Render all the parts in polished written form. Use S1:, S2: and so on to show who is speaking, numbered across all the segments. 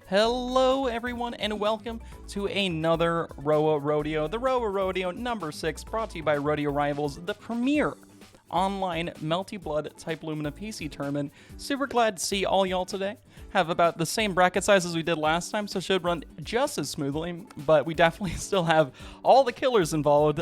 S1: Hello everyone and welcome to another Roa Rodeo, the Roa Rodeo number 6, brought to you by Rodeo Rivals, the premier online Melty Blood type Lumina PC tournament. Super glad to see all y'all today. Have about the same bracket size as we did last time, so should run just as smoothly, but we definitely still have all the killers involved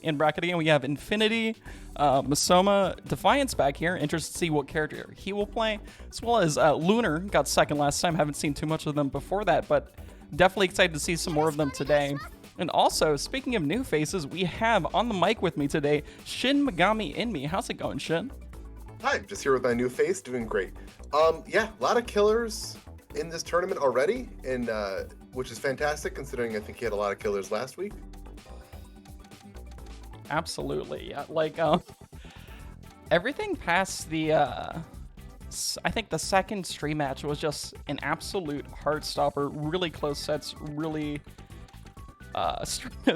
S1: in bracketing. We have Infinity, Masoma, Defiant's back here. Interested to see what character he will play, as well as Lunar got second last time. Haven't seen too much of them before that, but definitely excited to see some more of them today. And also, speaking of new faces, we have on the mic with me today, SHINMEGAMIINME. How's it going, Shin?
S2: Hi, just here with my new face, doing great. Yeah, a lot of killers in this tournament already, and which is fantastic considering I think he had a lot of killers last week.
S1: Absolutely, yeah. Like, everything past the, I think the second stream match was just an absolute heart stopper. Really close sets, really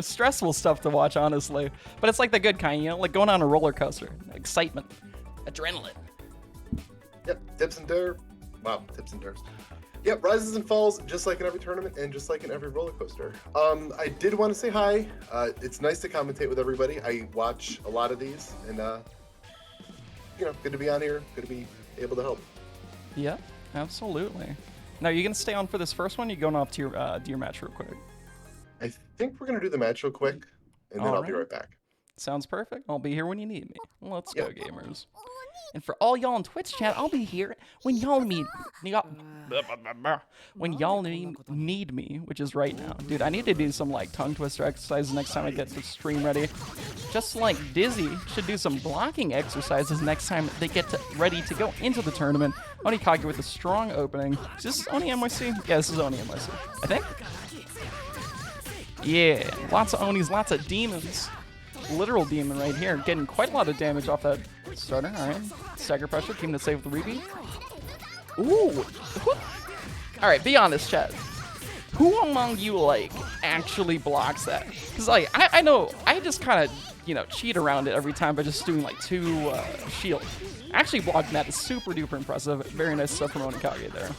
S1: stressful stuff to watch, honestly. But it's like the good kind, you know, like going on a roller coaster. Excitement, adrenaline.
S2: Yep, tips and turns. Wow, tips and turns. Yep, rises and falls, just like in every tournament and just like in every roller coaster. I did want to say hi. It's nice to commentate with everybody. I watch a lot of these, and you know, good to be on here. Good to be able to help.
S1: Yeah, absolutely. Now, are you gonna stay on for this first one? Or are you going off to your match real quick?
S2: I think we're gonna do the match real quick, and then I'll be right back.
S1: Sounds perfect. I'll be here when you need me. Let's go, gamers. And for all y'all in Twitch chat, I'll be here when y'all need me, which is right now. Dude, I need to do some like tongue twister exercises next time I get the stream ready. Just like Dizzy should do some blocking exercises next time they get ready to go into the tournament. OniNYC with a strong opening. Is this OniNYC? Yeah, this is OniNYC, I think. Yeah, lots of Onis, lots of demons. Literal demon right here, getting quite a lot of damage off that starter. All right, stagger pressure, keeping it safe with the repeat. Ooh. All right, be honest, chat. Who among you like actually blocks that? Because like I know I just kind of cheat around it every time by just doing like 2 shield. Actually blocking that is super duper impressive. Very nice stuff from OniNYC there.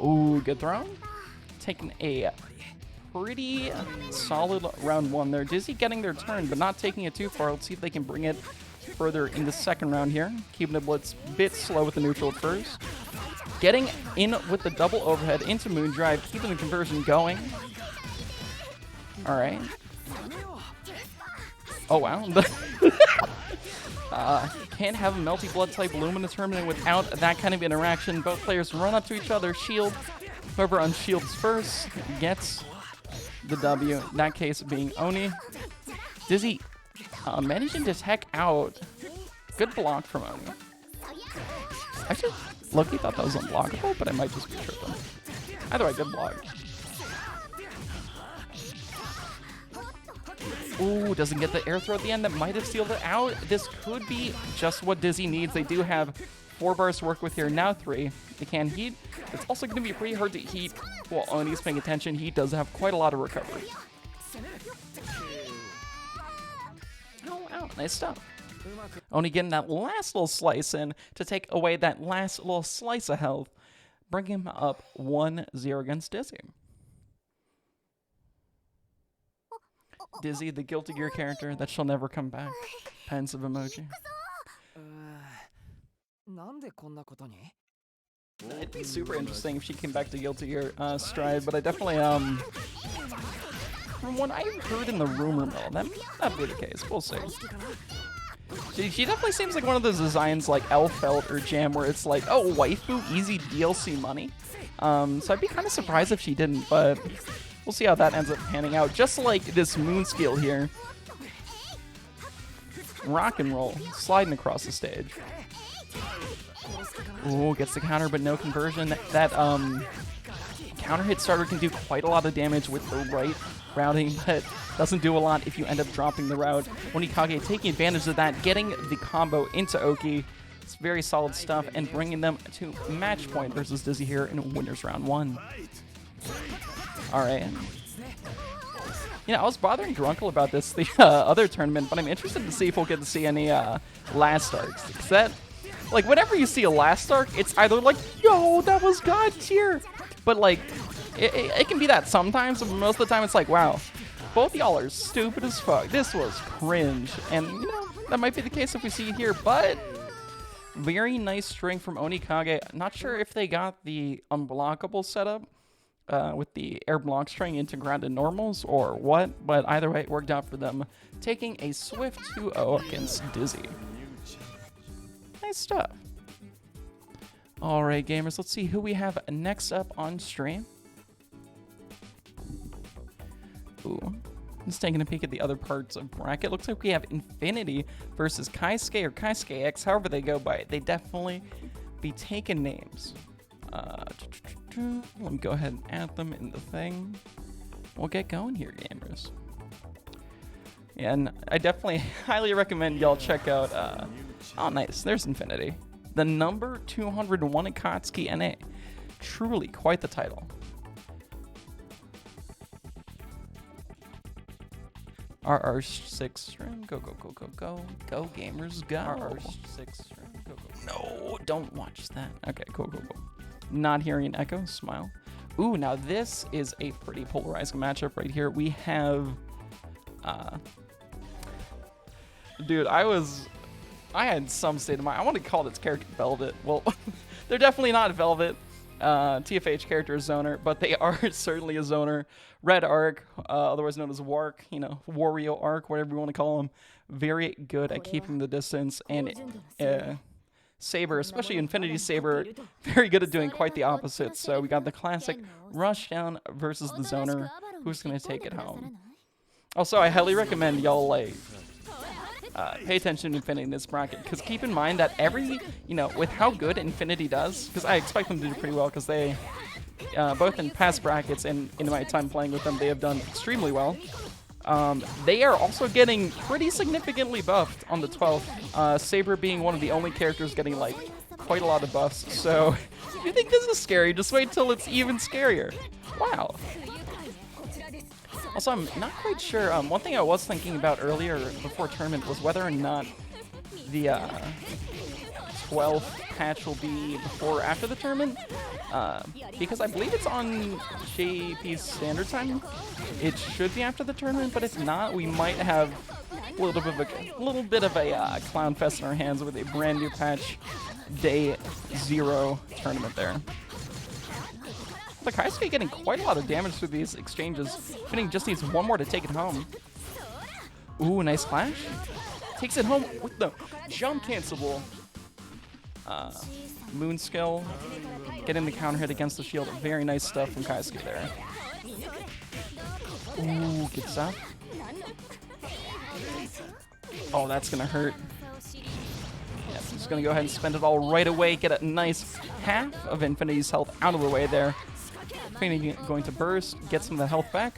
S1: Ooh, good throw. Taking a pretty solid round 1 there. Dizzy getting their turn, but not taking it too far. Let's see if they can bring it further in the second round here. Keeping the blitz a bit slow with the neutral at first. Getting in with the double overhead into Moon Drive, keeping the conversion going. All right. Oh, wow. Can't have a Melty Blood type Lumina tournament without that kind of interaction. Both players run up to each other, shield. Whoever unshields first gets the W, in that case being Oni. Dizzy managing to tech out. Good block from Oni. Actually, Loki thought that was unblockable, but I might just be tripping. Either way, good block. Ooh, doesn't get the air throw at the end. That might have sealed it out. This could be just what Dizzy needs. They do have 4 bars to work with here, now 3. They can heat. It's also going to be pretty hard to heat while Oni's paying attention. He does have quite a lot of recovery. Oh, wow, nice stuff. Oni getting that last little slice in to take away that last little slice of health, bring him up 1-0 against Dizzy. Dizzy, the Guilty Gear character that shall never come back. Pensive emoji. It'd be super interesting if she came back to Guilty Gear Stride, but I definitely, from what I've heard in the rumor mill, that may not be the case. We'll see. She definitely seems like one of those designs like Elfelt or Jam where it's like, oh, waifu, easy DLC money. So I'd be kind of surprised if she didn't, but we'll see how that ends up panning out. Just like this moon skill here. Rock and roll, sliding across the stage. Ooh, gets the counter, but no conversion. That counter hit starter can do quite a lot of damage with the right routing, but doesn't do a lot if you end up dropping the route. OniNYC taking advantage of that, getting the combo into Oki. It's very solid stuff, and bringing them to match point versus Dizzy here in winners round 1. All right. You know, I was bothering Grunkle about this the other tournament, but I'm interested to see if we'll get to see any last starts. Because that Like, whenever you see a last arc, it's either like, yo, that was god tier. But, like, it can be that sometimes, but most of the time it's like, wow, both y'all are stupid as fuck. This was cringe. And, you know, that might be the case if we see it here, but very nice string from OniNYC. Not sure if they got the unblockable setup with the air block string into grounded normals or what, but either way, it worked out for them, taking a swift 2-0 against Dizzy. Nice stuff. All right, gamers, let's see who we have next up on stream. Ooh, just taking a peek at the other parts of bracket. Looks like we have Infinity versus Kaisuke or Kaisuke X, however they go by it. They definitely be taking names. Let me go ahead and add them in the thing. We'll get going here, gamers. And I definitely highly recommend y'all check out, oh nice, there's Infinity. The number 201 Akatsuki NA. Truly quite the title. RR6 stream, go, go, go, go, go. Go, gamers, go. RR6 stream, go, go. No, don't watch that. Okay, cool, cool, cool. Not hearing an echo, smile. Ooh, now this is a pretty polarizing matchup right here. We have, dude, I had some state of mind. I want to call this character Velvet. Well, they're definitely not Velvet. TFH character is Zoner, but they are certainly a Zoner. Red Arc, otherwise known as Wark, you know, Wario Arc, whatever you want to call him. Very good at keeping the distance. And Saber, especially Infinity Saber, very good at doing quite the opposite. So we got the classic Rushdown versus the Zoner. Who's going to take it home? Also, I highly recommend y'all, like, pay attention to Infinity in this bracket, because keep in mind that every, you know, with how good Infinity does, because I expect them to do pretty well, because they, both in past brackets and in my time playing with them, they have done extremely well. They are also getting pretty significantly buffed on the 12th, Saber being one of the only characters getting, like, quite a lot of buffs. So, if you think this is scary, just wait till it's even scarier. Wow. Also, I'm not quite sure. One thing I was thinking about earlier before tournament was whether or not the 12th patch will be before or after the tournament. Because I believe it's on JP's standard time. It should be after the tournament, but if not, we might have a little bit of a clown fest in our hands with a brand new patch day 0 tournament there. The Kaisuke getting quite a lot of damage through these exchanges. Finning just needs one more to take it home. Ooh, nice flash. Takes it home with the jump cancelable. Moon skill. Getting the counter hit against the shield. Very nice stuff from Kaisuke there. Ooh, good stuff. Oh, that's gonna hurt. Yeah, just gonna go ahead and spend it all right away. Get a nice half of Infinity's health out of the way there. Going to burst, get some of the health back.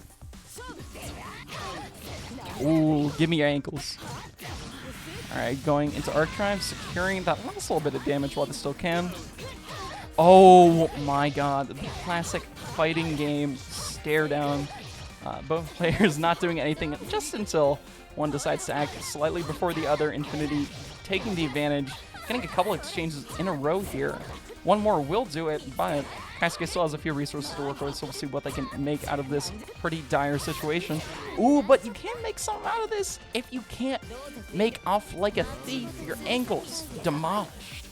S1: Ooh, give me your ankles. Alright, going into Arc Drive, securing that last little bit of damage while they still can. Oh my god, the classic fighting game stare down. Both players not doing anything just until one decides to act slightly before the other. Infinity taking the advantage, getting a couple exchanges in a row here. One more will do it, but Kaisuke still has a few resources to work with, so we'll see what they can make out of this pretty dire situation. Ooh, but you can't make something out of this if you can't make off like a thief. Your ankles demolished,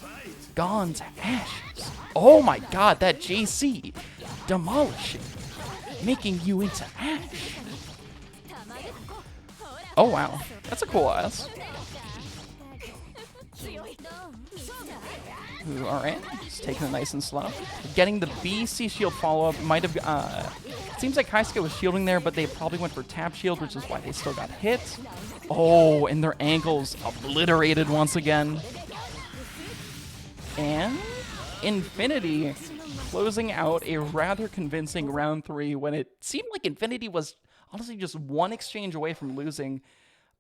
S1: gone to ashes. Oh my god, that JC demolishing, making you into ash. Oh wow, that's a cool ass. Ooh, alright, just taking it nice and slow. Getting the BC shield follow-up might have, it seems like Kaisuke was shielding there, but they probably went for tap shield, which is why they still got hit. Oh, and their ankles obliterated once again. And Infinity closing out a rather convincing round 3 when it seemed like Infinity was honestly just one exchange away from losing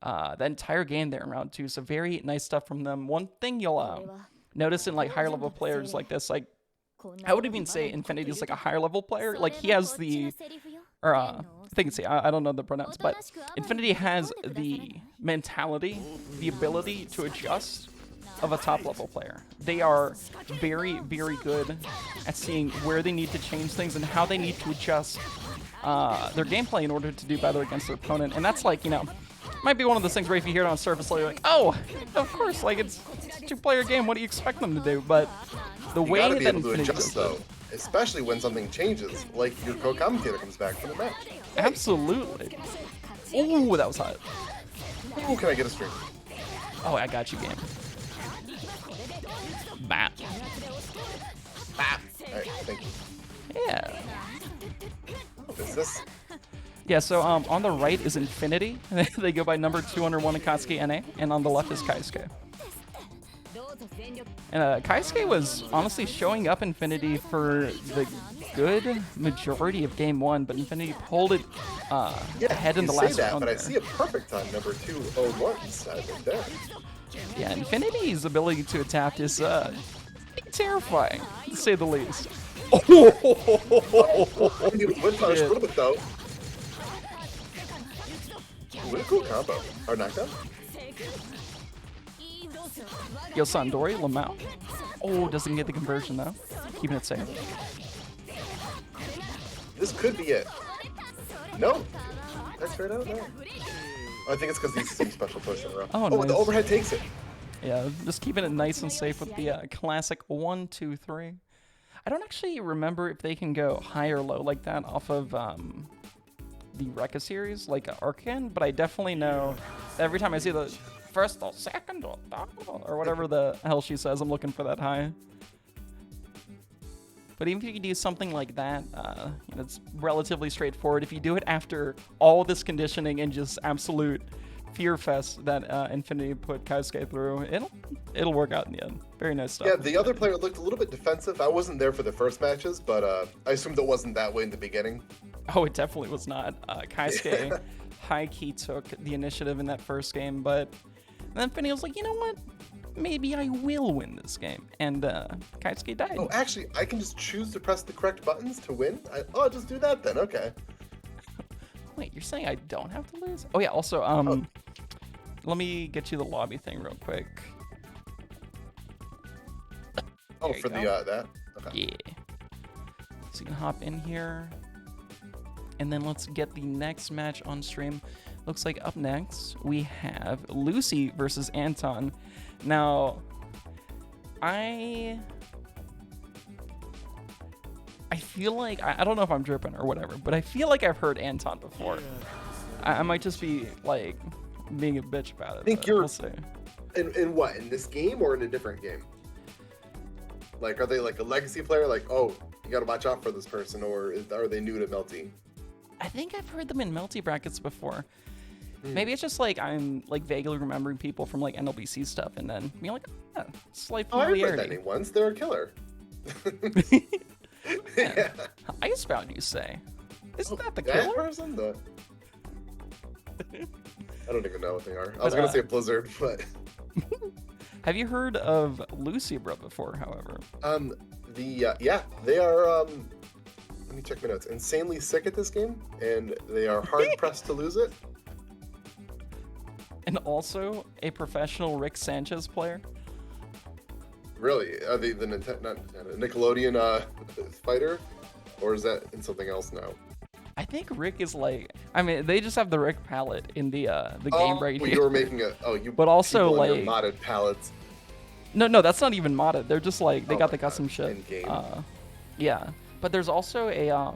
S1: the entire game there in round 2. So very nice stuff from them. One thing you'll notice in like higher level players like this, like I would even say Infinity is like a higher level player. Like he has the, or I think it's, I don't know the pronouns, but Infinity has the mentality, the ability to adjust of a top level player. They are very, very good at seeing where they need to change things and how they need to adjust their gameplay in order to do better against their opponent. And that's like, you know, might be one of those things where if you hear it on surface level, you're like, oh, of course, like it's a two-player game. What do you expect them to do? But the way
S2: gotta be
S1: that
S2: able to
S1: Infinity
S2: adjust,
S1: does it,
S2: though, especially when something changes, like your co-commentator comes back from the match.
S1: absolutely. Ooh, that was hot.
S2: Ooh, can I get a stream?
S1: Oh, I got you, game. Bap.
S2: Bap. All right, thank you.
S1: Yeah.
S2: What is this?
S1: Yeah, so on the right is Infinity. They go by number 201 Akatsuki NA, and on the left is Kaisuke. And Kaisuke was honestly showing up Infinity for the good majority of game one, but Infinity pulled it ahead in the last round.
S2: But
S1: there.
S2: I see a perfect on number 201 side right there.
S1: Yeah, Infinity's ability to attack is terrifying, to say the least.
S2: Oh, he was whip punished a little bit though. What a cool combo. Or knockdown?
S1: Yo, Sandori, Lamau. Oh, doesn't get the conversion though. Keeping it safe.
S2: This could be it. No. That's right out. No. I think it's because these some special push in a row.
S1: Oh,
S2: The
S1: nice.
S2: overhead takes it.
S1: Yeah, just keeping it nice and safe with the classic 1, 2, 3. I don't actually remember if they can go high or low like that off of the Rekka series, like Arcan, but I definitely know that every time I see the first or second or third or whatever the hell she says, I'm looking for that high. But even if you do something like that, you know, it's relatively straightforward. If you do it after all this conditioning and just absolute fear fest that Infinity put Kaisuke through, it'll work out in the end. Very nice stuff.
S2: Yeah, the other player looked a little bit defensive. I wasn't there for the first matches, but I assumed it wasn't that way in the beginning.
S1: Oh, it definitely was not. Kaisuke high-key took the initiative in that first game, but then Infinity was like, you know what? Maybe I will win this game. And Kaisuke died.
S2: Oh, actually, I can just choose to press the correct buttons to win? I'll just do that then, okay.
S1: Wait, you're saying I don't have to lose? Oh, yeah, also, let me get you the lobby thing real quick.
S2: Oh,
S1: There you
S2: for
S1: go.
S2: the, that? Okay.
S1: Yeah. So you can hop in here. And then let's get the next match on stream. Looks like up next we have Lucy versus Anton. Now, I feel like, I don't know if I'm dripping or whatever, but I feel like I've heard Anton before. I might just be like being a bitch about it.
S2: I think
S1: but
S2: you're
S1: we'll see.
S2: in what? In this game or in a different game? Like, are they like a legacy player? Like, oh, you gotta watch out for this person, or are they new to Melty?
S1: I think I've heard them in Melty brackets before. Maybe it's just like I'm like vaguely remembering people from like NLBC stuff and then being like, yeah, slight
S2: Oh, I read that
S1: familiarity.
S2: name once. They're a killer.
S1: Yeah. Icebound, you say? Isn't that the
S2: That
S1: killer?
S2: person? I don't even know what they are. I was
S1: But,
S2: gonna say Blizzard, but
S1: Have you heard of LucyBruh before, however?
S2: yeah, they are let me check my notes. Insanely sick at this game, and they are hard pressed to lose it.
S1: And also a professional Rick Sanchez player.
S2: Really? Are they the not Nintendo, Nickelodeon fighter, or is that in something else now?
S1: I think Rick is like, I mean, they just have the Rick palette in the game right
S2: well,
S1: here.
S2: you were making a you.
S1: But also,
S2: people and your
S1: like-
S2: modded palettes.
S1: No, that's not even modded. They're just like, they
S2: Oh
S1: got
S2: my
S1: the custom
S2: God,
S1: shit.
S2: in-game.
S1: Yeah. But there's also a,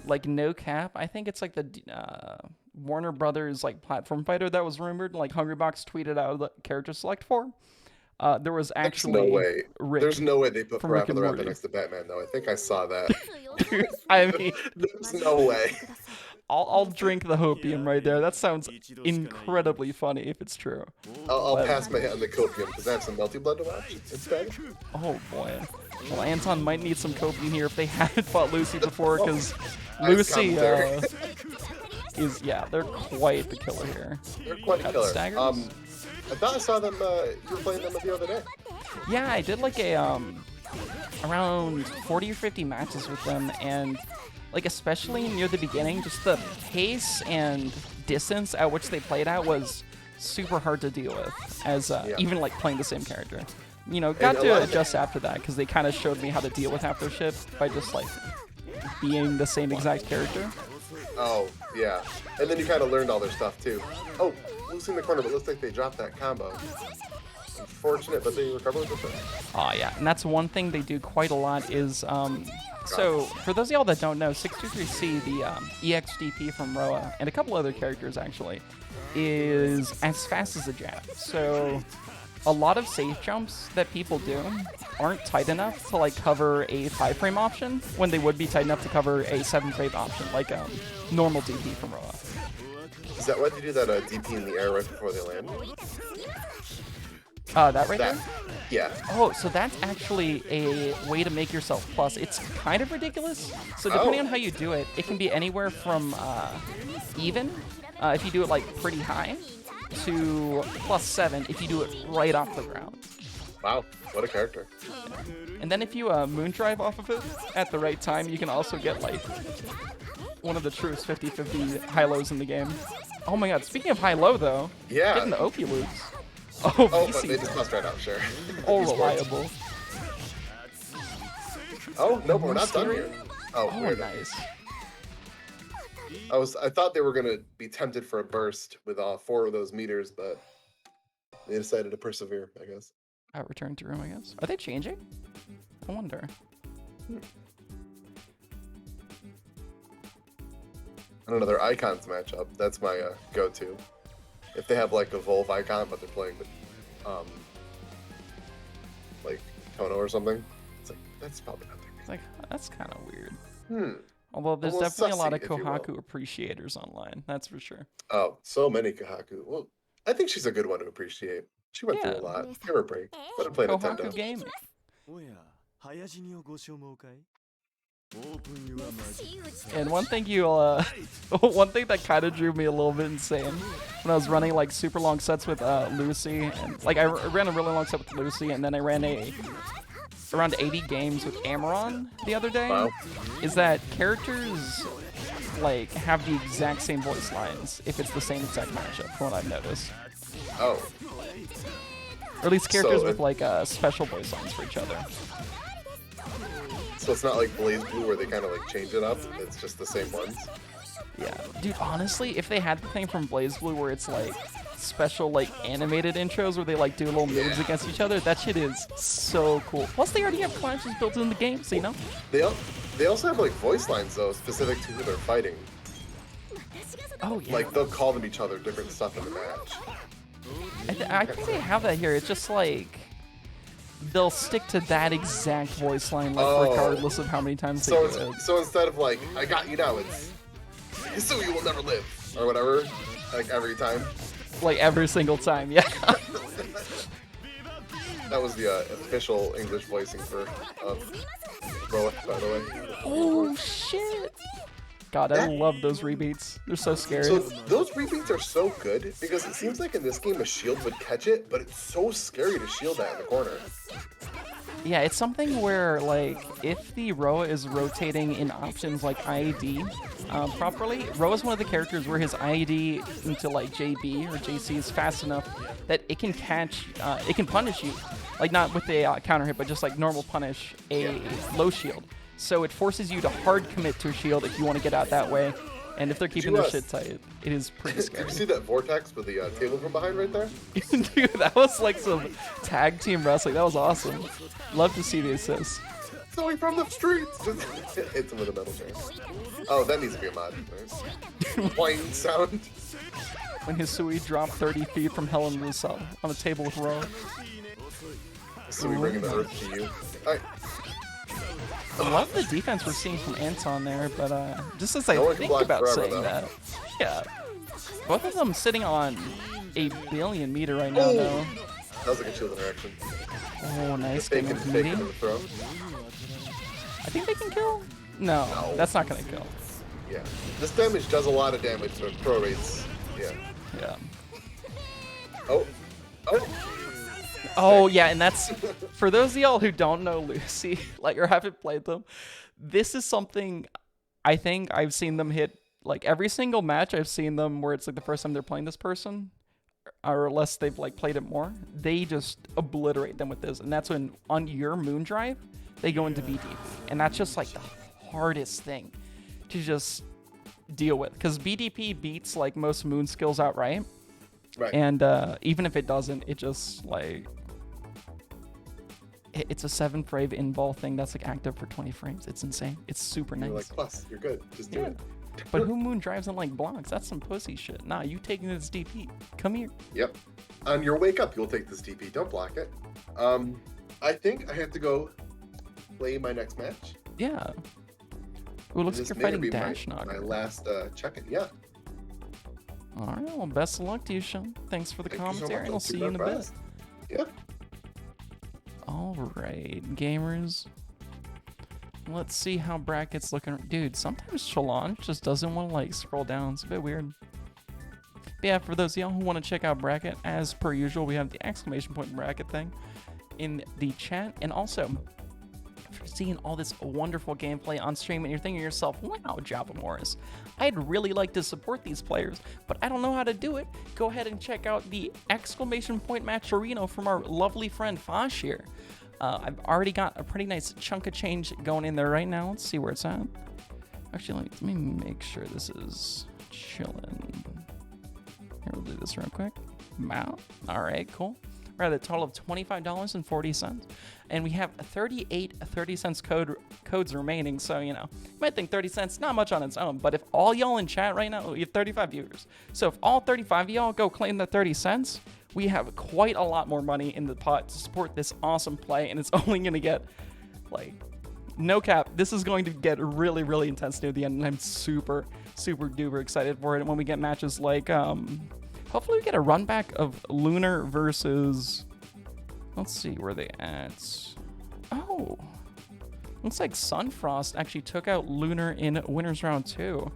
S1: like no cap. I think it's like the Warner Brothers like platform fighter that was rumored. Like Hungrybox tweeted out the character select for. There was
S2: There's
S1: actually
S2: no way.
S1: Rick.
S2: There's no way they put
S1: from Rick
S2: Parappa
S1: and
S2: the Rapper
S1: Morty.
S2: next to Batman, though. I think I saw that.
S1: I mean,
S2: There's no way.
S1: I'll drink the hopium right there. That sounds incredibly funny if it's true.
S2: I'll
S1: But-
S2: pass my hand on the copium because I have some Melty Blood to watch instead.
S1: Oh boy. Well, Anton might need some copium here if they haven't fought Lucy before, because
S2: Nice
S1: Lucy
S2: commentary.
S1: is, yeah, they're quite the killer here.
S2: They're quite a
S1: Got
S2: killer.
S1: staggers?
S2: I thought I saw them. You were playing them the other day.
S1: Yeah, I did like a around 40 or 50 matches with them, and like especially near the beginning, just the pace and distance at which they played at was super hard to deal with as even like playing the same character. You know,
S2: And
S1: got
S2: a
S1: to
S2: lot of
S1: adjust after that because they kind of showed me how to deal with half their shit by just like being the same exact character.
S2: Oh, yeah. And then you kind of learned all their stuff, too. Oh, Lucy in the corner, but looks like they dropped that combo. Unfortunate, but they recovered with it.
S1: Oh, yeah. And that's one thing they do quite a lot is, so for those of y'all that don't know, 623C, the EXDP from Roa, and a couple other characters, actually, is as fast as a jab. So a lot of safe jumps that people do aren't tight enough to like cover a 5-frame option when they would be tight enough to cover a 7-frame option, like normal DP from Roa.
S2: Is that why they do that DP in the air right before they land?
S1: That right there?
S2: Yeah.
S1: Oh, so that's actually a way to make yourself plus. It's kind of ridiculous. So depending on how you do it, it can be anywhere from even, if you do it like pretty high, to +7 if you do it right off the ground.
S2: Wow, what a character.
S1: And then if you moon drive off of it at the right time, you can also get like one of the truest 50-50 high-lows in the game. Oh my god, speaking of high-low though,
S2: Yeah.
S1: getting the Opie loops. Oh,
S2: Oh, but
S1: VC.
S2: they just bust right out, sure.
S1: Oh,
S2: Esports.
S1: reliable.
S2: Oh, no, but we're not done here. Oh,
S1: Oh,
S2: weird.
S1: nice.
S2: I thought they were gonna be tempted for a burst with 4 of those meters, but they decided to persevere, I guess.
S1: Return to room, I guess. Are they changing? I wonder.
S2: And another icons matchup. That's my go-to. If they have like a Vlov icon, but they're playing with, like Tono or something, it's like that's probably not their
S1: It's like, that's kind of weird.
S2: game.
S1: Although there's
S2: Almost
S1: definitely a lot of
S2: sussy, if you will.
S1: Kohaku appreciators online, that's for sure.
S2: Oh, so many Kahaku. Well, I think she's a good one to appreciate. She went through
S1: Yeah.
S2: a lot. Give her a break. Let her play
S1: Kohaku
S2: Nintendo.
S1: gaming.
S3: おや、早死にをご所望かい? Open your magic.
S1: And one thing one thing that kind of drew me a little bit insane when I was running like super long sets with Lucy, and like I ran a really long set with Lucy, and then I ran around 80 games with Amaron the other day.
S2: Wow.
S1: Is that characters like have the exact same voice lines if it's the same exact matchup, from what I've noticed.
S2: Oh,
S1: Or at least characters
S2: So,
S1: with like special voice lines for each other.
S2: so it's not like Blaze Blue where they kind of like change it up. It's just the same ones.
S1: Yeah, dude, honestly, if they had the thing from Blaze Blue where it's like special like animated intros where they like do little moves against each other, that shit is so cool. Plus they already have clashes built in the game, so you know.
S2: They also have like voice lines though, specific to who they're fighting.
S1: Oh yeah.
S2: Like they'll call them each other different stuff in the match.
S1: I think they have that here. It's just like they'll stick to that exact voice line, like
S2: Oh.
S1: regardless of how many times they
S2: So
S1: do it.
S2: it's, so instead of like I got you now, it's so you will never live or whatever. Like every time.
S1: Like every single time, yeah.
S2: That was the official English voicing for Roa, by the way.
S1: Oh shit! God, I love those rebeats. They're so scary.
S2: So those repeats are so good because it seems like in this game a shield would catch it, but it's so scary to shield that in the corner.
S1: Yeah, it's something where, like, if the Roa is rotating in options like IED properly, Roa's one of the characters where his IED into, like, JB or JC is fast enough that it can catch, it can punish you. Like, not with a counter hit, but just, like, normal punish a low shield. So it forces you to hard commit to a shield if you want to get out that way. And if they're keeping their shit tight, it is pretty
S2: Did
S1: scary.
S2: you see that vortex with the table from behind right there?
S1: Dude, that was like some tag team wrestling. That was awesome. Love to see the assists.
S2: Zoe from the streets! Just hits him with a metal chain. Oh, that needs to be a mod. Right? Whine sound.
S1: When Hisui dropped 30 feet from hell into the sun on a table with Ro.
S2: So we bringing the earth to you. Alright.
S1: I love the defense we're seeing from Anton there, but just as I
S2: No one can
S1: think
S2: block
S1: about
S2: forever,
S1: saying
S2: though.
S1: that, yeah. Both of them sitting on a billion meter right now, though.
S2: That was like a shield interaction.
S1: Oh, nice
S2: Fake
S1: game
S2: and
S1: of
S2: fake
S1: meaty.
S2: in the throw.
S1: I think they can kill? No,
S2: No.
S1: that's not gonna kill.
S2: Yeah. This damage does a lot of damage, but pro rates. Yeah.
S1: Yeah.
S2: Oh. Oh.
S1: Oh yeah, and that's for those of y'all who don't know Lucy, like or haven't played them. This is something I think I've seen them hit like every single match. I've seen them where it's like the first time they're playing this person. or unless they've like played it more, they just obliterate them with this. And that's when on your moon drive, they go into BDP. And that's just like the hardest thing to just deal with. Because BDP beats like most moon skills outright.
S2: Right.
S1: And even if it doesn't, it just like... It's a 7-frame invol thing that's like active for 20 frames. It's insane. It's super nice.
S2: You're like, plus, you're good. Just do it.
S1: But who moon drives on like blocks? That's some pussy shit. Nah, you taking this DP. Come here.
S2: Yep. On your wake up, you'll take this DP. Don't block it. I think I have to go play my next match.
S1: Yeah. Ooh, looks like
S2: This
S1: you're
S2: may
S1: fighting
S2: be
S1: Dash
S2: my
S1: Knocker.
S2: last check-in. Yeah.
S1: All right. Well, best of luck to you, Sean. Thanks for the
S2: Thank you so
S1: commentary.
S2: much.
S1: I'll
S2: I'll
S1: see
S2: do
S1: you in a
S2: my
S1: bit.
S2: best. Yeah.
S1: All right, gamers. Let's see how brackets looking. Dude, sometimes Challenge just doesn't want to like scroll down. It's a bit weird. But yeah, for those of y'all who want to check out bracket, as per usual, we have the exclamation point bracket thing in the chat. And also, if you're seeing all this wonderful gameplay on stream and you're thinking to yourself, wow, Javamorris, I'd really like to support these players, but I don't know how to do it, go ahead and check out the exclamation point matcherino from our lovely friend Fosh here. I've already got a pretty nice chunk of change going in there right now. Let's see where it's at. Actually, let me make sure this is chilling. Here, we'll do this real quick. Wow. All right, cool. We're at a total of $25.40. And we have 38 30-cent codes remaining. So, you know, you might think 30 cents, not much on its own. But if all y'all in chat right now, we have 35 viewers. So if all 35 of y'all go claim the 30 cents, we have quite a lot more money in the pot to support this awesome play. And it's only going to get, like, no cap. This is going to get really, really intense near the end. And I'm super, super duper excited for it. And when we get matches like... hopefully we get a run back of Lunar versus, let's see, where they at? Oh, looks like Sunfrost actually took out Lunar in Winners Round 2.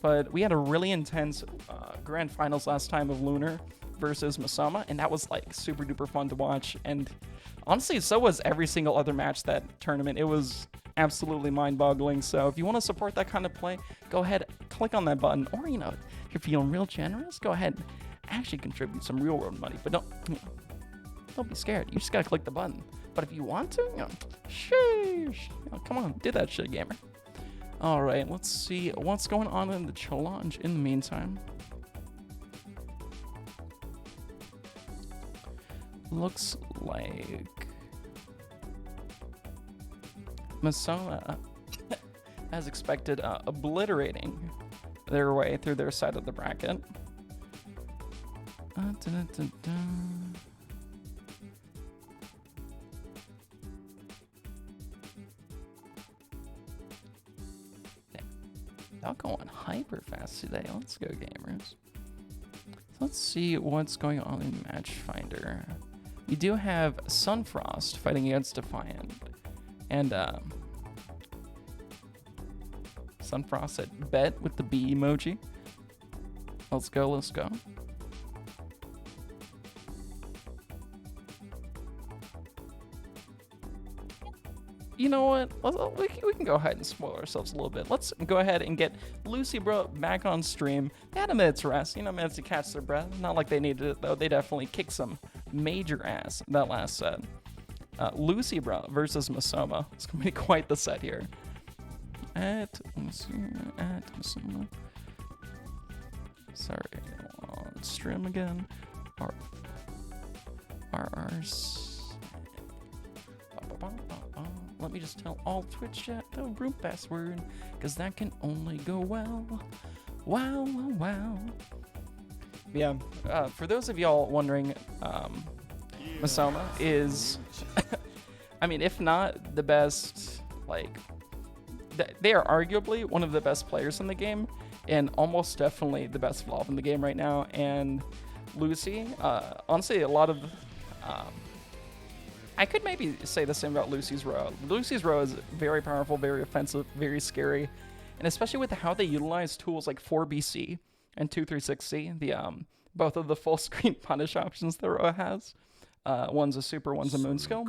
S1: But we had a really intense grand finals last time of Lunar versus Masoma, and that was like super duper fun to watch. And honestly, so was every single other match that tournament. It was absolutely mind-boggling. So if you want to support that kind of play, go ahead, click on that button. Or, you know, if you're feeling real generous, go ahead and actually contribute some real world money. But don't be scared. You just gotta click the button. But if you want to, you know, sheesh, you know, come on, do that shit, gamer. All right, let's see what's going on in the challenge in the meantime. Looks like Masoma, as expected, obliterating their way through their side of the bracket. Y'all going hyper fast today. Let's go, gamers. Let's see what's going on in Match Finder. We do have Sunfrost fighting against Defiant. And Sunfrost at bet with the B emoji. Let's go, let's go. You know what? We can go ahead and spoil ourselves a little bit. Let's go ahead and get LucyBruh back on stream. They had a minute's rest, you know, minutes to catch their breath. Not like they needed it, though. They definitely kicked some major ass that last set. LucyBruh versus Masoma. It's going to be quite the set here. At Masoma. Sorry, on stream again. Let me just tell all Twitch chat the room password, because that can only go well. Wow, wow, wow. Yeah, for those of y'all wondering, Masoma is, I mean, if not the best, like, they are arguably one of the best players in the game, and almost definitely the best Vlov in the game right now. And Lucy, honestly, a lot of, I could maybe say the same about LucyBruh. LucyBruh is very powerful, very offensive, very scary, and especially with how they utilize tools like 4BC and 236C, the both of the full screen punish options that Roa has. One's a super, one's a moon skill.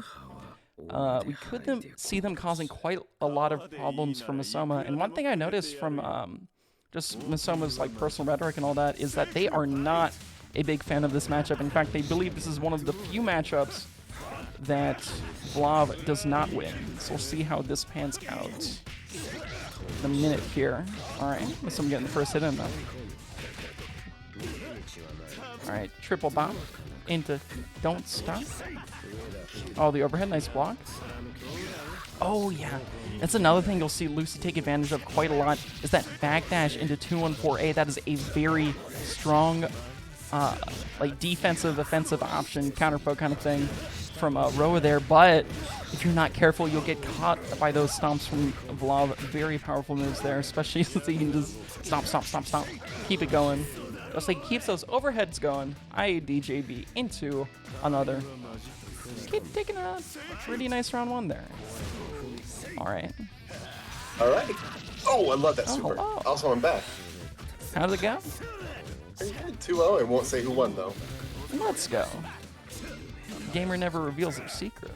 S1: We could see them causing quite a lot of problems for Masoma. And one thing I noticed from just Masoma's like personal rhetoric and all that is that they are not a big fan of this matchup. In fact, they believe this is one of the few matchups that Vlov does not win. So we'll see how this pans out in a minute here. Alright, Masoma getting the first hit in though. Alright, triple bomb into don't stop. Oh, the overhead, nice block. Oh yeah, that's another thing you'll see Lucy take advantage of quite a lot, is that backdash into 214A. That is a very strong like defensive, offensive option, counter poke kind of thing from Roa there, but if you're not careful, you'll get caught by those stomps from Vlov. Very powerful moves there, especially since he can just stomp, stomp, stomp, stomp, keep it going. Just like keeps those overheads going. IADJB into another. Keep taking a pretty nice round one there. Alright.
S2: Alright. Oh, I love that super.
S1: Hello.
S2: Also, I'm back.
S1: How did it go?
S2: 2-0. I won't say who won, though.
S1: Let's go. Gamer never reveals their secret.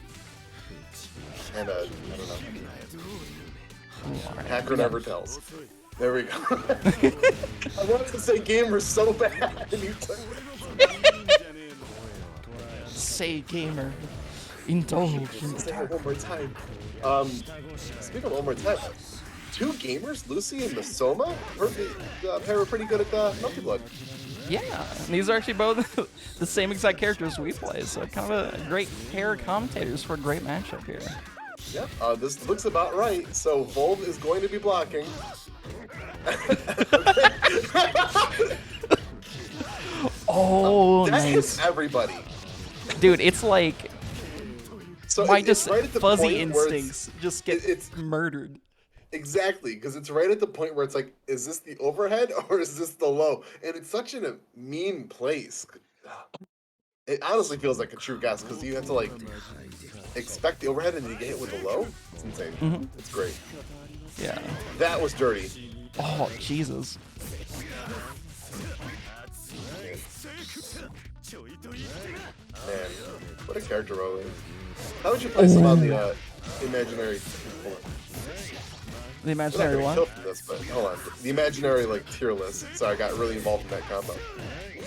S2: And, I don't know.
S1: Ooh, right.
S2: Hacker never tells. There we go. I wanted to say gamer so bad, and you took it.
S1: Say gamer. Indulge in
S2: Say it one more time. Speaking of one more time, two gamers, Lucy and Masoma, pair were pretty good at the Melty Blood.
S1: Yeah, and these are actually both the same exact characters we play, so kind of a great pair of commentators for a great matchup here.
S2: Yep, this looks about right, so Vlov is going to be blocking.
S1: Oh,
S2: that
S1: nice.
S2: hits everybody.
S1: Dude, it's like
S2: So
S1: my
S2: it's
S1: just
S2: right at the
S1: fuzzy
S2: point where
S1: instincts just get
S2: it's
S1: murdered.
S2: Exactly, because it's right at the point where it's like, is this the overhead or is this the low? And it's such in a mean place. It honestly feels like a true guess because you have to like expect the overhead and then you get hit with the low. It's insane.
S1: Mm-hmm.
S2: It's great.
S1: Yeah.
S2: That was dirty.
S1: Oh, Jesus.
S2: Man, what a character role is. How would you place him on the imaginary?
S1: The imaginary one?
S2: This, but hold on. The imaginary like tier list. Sorry, I got really involved in that combo.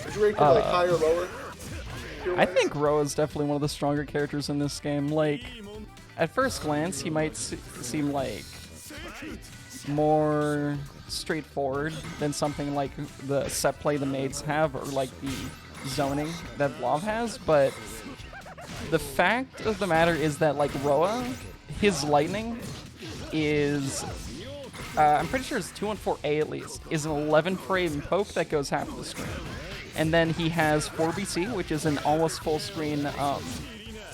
S2: Would you rate him like higher or lower?
S1: I think Roa is definitely one of the stronger characters in this game. Like, at first glance, he might seem like more straightforward than something like the set play the Maids have, or like the zoning that Vlov has, but the fact of the matter is that like Roa, his lightning is I'm pretty sure it's 214A at least, is an 11 frame poke that goes half the screen. And then he has 4BC, which is an almost full screen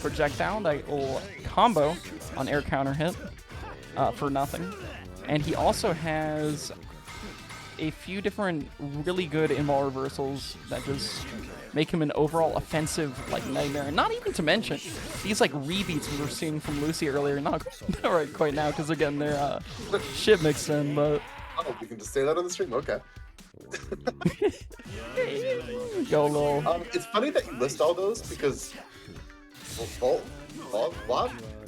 S1: projectile that will combo on air counter hit for nothing. And he also has a few different really good invul reversals that just make him an overall offensive like nightmare. And not even to mention these like rebeats we were seeing from Lucy earlier. Not right quite now because they're getting their shit mixed in, but
S2: oh, you can just say that on the stream. Okay.
S1: go little.
S2: It's funny that you list all those because Vlov,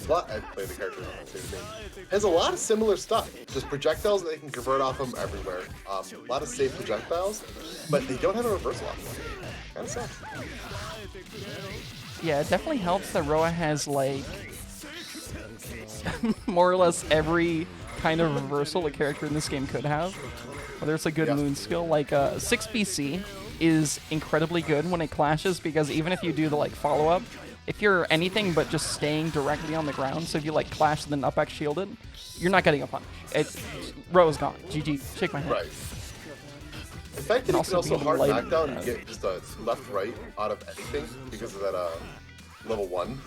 S2: I play the character on the same name, has a lot of similar stuff. Just projectiles that they can convert off them everywhere. A lot of safe projectiles, but they don't have a reversal off them. Kind of sucks.
S1: Yeah, it definitely helps that Roa has like more or less every kind of reversal a character in this game could have. Whether it's a good moon skill, like 6BC is incredibly good when it clashes because even if you do the like follow-up, if you're anything but just staying directly on the ground, so if you like clash and then up back shielded, you're not getting a punish. Roa's gone. GG. Shake my hand.
S2: Right. In fact, you can also hard
S1: light
S2: knockdown and get just a left-right out of anything because of that level 1,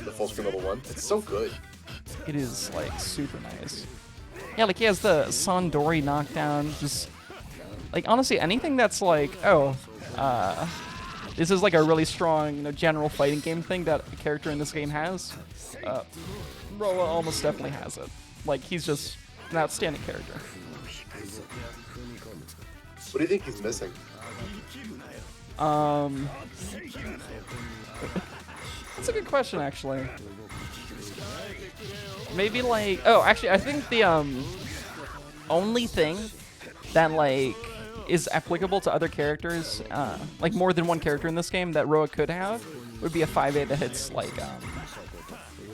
S2: the full screen level 1. It's so good.
S1: It is like super nice. Yeah, like he has the Sandori knockdown. Just like honestly, anything that's like, this is like a really strong, general fighting game thing that a character in this game has. Roa almost definitely has it. Like he's just an outstanding character.
S2: What do you think he's missing?
S1: That's a good question, actually. Maybe like, actually, I think the only thing that like is applicable to other characters, like more than one character in this game that Roa could have, would be a 5A that hits like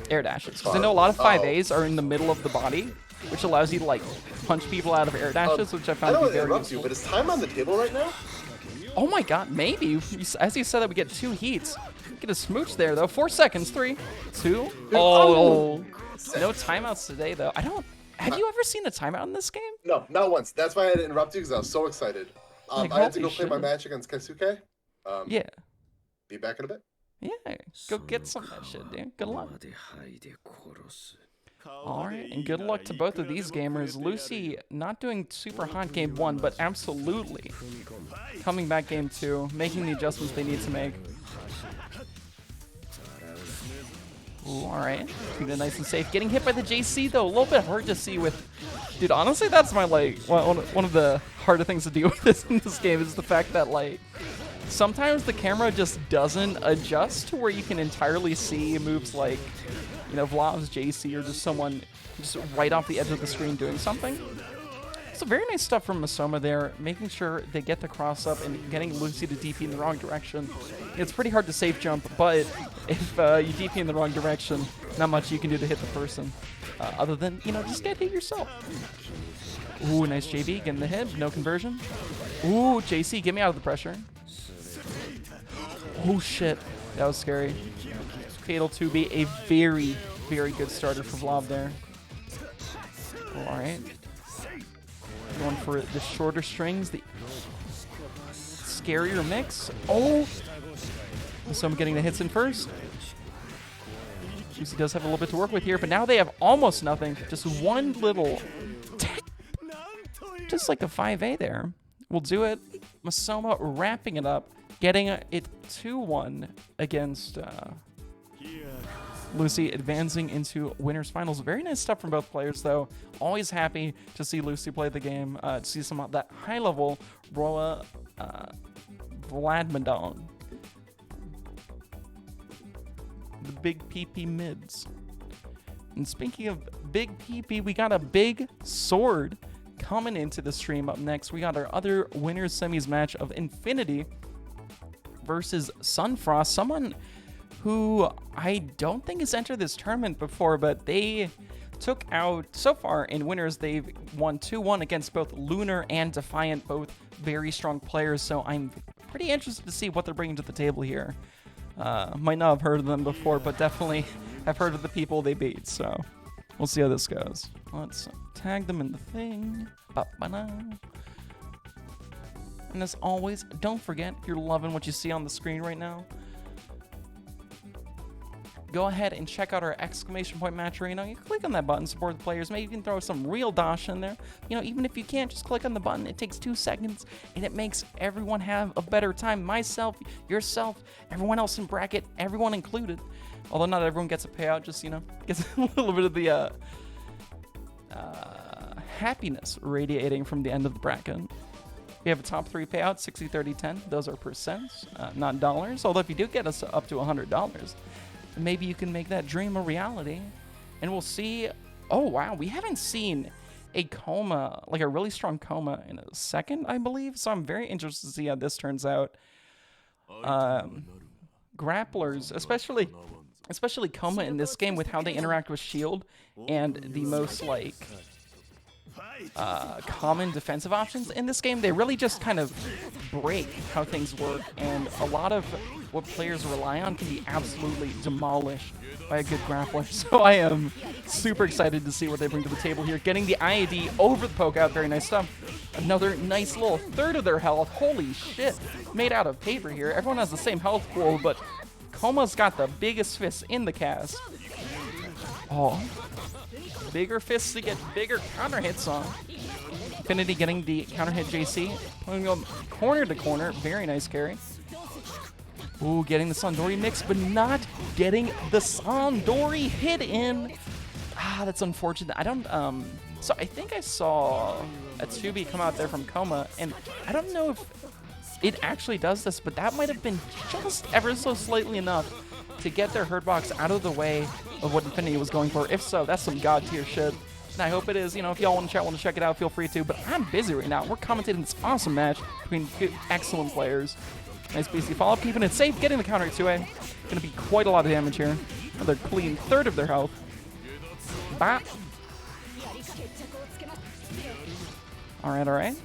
S1: air dashes. Because I know a lot of 5As are in the middle of the body, which allows you to like punch people out of air dashes, which I found
S2: I
S1: to
S2: don't
S1: be
S2: want to
S1: very
S2: interrupt you,
S1: useful.
S2: but is time on the table right now?
S1: Oh my god, maybe. As you said that we get 2 heats. Get a smooch there though. 4 seconds. 3, 2. Oh, no timeouts today though. Have you ever seen a timeout in this game?
S2: No, not once. That's why I had to interrupt you because I was so excited.
S1: Like,
S2: I had to go
S1: holy
S2: play my
S1: shit.
S2: match against Kaisuke.
S1: Yeah.
S2: Be back in a bit.
S1: Yeah. Go get some of that shit, dude. Good luck. Alright, and good luck to both of these gamers. Lucy not doing super hot game 1, but absolutely coming back game 2, making the adjustments they need to make. Ooh, alright. Keeping it nice and safe. Getting hit by the JC though, a little bit hard to see with... Dude, honestly, that's my, like, one of the harder things to deal with in this game is the fact that, like, sometimes the camera just doesn't adjust to where you can entirely see moves like, you know, Vlov's JC or just someone just right off the edge of the screen doing something. So very nice stuff from Masoma there, making sure they get the cross up and getting Lucy to DP in the wrong direction. It's pretty hard to safe jump, but if you DP in the wrong direction, not much you can do to hit the person, other than, you know, just get hit yourself. Ooh, nice JB, getting the hit, no conversion. Ooh, JC, get me out of the pressure. Oh shit, that was scary. Fatal 2B, a very, very good starter for Vlov there. Alright. Going for the shorter strings, the scarier mix. Oh! Masoma getting the hits in first. Lucy does have a little bit to work with here, but now they have almost nothing. Just one little... Just like a 5A there. We'll do it. Masoma wrapping it up, getting it 2-1 against... Lucy advancing into winners finals. Very nice stuff from both players though. Always happy to see Lucy play the game, to see some of that high level Roa Vladmedon. The big PP mids. And speaking of big PP, we got a big sword coming into the stream up next. We got our other winners semis match of Infinity versus Sunfrost. Someone who I don't think has entered this tournament before, but they took out, so far in winners, they've won 2-1 against both Lunar and Defiant, both very strong players, so I'm pretty interested to see what they're bringing to the table here. Might not have heard of them before, but definitely have heard of the people they beat, so we'll see how this goes. Let's tag them in the thing. Ba-ba-da. And as always, don't forget, if you're loving what you see on the screen right now, go ahead and check out our exclamation point match arena. You click on that button, support the players. Maybe you can throw some real dosh in there. You know, even if you can't, just click on the button. It takes 2 seconds, and it makes everyone have a better time. Myself, yourself, everyone else in bracket, everyone included. Although not everyone gets a payout, just, you know, gets a little bit of the happiness radiating from the end of the bracket. We have a top 3 payout, 60, 30, 10. Those are percents, not dollars. Although if you do get us up to $100, maybe you can make that dream a reality. And we'll see. Oh, wow. We haven't seen a Kouma, like a really strong Kouma in a second, I believe. So I'm very interested to see how this turns out. Grapplers, especially Kouma in this game with how they interact with shield and the most, like, common defensive options in this game, they really just kind of break how things work, and a lot of what players rely on can be absolutely demolished by a good grappler. So I am super excited to see what they bring to the table here. Getting the IAD over the poke out, very nice stuff. Another nice little third of their health. Holy shit, made out of paper here. Everyone has the same health pool, but Kouma's got the biggest fists in the cast. Oh, bigger fists to get bigger counter hits on. Infinity getting the counter hit JC, putting him corner to corner. Very nice carry. Ooh, getting the Sandori mix, but not getting the Sandori hit in. Ah, that's unfortunate. I don't, so I think I saw a 2B come out there from Kouma, and I don't know if it actually does this, but that might have been just ever so slightly enough to get their hurt box out of the way of what Infinity was going for. If so, that's some god tier shit. And I hope it is. You know, if y'all want to check it out, feel free to. But I'm busy right now. We're commentating this awesome match between excellent players. Nice BC follow-up, keeping it safe, getting the counter 2A. Going to be quite a lot of damage here. Another clean third of their health. Bah. Alright, alright.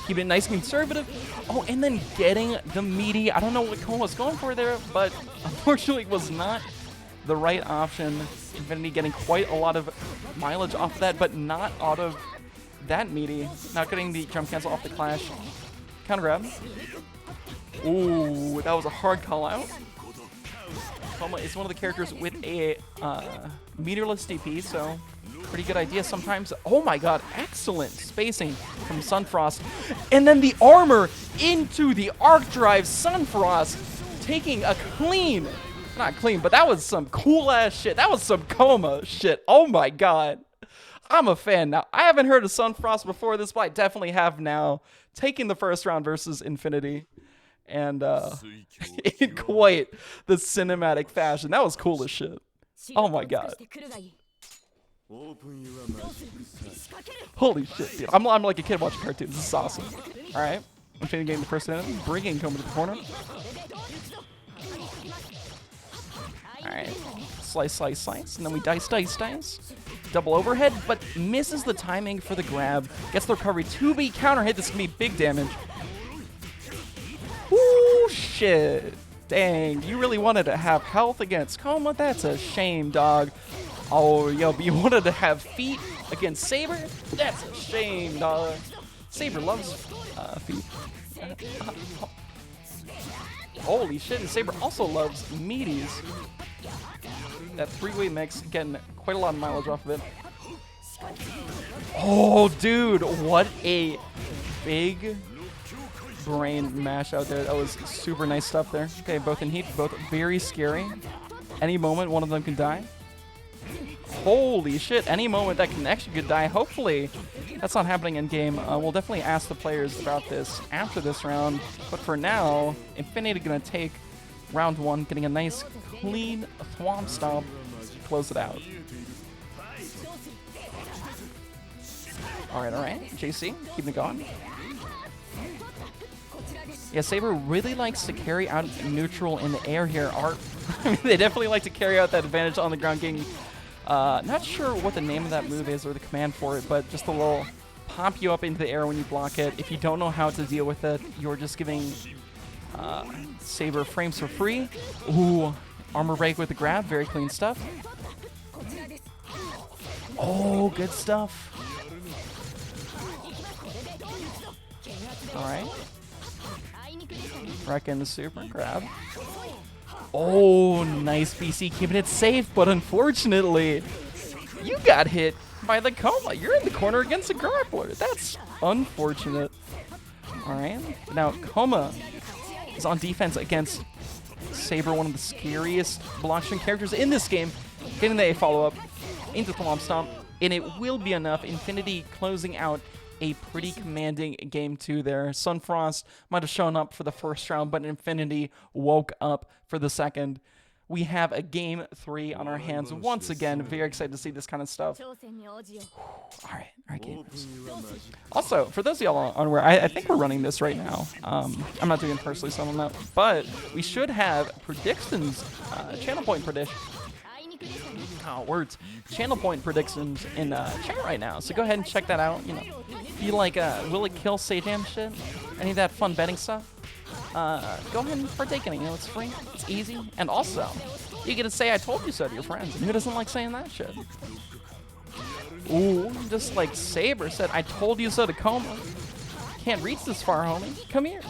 S1: Keep it nice and conservative. Oh, and then getting the meaty. I don't know what Kouma was going for there, but unfortunately it was not the right option. Infinity getting quite a lot of mileage off of that, but not out of that meaty. Not getting the jump cancel off the clash. Counter grab. Ooh, that was a hard call out. Kouma is one of the characters with a meterless DP, so pretty good idea sometimes. Oh my god, excellent spacing from Sunfrost. And then the armor into the arc drive. Sunfrost taking a clean, not clean, but that was some cool ass shit. That was some Kouma shit. Oh my god. I'm a fan now. I haven't heard of Sunfrost before this, but I definitely have now. Taking the first round versus Infinity. And in quite the cinematic fashion. That was cool as shit. Oh my god. Holy shit, dude. I'm like a kid watching cartoons. This is awesome. Alright. Infinity getting the first enemy. Bringing Kouma to the corner. Alright. Slice, slice, slice. And then we dice, dice, dice. Double overhead, but misses the timing for the grab. Gets the recovery. 2B counter hit. This can be big damage. Ooh, shit. Dang, you really wanted to have health against Kouma? That's a shame, dog. Oh, yo, but you wanted to have feet against Saber? That's a shame, dog. Saber loves feet. Holy shit, and Saber also loves meaties. That three-way mix, getting quite a lot of mileage off of it. Oh, dude, what a big brain mash out there. That was super nice stuff there. Okay, both in heat, both very scary. Any moment, one of them can die. Holy shit, any moment that connection could die. Hopefully, that's not happening in game. We'll definitely ask the players about this after this round. But for now, Infinity gonna take round one, getting a nice, clean thwomp stomp to close it out. Alright, alright. JC, keeping it going. Yeah, Saber really likes to carry out neutral in the air here. They definitely like to carry out that advantage on the ground game. Not sure what the name of that move is or the command for it, but just a little pop you up into the air when you block it. If you don't know how to deal with it, you're just giving Saber frames for free. Ooh, armor break with the grab. Very clean stuff. Oh, good stuff. Alright. Reckon the super grab. Oh, nice BC, keeping it safe, but unfortunately, you got hit by the Kouma. You're in the corner against a grappler. That's unfortunate. Alright, now Kouma is on defense against Saber, one of the scariest blockstring characters in this game. Getting the A follow-up into the Thwomp Stomp, and it will be enough. Infinity closing out a pretty commanding game 2 there. Sunfrost might have shown up for the first round, but Infinity woke up for the second. We have a game 3 on our hands once again. Very excited to see this kind of stuff. Alright, gamers. Also, for those of y'all unaware, I think we're running this right now. I'm not doing it personally, so I don't know. But we should have predictions, channel point predictions. Oh, words. Channel point predictions in chat right now. So go ahead and check that out. You know, if you like will it kill Sajam shit, any of that fun betting stuff, go ahead and partake in it. You know, it's free, it's easy, and also you get to say "I told you so" to your friends. And who doesn't like saying that shit? Ooh, just like Saber said, "I told you so" to Kouma. Can't reach this far, homie. Come here.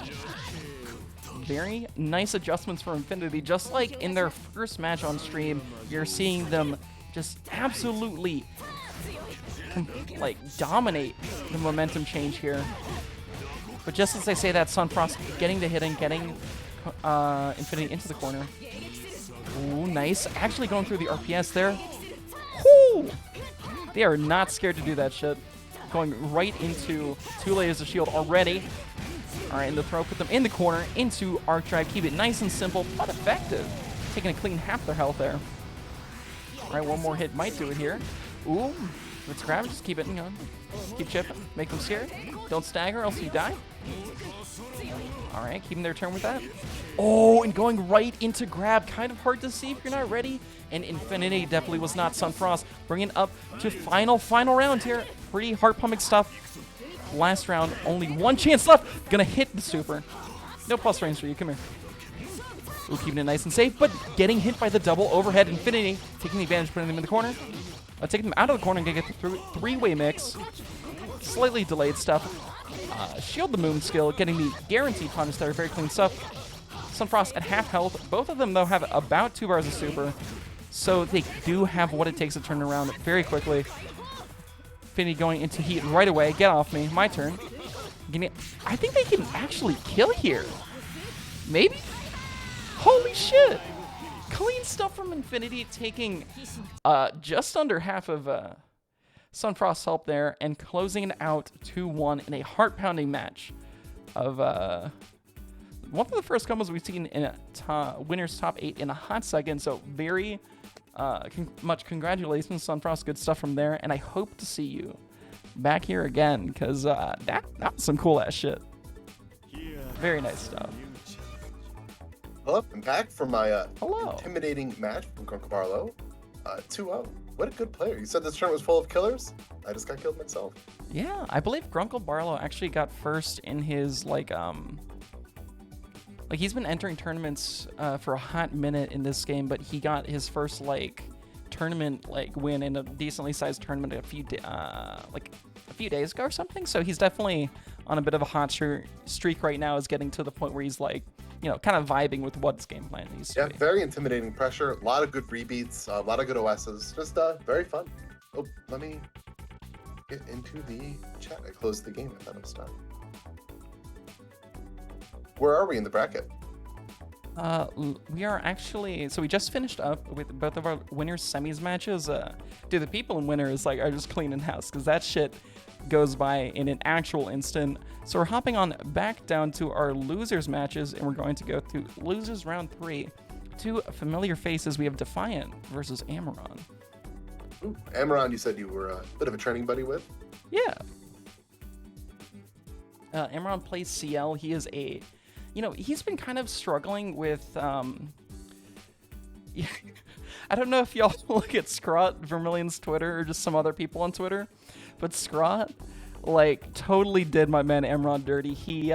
S1: Very nice adjustments for Infinity. Just like in their first match on stream, you're seeing them just absolutely like dominate the momentum change here. But just as I say that, Sunfrost getting the hit and getting Infinity into the corner. Ooh, nice. Actually going through the RPS there. Whoo! They are not scared to do that shit. Going right into 2 layers of shield already. Alright, in the throw, put them in the corner, into arc drive, keep it nice and simple, but effective. Taking a clean half their health there. Alright, one more hit might do it here. Ooh, let's grab it. Just keep it, you know, keep chipping. Make them scared. Don't stagger, else you die. All right, keeping their turn with that. Oh, and going right into grab. Kind of hard to see if you're not ready. And Infinity definitely was not. Sunfrost bringing up to final round here. Pretty heart-pumping stuff. Last round, only one chance left. Gonna hit the super. No plus range for you. Come here. Ooh, keeping it nice and safe, but getting hit by the double overhead. Infinity taking the advantage, putting them in the corner. Taking them out of the corner and gonna get the three-way mix. Slightly delayed stuff. Shield the Moon skill, getting the guaranteed punish there. Very clean stuff. Sunfrost at half health. Both of them, though, have about 2 bars of super. So they do have what it takes to turn around very quickly. Infinity going into heat right away. Get off me. My turn. I think they can actually kill here. Maybe? Holy shit! Clean stuff from Infinity, taking just under half of Sunfrost's help there and closing it out 2-1 in a heart-pounding match of one of the first combos we've seen in a winner's top 8 in a hot second. So very much congratulations, Sunfrost. Good stuff from there, and I hope to see you back here again because that was some cool ass shit. Very nice stuff.
S2: Hello, I'm back from my
S1: Hello.
S2: intimidating match from Grunkle Barlowe. 2-0. What a good player. You said this tournament was full of killers? I just got killed myself.
S1: Yeah, I believe Grunkle Barlowe actually got first in his, like he's been entering tournaments for a hot minute in this game, but he got his first, like, tournament, like, win in a decently sized tournament a few days ago or something. So he's definitely on a bit of a hot streak right now, is getting to the point where he's, like, you know, kind of vibing with what his game plan needs to be.
S2: Very intimidating pressure. A lot of good rebeats. A lot of good OSs. Just very fun. Oh, let me get into the chat. I closed the game. I thought it was done. Where are we in the bracket?
S1: We are actually, so we just finished up with both of our winners semis matches. Dude, the people in winners are just cleaning house because that shit goes by in an actual instant. So we're hopping on back down to our losers matches, and we're going to go through losers round 3. 2 familiar faces. We have Defiant versus Amaron.
S2: Ooh, Amaron, you said you were a bit of a training buddy with?
S1: Yeah. Amaron plays Ciel. He is a, you know, he's been kind of struggling with, I don't know if y'all look at Scrot, Vermilion's Twitter, or just some other people on Twitter, but Scrot, like, totally did my man Amaron dirty. He,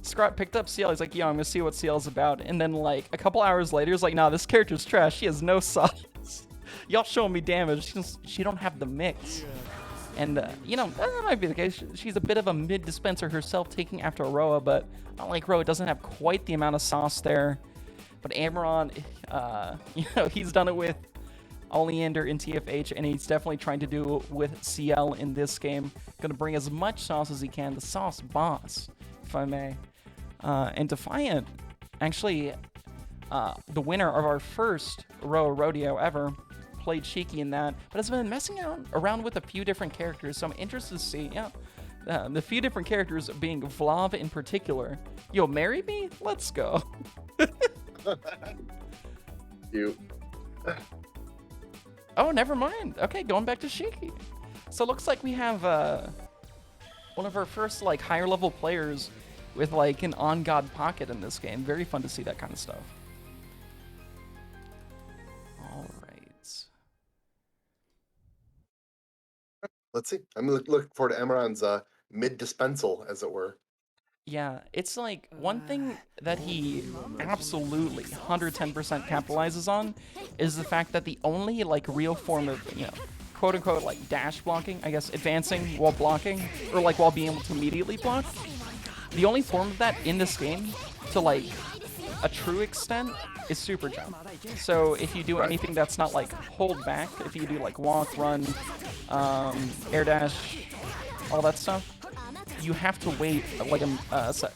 S1: Scrot picked up Ciel. He's like, yo, I'm gonna see what Ciel's about. And then, like, a couple hours later, he's like, nah, this character's trash. She has no sauce. Y'all showing me damage. She don't have the mix. And, you know, that might be the case. She's a bit of a mid-dispenser herself, taking after Aroa, but unlike Roa, doesn't have quite the amount of sauce there. But Amaron, you know, he's done it with Oleander in TFH, and he's definitely trying to do it with Ciel in this game. Going to bring as much sauce as he can. The sauce boss, if I may. And Defiant, actually, the winner of our first Roa Rodeo ever, played Shiki in that, but has been messing around with a few different characters, so I'm interested to see, the few different characters being Vlov in particular. Yo, marry me? Let's go.
S2: You.
S1: Oh, never mind. Okay, going back to Shiki. So it looks like we have one of our first, like, higher level players with, like, an on-god pocket in this game. Very fun to see that kind of stuff. All right.
S2: Let's see. I'm looking forward to Amaron's mid-dispensal, as it were.
S1: Yeah, it's like one thing that he absolutely 110% capitalizes on is the fact that the only, like, real form of, you know, quote-unquote, like, dash blocking, I guess, advancing while blocking, or, like, while being able to immediately block, the only form of that in this game, to, like, a true extent, is super jump. So if you do anything that's not, like, hold back, if you do, like, walk, run, air dash, all that stuff, you have to wait, like,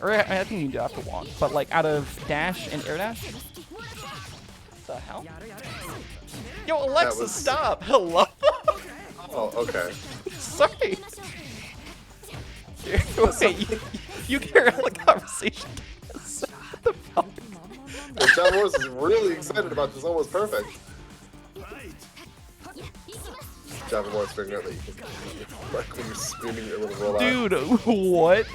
S1: or I think you do have to walk, but, like, out of dash and air dash, the hell? Yo, Alexa, stop! Hello?
S2: Oh, okay.
S1: Sorry. Wait, you carry on the conversation. What the fuck?
S2: Javamorris is really excited about this. Almost perfect. Javamorris figuring out that you can like when you're screaming your little robot.
S1: Dude, what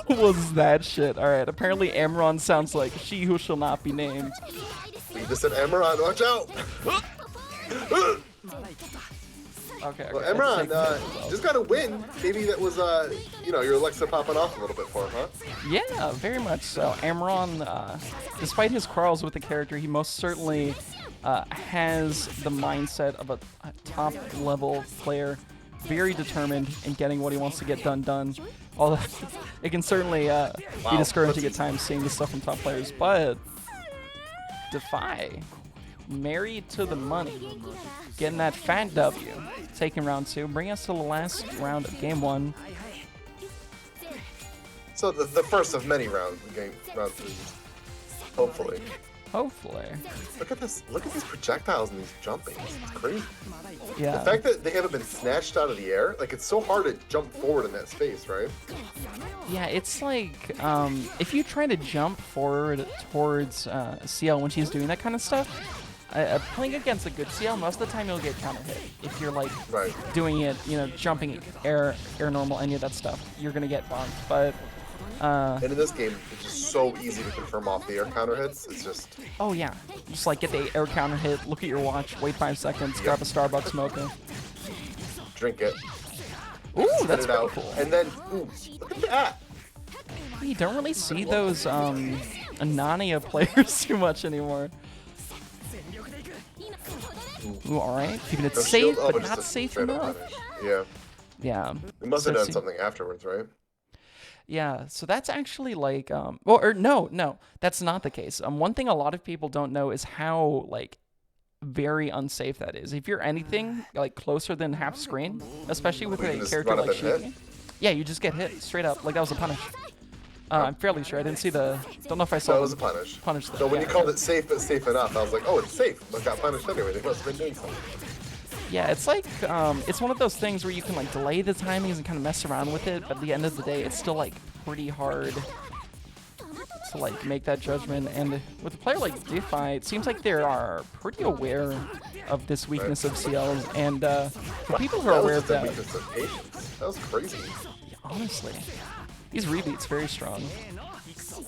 S1: was that shit? Alright, apparently Amaron sounds like she who shall not be named.
S2: You just said Amaron, watch out!
S1: Okay,
S2: Well, Amaron just got a win. Maybe that was, you know, your Alexa popping off a little bit for him, huh?
S1: Yeah, very much so. Amaron, despite his quarrels with the character, he most certainly has the mindset of a top-level player, very determined in getting what he wants to get done. Although it can certainly be discouraging at times seeing this stuff from top players, but Defy, married to the money, getting that fat W, taking round 2, bring us to the last round of game 1.
S2: So the first of many rounds in round 3, hopefully.
S1: Hopefully.
S2: Look at this! Look at these projectiles and these jumping. It's crazy.
S1: Yeah.
S2: The fact that they haven't been snatched out of the air, like it's so hard to jump forward in that space, right?
S1: Yeah, it's like if you try to jump forward towards Ciel when she's doing that kind of stuff, playing against a good Ciel, most of the time you'll get counter hit. If you're like doing it, you know, jumping air normal, any of that stuff, you're gonna get bombed. But
S2: and in this game, it's just so easy to confirm off the air counter hits. It's just
S1: oh yeah, just like get the air counter hit, look at your watch, wait 5 seconds, grab a Starbucks mocha,
S2: drink it.
S1: Ooh,
S2: Spit
S1: that's
S2: it out,
S1: pretty cool.
S2: and then ooh, look at that.
S1: You don't really see those Anania players too much anymore. Ooh, alright. Keeping it
S2: No
S1: safe,
S2: shield? Oh,
S1: but
S2: just
S1: not
S2: a
S1: safe
S2: straight up
S1: enough.
S2: punish. Yeah.
S1: Yeah.
S2: We must have
S1: So
S2: done
S1: see-
S2: something afterwards, right?
S1: Yeah, so that's actually like, no, that's not the case. One thing a lot of people don't know is how, like, very unsafe that is. If you're anything, like, closer than half screen, especially with
S2: We can
S1: a
S2: just
S1: character
S2: run up
S1: like
S2: and
S1: Shiki, yeah, you just get hit straight up. Like, that was a punish. I'm fairly sure. I didn't see the, don't know if I saw
S2: That
S1: the
S2: was a punish.
S1: punish thing.
S2: So when
S1: Yeah.
S2: you called it safe but safe enough, I was like, oh, it's safe. But got punished anyway. They must have been doing something.
S1: Yeah, it's like, it's one of those things where you can, like, delay the timings and kind of mess around with it, but at the end of the day, it's still, like, pretty hard to, like, make that judgment. And with a player like Defi, it seems like they are pretty aware of this weakness of Ciel's, and for people who are
S2: That
S1: aware
S2: was
S1: of
S2: just a
S1: that,
S2: weakness of patience. That was crazy.
S1: yeah, honestly, these rebeats very strong.
S2: Safe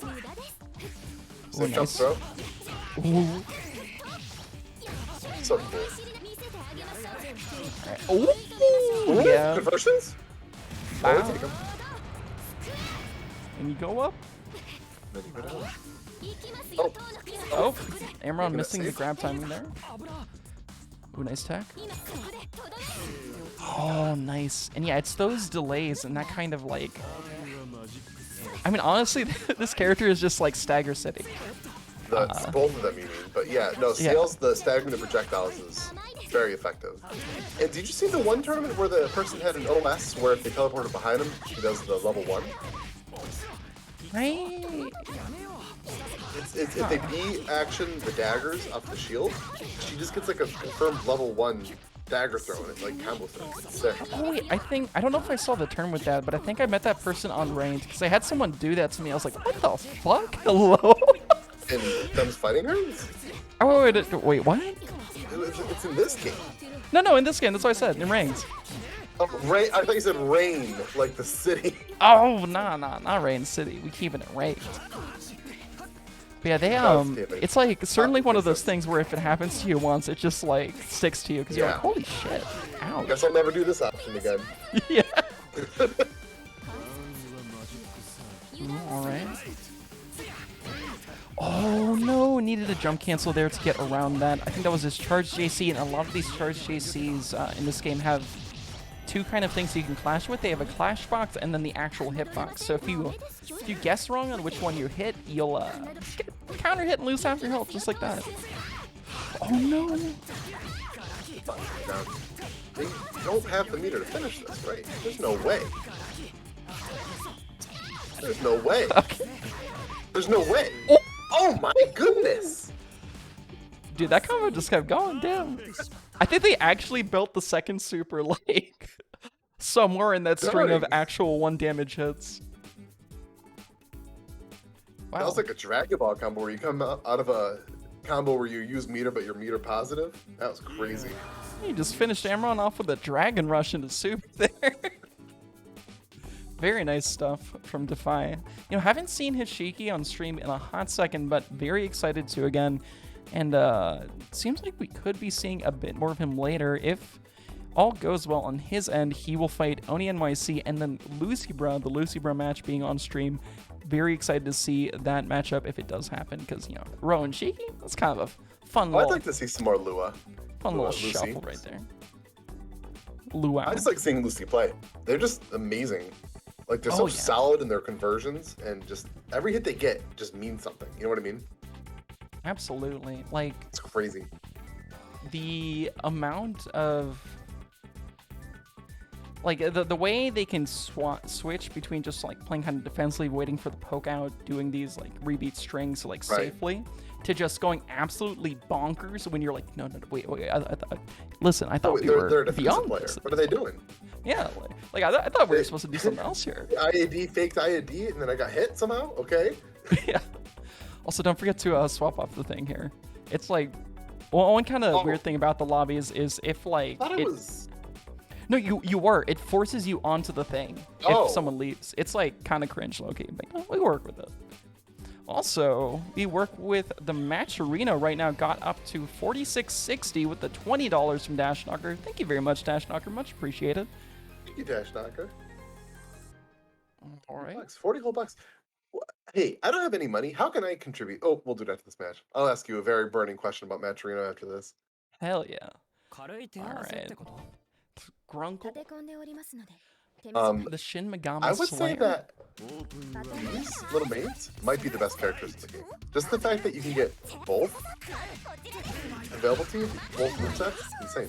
S2: jump
S1: nice.
S2: throw.
S1: Ooh.
S2: So cool.
S1: Ooh,
S2: Ooh,
S1: yeah.
S2: Conversions?
S1: Wow.
S2: Oh, we take 'em.
S1: And you go up.
S2: Then you go down. Oh,
S1: Oh, Amaron
S2: Making it
S1: missing the
S2: safe.
S1: grab timing there. Ooh, nice tech. Oh, nice. And yeah, it's those delays and that kind of like... I mean, honestly, this character is just like Stagger City.
S2: both of them, you mean? But yeah, no, Ciel's the staggering the projectiles is very effective. And did you see the one tournament where the person had an OS where if they teleported behind him, she does the level 1?
S1: Right?
S2: It's if they B-action the daggers off the shield, she just gets like a confirmed level 1 dagger throw and it's like combo throw. It's sick.
S1: Oh wait, I don't know if I saw the turn with that, but I think I met that person on range because I had someone do that to me. I was like, what the fuck? Hello?
S2: And them's fighting her?
S1: Oh wait, what?
S2: It's in this game.
S1: No, in this game. That's what I said. In ranks.
S2: Oh, Rain. I thought you said rain, like the city.
S1: Oh, nah, not Rain City. We keeping it ranked. But yeah, they it's like certainly one of those things where if it happens to you once, it just like sticks to you because you're like, holy shit, ouch.
S2: Guess I'll never do this option again.
S1: Yeah. All right. Oh no, needed a jump cancel there to get around that. I think that was his charge JC, and a lot of these charge JCs in this game have two kind of things you can clash with. They have a clash box and then the actual hitbox. So if you guess wrong on which one you hit, you'll get counter hit and lose half your health just like that. Oh no.
S2: Now, they don't have the meter to finish this, right? There's no way. There's no way.
S1: Okay.
S2: There's no way.
S1: Oh.
S2: Oh my goodness!
S1: Dude, that combo just kept going down. I think they actually built the second super like somewhere in that string of actual 1 damage hits. Wow.
S2: That was like a Dragon Ball combo where you come out of a combo where you use meter, but you're meter positive. That was crazy.
S1: He just finished Amaron off with a Dragon Rush into soup there. Very nice stuff from Defiant. You know, haven't seen his Shiki on stream in a hot second, but very excited to again. And seems like we could be seeing a bit more of him later. If all goes well on his end, he will fight OniNYC and then LucyBruh, the LucyBruh match being on stream. Very excited to see that matchup if it does happen, because, you know, Ro and Shiki, that's kind of a fun
S2: I'd
S1: little,
S2: like to see some more Lua.
S1: fun little
S2: Lucy.
S1: shuffle right there. Luau.
S2: I just like seeing Lucy play. They're just amazing. Like, they're so solid in their conversions, and just every hit they get just means something. You know what I mean?
S1: Absolutely. Like,
S2: It's crazy.
S1: the amount of, like, the way they can switch between just like playing kind of defensively, waiting for the poke out, doing these like rebeat strings like safely, to just going absolutely bonkers when you're like, no, wait, listen, I thought
S2: they're a defensive
S1: beyond
S2: player.
S1: this.
S2: What are they doing?
S1: Yeah, I thought we were supposed to do something else here.
S2: IAD, faked IAD, and then I got hit somehow? Okay.
S1: Yeah. Also, don't forget to swap off the thing here. It's like, well, one kind of weird thing about the lobbies is if like
S2: I thought it was...
S1: No, you were. It forces you onto the thing if someone leaves. It's like kind of cringe, low-key. But we work with it. Also, we work with the match arena right now. Got up to $46.60 with the $20 from Dash Knocker. Thank you very much, Dash Knocker. Much appreciated.
S2: Thank you, Dash Knocker.
S1: All right.
S2: 40 whole bucks. Hey, I don't have any money. How can I contribute? Oh, we'll do that after this match. I'll ask you a very burning question about Match Arena after this.
S1: Hell yeah. All right. Grunkle. The SHINMEGAMIINME
S2: I would
S1: Slayer.
S2: say that these little maids might be the best characters in the game. Just the fact that you can get both available to you, both movesets, insane.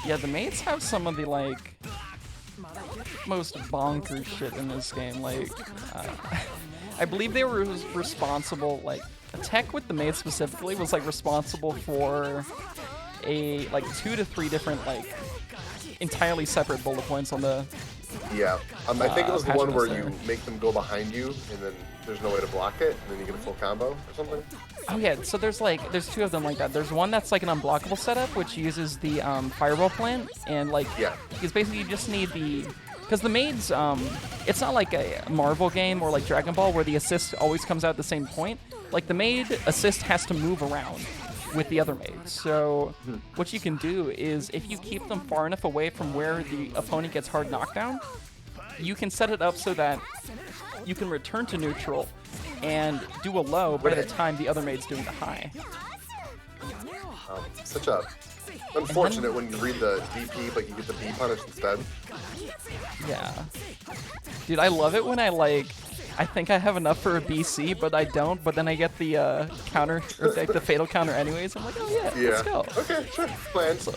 S1: Yeah, the Maids have some of the like most bonkers shit in this game. Like, I believe they were responsible. Like, Tech with the Maids specifically was like responsible for a like 2 to 3 different like entirely separate bullet points on the.
S2: Yeah, I think it was the one where
S1: there.
S2: you make them go behind you, and then there's no way to block it, and then you get a full combo or something.
S1: Oh yeah, so there's 2 of them like that. There's one that's like an unblockable setup, which uses the fireball plant, and like, because basically you just need the, because the Maids, it's not like a Marvel game or like Dragon Ball where the assist always comes out at the same point. Like the Maid assist has to move around with the other Maids. So what you can do is if you keep them far enough away from where the opponent gets hard knockdown, you can set it up so that you can return to neutral and do a low by the time the other Maid's doing the high.
S2: Such a unfortunate when you read the DP, but you get the B punish instead.
S1: Yeah. Dude, I love it when I think I have enough for a BC, but I don't, but then I get the counter, or like the fatal counter anyways. I'm like, oh yeah, let's go.
S2: Okay, sure. Plan.
S1: So,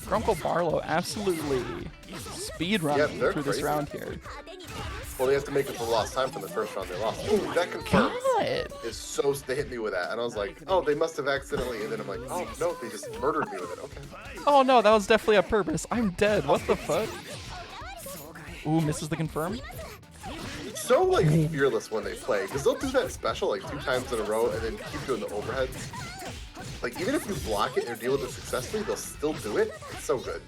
S1: Grunkle Barlowe absolutely speedrunning through this round here.
S2: Well, they have to make it for the lost time from the first round they lost. Ooh, that confirms. Is so, they hit me with that, and I was like, oh, they must have accidentally, and then I'm like, oh no, they just murdered me with it. Okay.
S1: Oh no, that was definitely on purpose. I'm dead. What the fuck? Ooh, misses the confirm.
S2: It's so like fearless when they play, because they'll do that special like 2 times in a row, and then keep doing the overheads. Like even if you block it or deal with it successfully, they'll still do it. It's so good.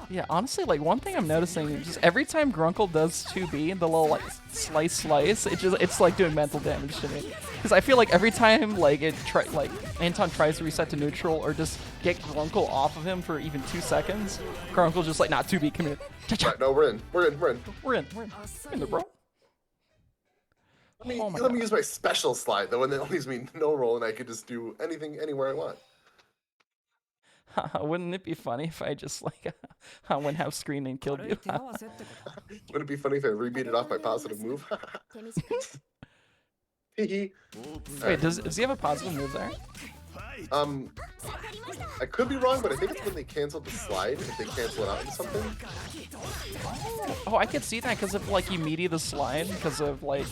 S1: Yeah, honestly, like one thing I'm noticing is just every time Grunkle does 2B, the little like slice, it's like doing mental damage to me. Because I feel like every time like Anton tries to reset to neutral or just get Grunkle off of him for even 2 seconds, Grunkle just like, nah, 2B, come here.
S2: Right, no, we're in
S1: We're in there, bro.
S2: Let me use my special slide though, and then leaves me no roll, and I could just do anything anywhere I want.
S1: Wouldn't it be funny if I just like went half screen and killed you?
S2: Would it be funny if I rebeated off my positive move?
S1: Wait, does he have a positive move there?
S2: I could be wrong, but I think it's when they cancel the slide, if they cancel it out into something.
S1: Oh, I could see that because of like you meaty the slide because of like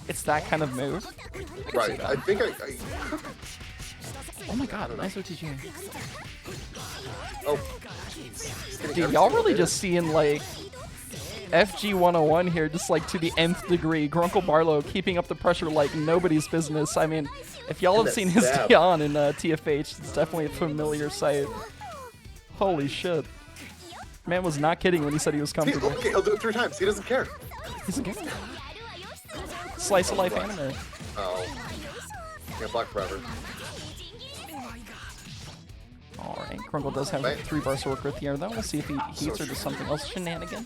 S1: it's that kind of move.
S2: Right. I think I
S1: Oh my god, nice OTG.
S2: Oh.
S1: Dude, y'all really just seeing like FG 101 here, just like to the nth degree. Grunkle Barlowe keeping up the pressure like nobody's business. I mean, if y'all have seen his Defiant in TFH, it's definitely a familiar sight. Holy shit. Man was not kidding when he said he was comfortable.
S2: Okay, he'll do it 3 times. He doesn't care.
S1: He doesn't care. Slice of life anime.
S2: Oh. Can't block forever.
S1: Alright, Grunkle does have 3 bars to work with here, though. We'll see if he heats or does something else shenanigan.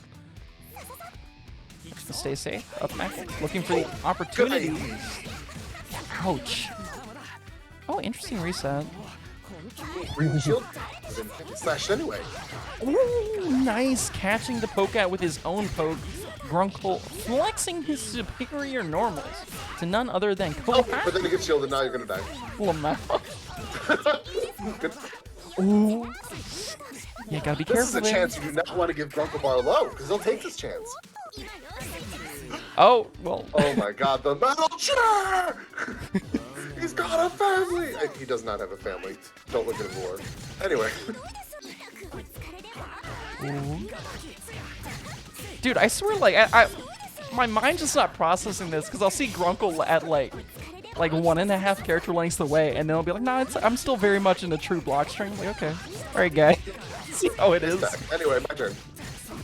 S1: To stay safe. Up back. Looking for the opportunity. Ouch. Oh, interesting reset.
S2: Bring the shield. Slashed anyway.
S1: Ooh, nice. Catching the poke out with his own poke. Grunkle flexing his superior normals to none other than Kouma.
S2: Oh, but then he gets shielded, now you're gonna die.
S1: Lumina.
S2: Good.
S1: Ooh. Yeah, gotta be careful.
S2: This is a chance you do not want to give Grunkle Barlowe, because he'll take this chance.
S1: Oh, well.
S2: Oh my god, the metal chair! He's got a family! He does not have a family. Don't look at him more. Anyway.
S1: Ooh. Dude, I swear, like, my mind's just not processing this, because I'll see Grunkle at, like 1.5 character lengths away, and then I'll be like, nah, I'm still very much in a true block string. Like, okay. Alright, guy. See how it is.
S2: Anyway, my turn.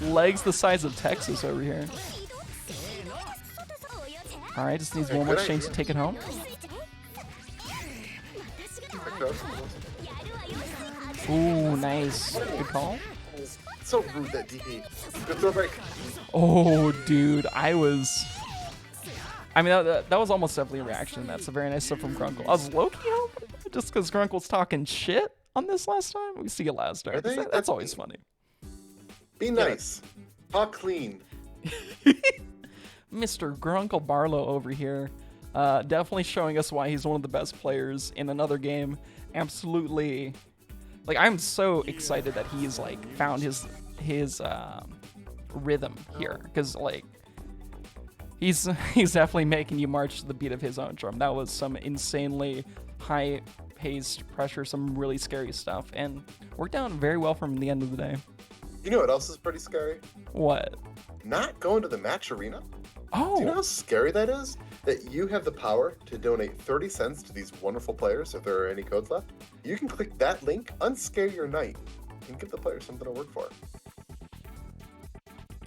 S1: Legs the size of Texas over here. Alright, just needs one more exchange to take it home. Ooh, nice. Good call.
S2: So rude, that DP. Good throw break.
S1: Oh, dude, I mean, that was almost definitely a reaction. That's a very nice stuff from Grunkle. I was low-key hoping, just because Grunkle's talking shit on this last time. We see it last time. That's always funny.
S2: Be nice. Talk clean.
S1: Mr. Grunkle Barlowe over here. Definitely showing us why he's one of the best players in another game. Absolutely. Like, I'm so excited that he's, like, found his rhythm here. Because, like, he's definitely making you march to the beat of his own drum. That was some insanely high-paced pressure, some really scary stuff. And worked out very well from the end of the day.
S2: You know what else is pretty scary?
S1: What?
S2: Not going to the match arena.
S1: Oh.
S2: Do you know how scary that is? That you have the power to donate 30 cents to these wonderful players if there are any codes left. You can click that link, unscare your night, and give the players something to work for.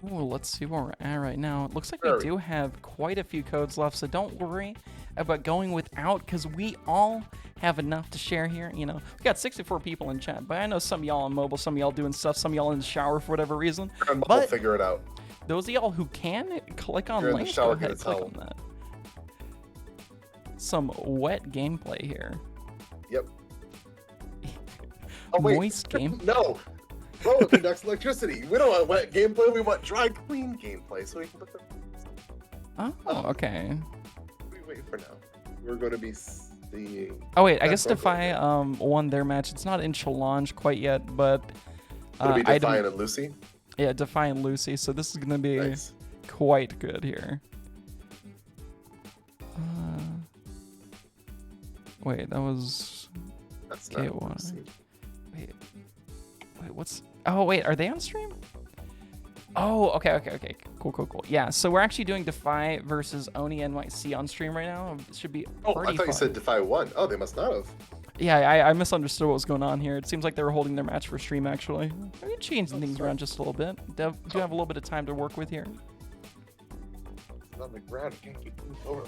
S1: Ooh, let's see where we're at right now. It looks like we do have quite a few codes left, so don't worry about going without, because we all have enough to share here. You know, we got 64 people in chat, but I know some of y'all on mobile, some of y'all doing stuff, some of y'all in the shower for whatever reason.
S2: We'll figure it out.
S1: Those of y'all who can, click on links, go ahead and click on that. Some wet gameplay here.
S2: Yep. Oh, wait.
S1: Moist game?
S2: No. Oh, it conducts electricity. We don't want wet gameplay. We want dry, clean gameplay. So we can put the...
S1: Oh, okay.
S2: Wait for now. We're going to be seeing...
S1: Oh, wait. I guess Defy won their match. It's not in challenge quite yet, but...
S2: It'll be Defiant and Lucy?
S1: Yeah, Defiant Lucy. So this is going to be quite good here. Wait, that was...
S2: That's not Lucy.
S1: Wait, what's... Oh, wait, are they on stream? Oh, okay. Cool. Yeah, so we're actually doing Defy versus OniNYC on stream right now. It should be
S2: I thought
S1: fun.
S2: You said Defy won. Oh, they must not have.
S1: Yeah, I misunderstood what was going on here. It seems like they were holding their match for stream, actually. We're changing things around just a little bit. Do have a little bit of time to work with here.
S2: It's on the ground. You can't keep moving over.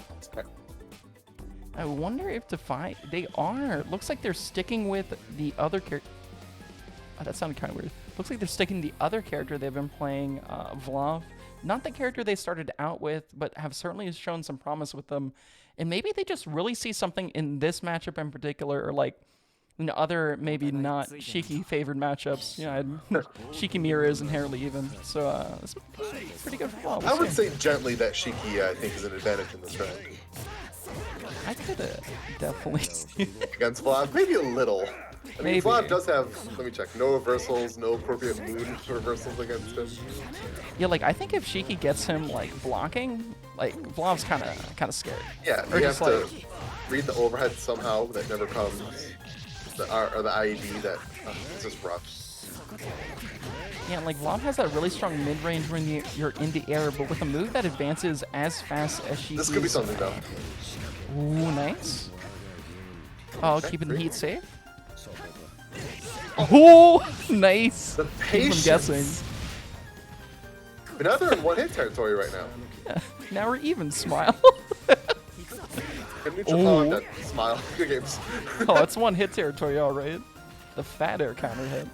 S1: I wonder if Defy... They are. Looks like they're sticking with the other character. Oh, that sounded kind of weird. Looks like they're sticking the other character they've been playing, Vlov. Not the character they started out with, but have certainly shown some promise with them. And maybe they just really see something in this matchup in particular, or like in other maybe not Shiki favored matchups. You know, Shiki Mirror is inherently even, so it's pretty good for Vlov.
S2: I would say gently that Shiki, I think, is an advantage in this round.
S1: I could definitely
S2: against Vlov, maybe a little. I mean,
S1: maybe.
S2: Vlov does have, let me check, no reversals, no appropriate moon reversals against him.
S1: Yeah, like, I think if Shiki gets him, like, blocking, like, Vlov's kind of scared.
S2: Yeah,
S1: or
S2: you
S1: just
S2: have to read the overhead somehow that never comes, or the IED that This is rough.
S1: Yeah, like Vlov has that really strong mid-range when you're in the air, but with a move that advances as fast as she
S2: This could be something though.
S1: Ooh, nice. Oh,
S2: Okay,
S1: keeping the
S2: great.
S1: heat safe. Oh, nice.
S2: The
S1: Keep
S2: patience.
S1: from guessing.
S2: But now they're in one hit territory right now.
S1: Yeah, now we're even. Smile.
S2: Can neutral power that smile. Good games.
S1: Oh, it's one hit territory, all right. The fat air counter hit.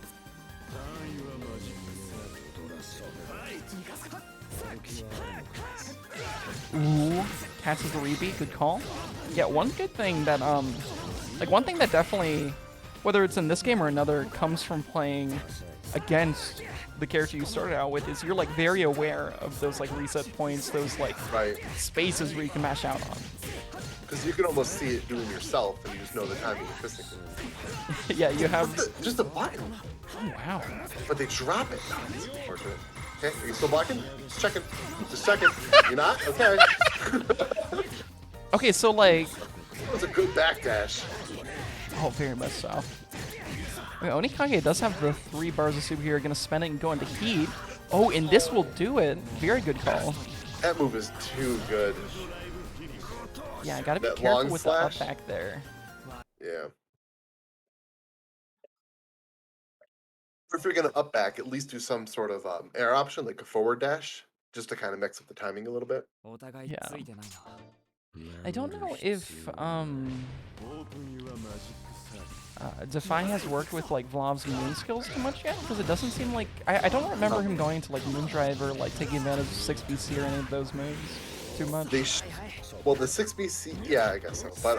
S1: Ooh, catches the rebeat. Good call. Yeah, one good thing that like one thing that definitely, whether it's in this game or another, comes from playing against the character you started out with is you're like very aware of those like reset points, those like
S2: Right.
S1: spaces where you can mash out on.
S2: Because you can almost see it doing yourself, and you just know the timing is twisting.
S1: Yeah, you have.
S2: Just a button.
S1: Oh wow.
S2: But they drop it. Oh, that's unfortunate. Okay, are you still blocking? Just checking. Just checking. You're not? Okay.
S1: Okay, so like.
S2: That was a good backdash.
S1: Oh, very much so. Wait, OniNYC does have the 3 bars of super here. Gonna spend it and go into heat. Oh, and this will do it. Very good call.
S2: That move is too good.
S1: Yeah, gotta be
S2: That
S1: careful
S2: long
S1: with
S2: slash?
S1: the up back there.
S2: Yeah. If you're gonna up back, at least do some sort of air option, like a forward dash, just to kind of mix up the timing a little bit.
S1: Yeah. I don't know if Defiant has worked with like Vlov's moon skills too much yet, because it doesn't seem like I don't remember him going to like Moondrive or like taking advantage of 6BC or any of those moves too much.
S2: Well, the 6BC, yeah, I guess so. But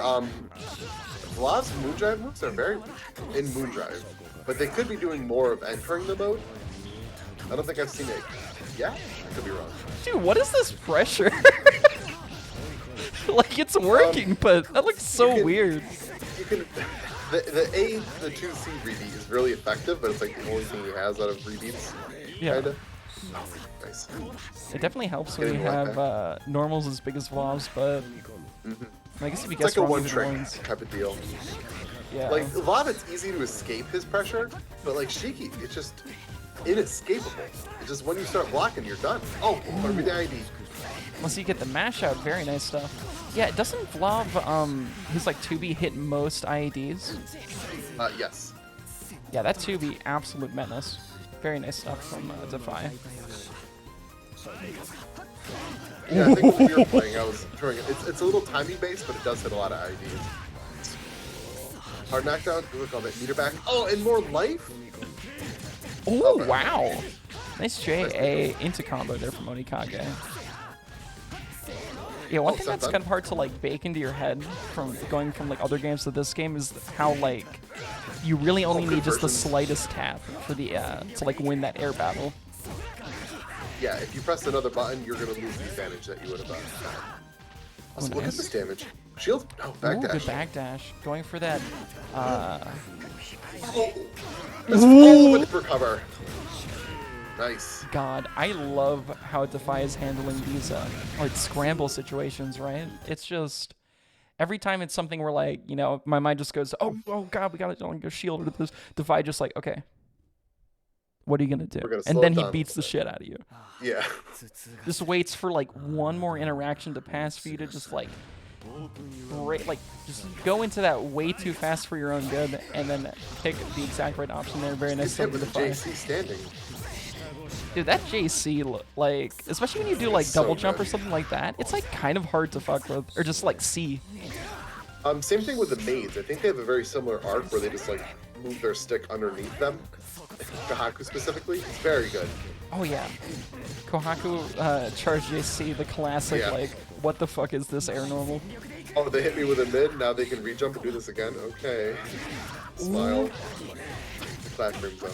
S2: Vlov's Moondrive moves are very in Moondrive, but they could be doing more of entering the mode. I don't think I've seen it. Yeah, I could be wrong.
S1: Dude, what is this pressure? Like it's working, but that looks so weird.
S2: You can. The 2C rebeat is really effective, but it's like the only thing he has out of rebeats.
S1: Yeah.
S2: Kinda. Oh, nice.
S1: It definitely helps when you
S2: Getting right
S1: have normals as big as Vlov's, but I guess if you
S2: It's
S1: guess
S2: like a
S1: wrong with
S2: one-trick
S1: ones,
S2: type of deal.
S1: yeah.
S2: Like Vlov, it's easy to escape his pressure, but like Shiki, it's just inescapable. It's just when you start blocking, you're done. Oh, put me the ID.
S1: Once you get the mash out, very nice stuff. Yeah, doesn't Vlov, his like 2B hit most IEDs?
S2: Yes.
S1: Yeah, that 2B, absolute menace. Very nice stuff from Defy.
S2: Yeah, I think when we were playing, I was throwing it. It's a little timing based, but it does hit a lot of IEDs. Hard knockdown, we call that meter back. Oh, and more life?
S1: Oh, wow. Nice JA into combo there from OniNYC. Yeah, one thing that's kind of hard to like bake into your head from going from like other games to this game is how like you really only need just the slightest tap for the to like win that air battle.
S2: Yeah, if you press another button, you're gonna lose the advantage that you would have done. Also, look at this damage. Shield. Oh, backdash.
S1: Ooh, good backdash. Going for that.
S2: Let's roll with the recover. Nice.
S1: God, I love how Defy is handling these like scramble situations, right? It's just every time it's something where like, you know, my mind just goes, oh god, we gotta go shield into this. Defy just like, okay, what are you gonna do? And then he beats the shit out of you.
S2: Yeah.
S1: Just waits for like one more interaction to pass for you to just like just go into that way too fast for your own good, and then pick the exact right option there. Very nice stuff with Defy.
S2: JC standing.
S1: Dude, that JC, like, especially when you do, like, double jump or something like that, it's, like, kind of hard to fuck with, or just, like, see.
S2: Same thing with the Maids. I think they have a very similar arc where they just, like, move their stick underneath them. Kohaku specifically. It's very good.
S1: Oh, yeah. Kohaku, charge JC, the classic, like, what the fuck is this air normal?
S2: Oh, they hit me with a mid, now they can re-jump and do this again? Okay. Smile. The classroom zone.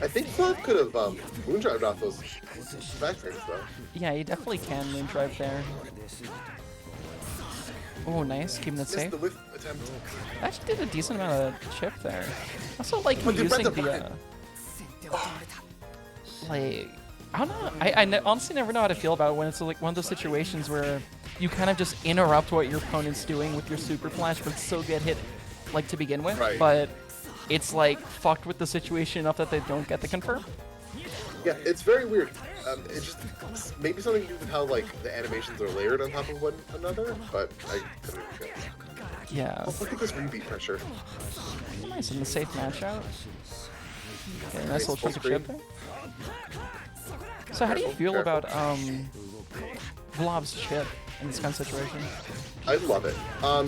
S2: I think Vlov could have moondrived off those back frames though.
S1: Yeah, you definitely can moondrive there. Oh, nice. Keeping it safe.
S2: The whiff attempt.
S1: Actually did a decent amount of chip there. Also like him using the like, I don't know. I honestly never know how to feel about it when it's like one of those situations where you kind of just interrupt what your opponent's doing with your super flash, but still get hit like to begin with.
S2: Right.
S1: But it's like fucked with the situation enough that they don't get the confirm.
S2: Yeah, it's very weird. It's just maybe something to do with how like the animations are layered on top of one another, but I couldn't understand.
S1: Yeah.
S2: Oh, look at this rebeat pressure.
S1: Nice, and the safe match out. Okay, nice little
S2: full
S1: trick chip there. So how do you feel about Vlov's chip in this kind of situation?
S2: I love it. I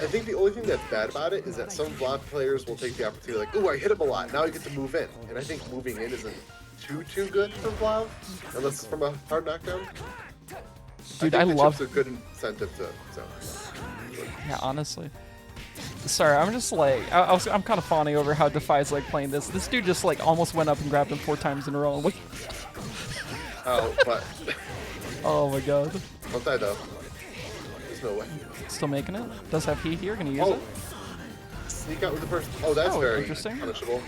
S2: think the only thing that's bad about it is that some Vlov players will take the opportunity like, ooh, I hit him a lot, now I get to move in. And I think moving in isn't too good for Vlov, unless it's from a hard knockdown.
S1: Dude,
S2: I
S1: I
S2: think
S1: love
S2: the chips are good incentive to
S1: Yeah, honestly. Sorry, I'm just like I'm kind of fawning over how Defy's like playing this. This dude just like almost went up and grabbed him 4 times in a row. And
S2: oh, but
S1: oh my god.
S2: don't die though. There's no way.
S1: Still making it. Does have heat here. Can you use
S2: Oh,
S1: it?
S2: sneak out with the first. Oh, that's
S1: Oh,
S2: very
S1: interesting.
S2: punishable.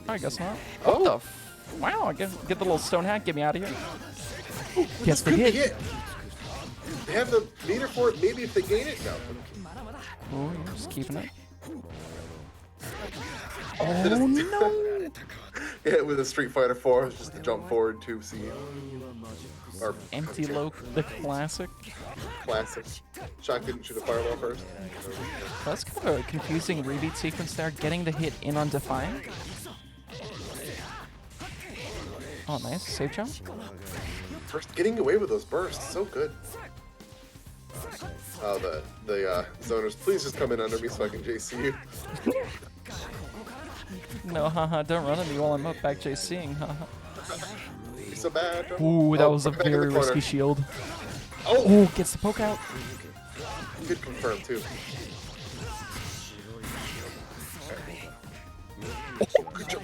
S1: I guess not.
S2: Oh.
S1: What the? Wow! Get the little stone hat. Get me out of here.
S2: Ooh,
S1: Gets the
S2: good
S1: hit.
S2: They have the meter for it. Maybe if they gain it, no.
S1: Oh, you're just keeping it. Oh no!
S2: Yeah, with a Street Fighter 4, it's just to jump forward to see. Or
S1: Empty Loke, the classic.
S2: classic. Shot didn't shoot a fireball first.
S1: That's kind of a confusing rebeat sequence there. Getting the hit in on Defiant. Oh, nice. Safe jump.
S2: First, getting away with those bursts, so good. Oh, the zoners, please just come in under me so I can JC you.
S1: No, haha, don't run at me while I'm up back JCing, haha.
S2: Be so bad.
S1: Ooh, that
S2: Oh,
S1: was a
S2: back in the
S1: very
S2: corner.
S1: risky shield.
S2: Oh,
S1: Ooh, gets the poke out.
S2: good confirm too. Oh, good job.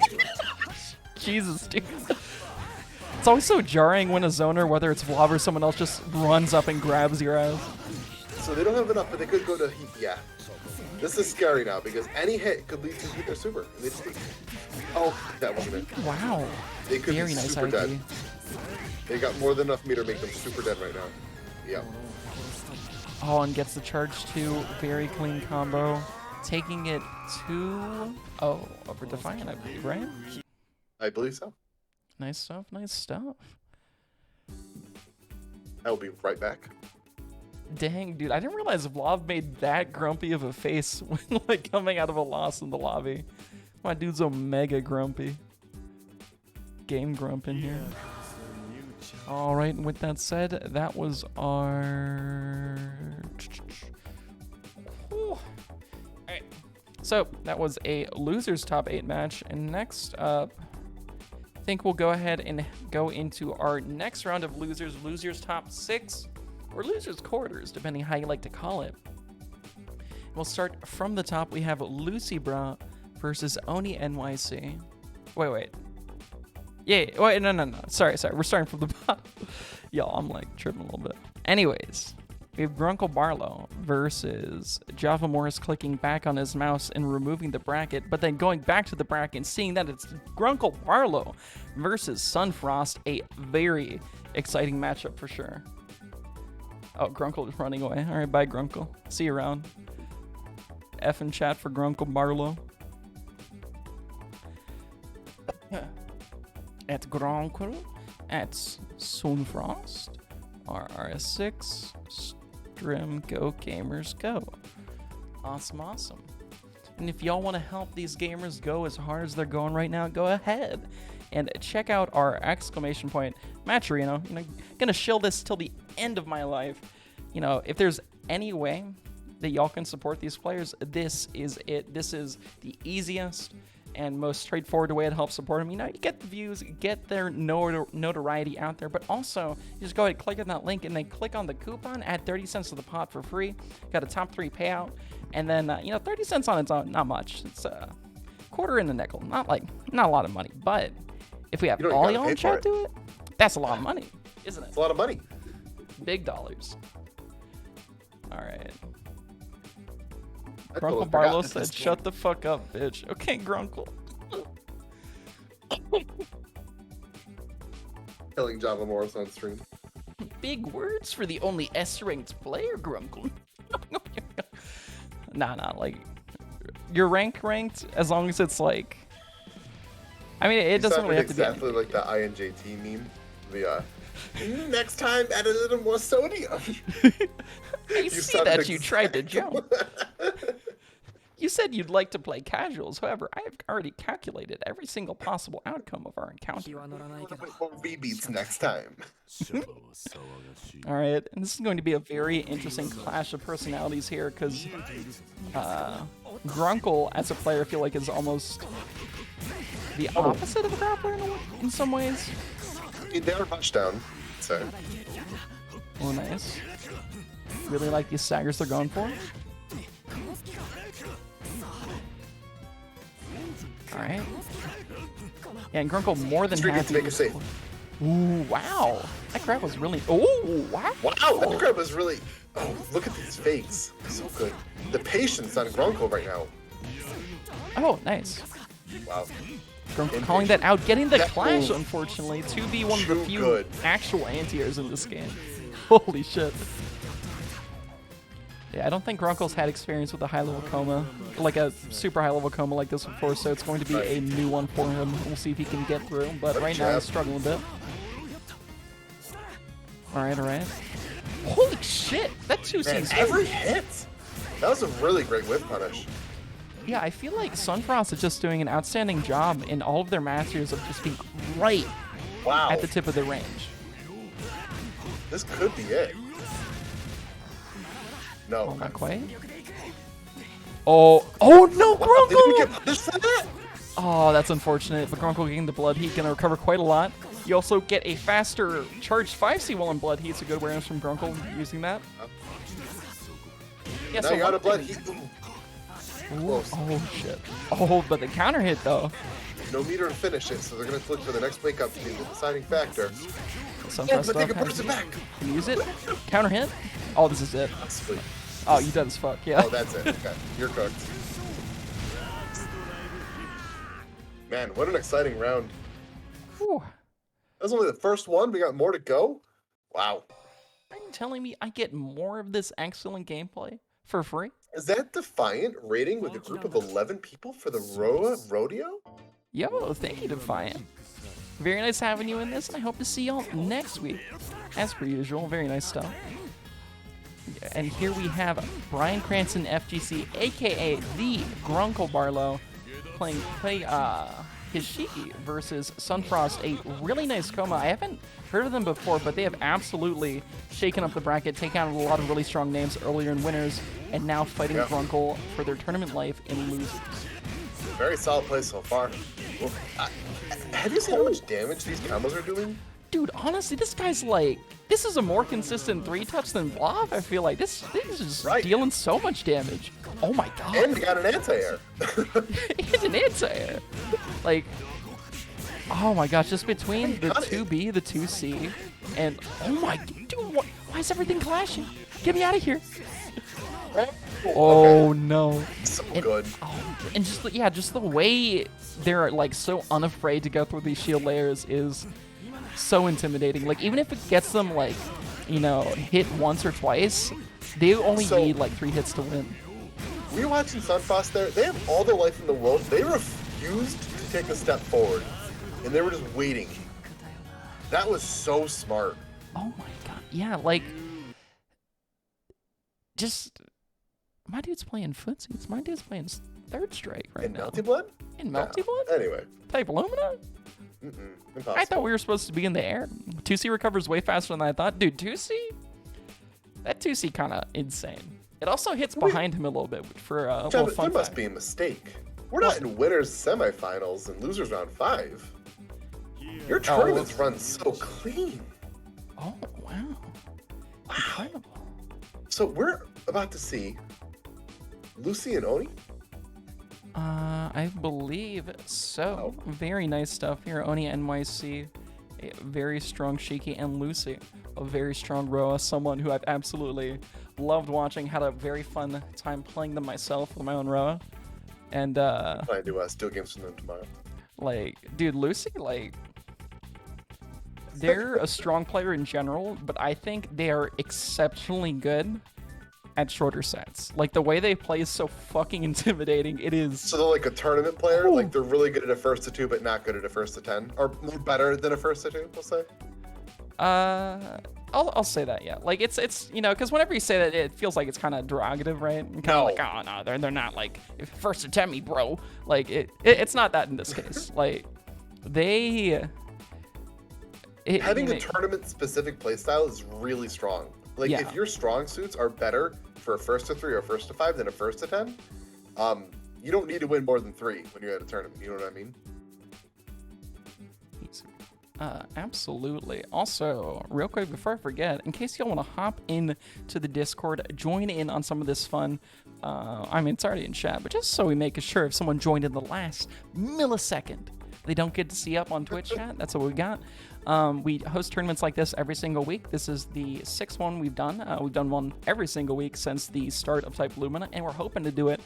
S1: Jesus, dude. It's always so jarring when a zoner, whether it's Vlov or someone else, just runs up and grabs your ass.
S2: So they don't have enough, but they could go to heat. Yeah. This is scary now because any hit could lead to heat their super. And they just oh, that wasn't it.
S1: Wow.
S2: They could
S1: Very
S2: be
S1: nice
S2: super
S1: IP.
S2: dead. They got more than enough meter to make them super dead right now. Yeah.
S1: Oh, and gets the charge too. Very clean combo. Taking it to... Oh, over Defiant, I believe, right?
S2: I believe so.
S1: Nice stuff, nice stuff.
S2: I will be right back.
S1: Dang, dude, I didn't realize Vlov made that grumpy of a face when like coming out of a loss in the lobby. My dude's so mega grumpy. Game grump in here. All right, and with that said, that was our... All right, so that was a losers top 8 match, and next up, I think we'll go ahead and go into our next round of losers top 6, or losers quarters, depending how you like to call it. We'll start from the top. We have LucyBruh versus OniNYC. Wait. Yeah, wait, no. Sorry. We're starting from the bottom. Y'all, I'm like tripping a little bit. Anyways, we have Grunkle Barlowe versus Javamorris clicking back on his mouse and removing the bracket, but then going back to the bracket and seeing that it's Grunkle Barlowe versus Sunfrost. A very exciting matchup for sure. Oh, Grunkle is running away. All right, bye, Grunkle. See you around. F in chat for Grunkle Barlowe. At Grunkle, at Sunfrost, RRS6, Strim, go gamers, go. Awesome. And if y'all want to help these gamers go as hard as they're going right now, go ahead and check out our exclamation point Matcherino. Gonna shill this till the end of my life. If there's any way that y'all can support these players, this is it. This is the easiest and most straightforward way to help support them. You get the views, get their notoriety out there, but also you just go ahead and click on that link and then click on the coupon, add 30 cents to the pot for free. Got a top 3 payout, and then 30 cents on its own, not much. It's a quarter and a nickel, not a lot of money, but if we have all y'all in chat do it, that's a lot of money, isn't it?
S2: It's a lot of money.
S1: Big dollars. All right.
S2: I totally
S1: Grunkle Barlowe
S2: forgot
S1: said, "Shut the fuck up, bitch." Okay, Grunkle.
S2: Killing Javamorris on stream.
S1: Big words for the only S-ranked player, Grunkle. Nah, like your ranked as long as it's like. I mean, it doesn't really have to be
S2: exactly like the INJT meme. The next time, add a little more sodium.
S1: I see that you tried to jump. You said you'd like to play casuals. However, I have already calculated every single possible outcome of our encounter.
S2: More V-beats next time.
S1: All right, and this is going to be a very interesting clash of personalities here because Grunkle, as a player, I feel like is almost the opposite of a grappler in some ways.
S2: They're touchdown. So.
S1: Oh, nice. Really like these staggers they're going for. All right. Yeah, and Grunkle more than
S2: Street
S1: happy.
S2: to make a save.
S1: Ooh, wow. That grab was really. Oh, wow.
S2: Wow, that grab was really. Oh, look at these fakes. So good. The patience on Grunkle right now.
S1: Oh, nice.
S2: Wow.
S1: Grunkle calling that out, getting the
S2: That
S1: clash,
S2: move.
S1: unfortunately, to be one of the
S2: Too
S1: few
S2: good.
S1: actual anti-airs in this game. Holy shit. Yeah, I don't think Grunkle's had experience with a high-level Kouma, like a super high-level Kouma like this before, so it's going to be a new one for him. We'll see if he can get through, but right now he's struggling a bit. Alright, alright. Holy shit! That 2C's
S2: every hit! That was a really great whip punish.
S1: Yeah, I feel like Sunfrost is just doing an outstanding job in all of their masters of just being right at the tip of the range.
S2: This could be it. No.
S1: Oh, not quite. Oh no, Grunkle!
S2: They didn't get punished for that?
S1: Oh, that's unfortunate, but Grunkle getting the Blood Heat, gonna recover quite a lot. You also get a faster charged 5C while in Blood Heat, so good awareness from Grunkle using that. Yeah,
S2: Now
S1: so
S2: you're out of Blood Heat.
S1: Ooh, oh shit. Oh, but the counter hit though.
S2: No meter to finish it, so they're going to look for the next wake up to be the deciding factor.
S1: But
S2: they can burst it back.
S1: Can you use it? Counter hit? Oh, this is it.
S2: Sweet.
S1: Oh, you dead as fuck, yeah.
S2: Oh, that's it. Okay, you're cooked. Man, what an exciting round.
S1: Whew.
S2: That was only the first one. We got more to go. Wow.
S1: Are you telling me I get more of this excellent gameplay for free?
S2: Is that Defiant rating with a group of 11 people for the Rodeo?
S1: Yo, thank you, Defiant. Very nice having you in this, and I hope to see y'all next week. As per usual, very nice stuff. And here we have Brian Cranston, FGC, aka the Grunkle Barlowe, playing his Shiki versus Sunfrost, a really nice Kouma. I haven't heard of them before, but they have absolutely shaken up the bracket, taken out a lot of really strong names earlier in winners, and now fighting Grunkle for their tournament life in losers.
S2: Very solid play so far. Well, have you seen how much damage these combos are doing?
S1: Dude, honestly, this guy's like, this is a more consistent 3-touch than Vlov. I feel like this is just dealing so much damage. Oh my god.
S2: And he got an anti-air.
S1: He's an anti-air. Like, oh my gosh, just between the 2B, the 2C, and oh my, dude, why is everything clashing? Get me out of here. Oh no.
S2: So good.
S1: And just just the way they're like so unafraid to go through these shield layers is so intimidating. Like, even if it gets them like, you know, hit once or twice, they only need like 3 hits to win.
S2: We were watching Sunfrost there. They have all the life in the world. They refused to take a step forward, and they were just waiting. That was so smart.
S1: Oh my god. Yeah, like, just, my dude's playing footsies. My dude's playing Third Strike right now.
S2: Melty Blood?
S1: In Melty Blood?
S2: Anyway.
S1: Type Lumina?
S2: Impossible.
S1: I thought we were supposed to be in the air. 2C recovers way faster than I thought. Dude, 2C? That 2C kind of insane. It also hits behind him a little bit for a little fun
S2: There must
S1: fact.
S2: be a mistake. We're not in winners semifinals and losers round 5. Your tournaments run so clean.
S1: Oh, wow. Incredible.
S2: So we're about to see Lucy and Oni?
S1: I believe so. Very nice stuff here. OniNYC, a very strong Shiki, and Lucy, a very strong Roa, someone who I've absolutely loved watching. Had a very fun time playing them myself with my own Roa. And,
S2: I do still games from them tomorrow.
S1: like, dude, Lucy, like, they're a strong player in general, but I think they are exceptionally good at shorter sets. Like, the way they play is so fucking intimidating. It is.
S2: So they're like a tournament player.
S1: Ooh.
S2: Like they're really good at a first to 2, but not good at a first to 10, or better than a first to 2. We'll say.
S1: I'll say that, yeah. Like, it's you know, because whenever you say that, it feels like it's kind of derogative, right? Kind of like, oh no, they're not like first attempt me, bro. Like it's not that in this case. Like
S2: having a tournament-specific playstyle is really strong. Like if your strong suits are better for a first to 3 or first to 5 than a first to 10, you don't need to win more than 3 when you're at a tournament. You know what I mean?
S1: Absolutely. Also, real quick before I forget, in case y'all want to hop in to the Discord, join in on some of this fun. I mean, it's already in chat, but just so we make sure if someone joined in the last millisecond, they don't get to see up on Twitch chat. That's what we got. We host tournaments like this every single week. This is the 6th one we've done. We've done one every single week since the start of Type Lumina, and we're hoping to do it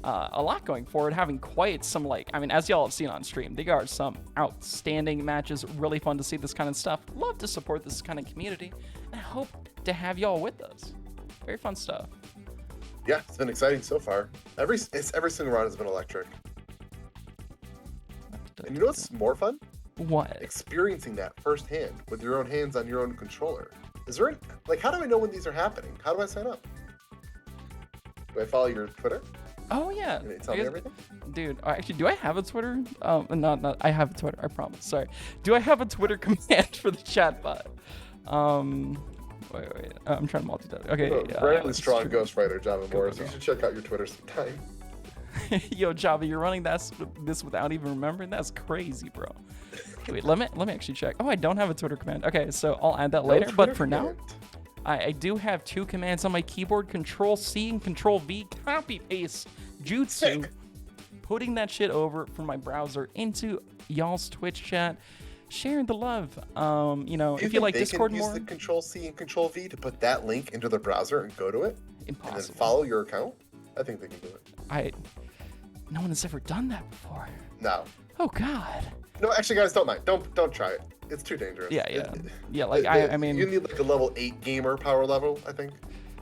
S1: a lot going forward, having quite some, like, I mean, as y'all have seen on stream, they are some outstanding matches. Really fun to see this kind of stuff. Love to support this kind of community, and hope to have y'all with us. Very fun stuff.
S2: Yeah, it's been exciting so far. Every single round has been electric. And you know what's more fun?
S1: What?
S2: Experiencing that firsthand with your own hands on your own controller. Is there like, how do I know when these are happening? How do I sign up? Do I follow your Twitter?
S1: Oh yeah.
S2: Can you tell me everything?
S1: Dude, actually, do I have a Twitter? Not. I have a Twitter. I promise. Sorry. Do I have a Twitter command for the chat bot? Wait. I'm trying to multitask. Okay.
S2: Really strong ghostwriter, Javamorris. You should check out your Twitter sometime.
S1: Yo, Java, you're running this without even remembering? That's crazy, bro. Okay, wait, let me actually check. Oh, I don't have a Twitter command. Okay, so I'll add that later. But for now, I do have 2 commands on my keyboard: Control C and Control V. Copy paste jutsu, putting that shit over from my browser into y'all's Twitch chat. Sharing the love. You know, if you like Discord more.
S2: Use the Control C and Control V to put that link into the browser and go to it.
S1: Impossible.
S2: And then follow your account. I think they can do it.
S1: No one has ever done that before.
S2: No.
S1: Oh God.
S2: No, actually, guys, don't mind. Don't try it. It's too dangerous.
S1: Yeah. Like I mean,
S2: you need like a level 8 gamer power level, I think.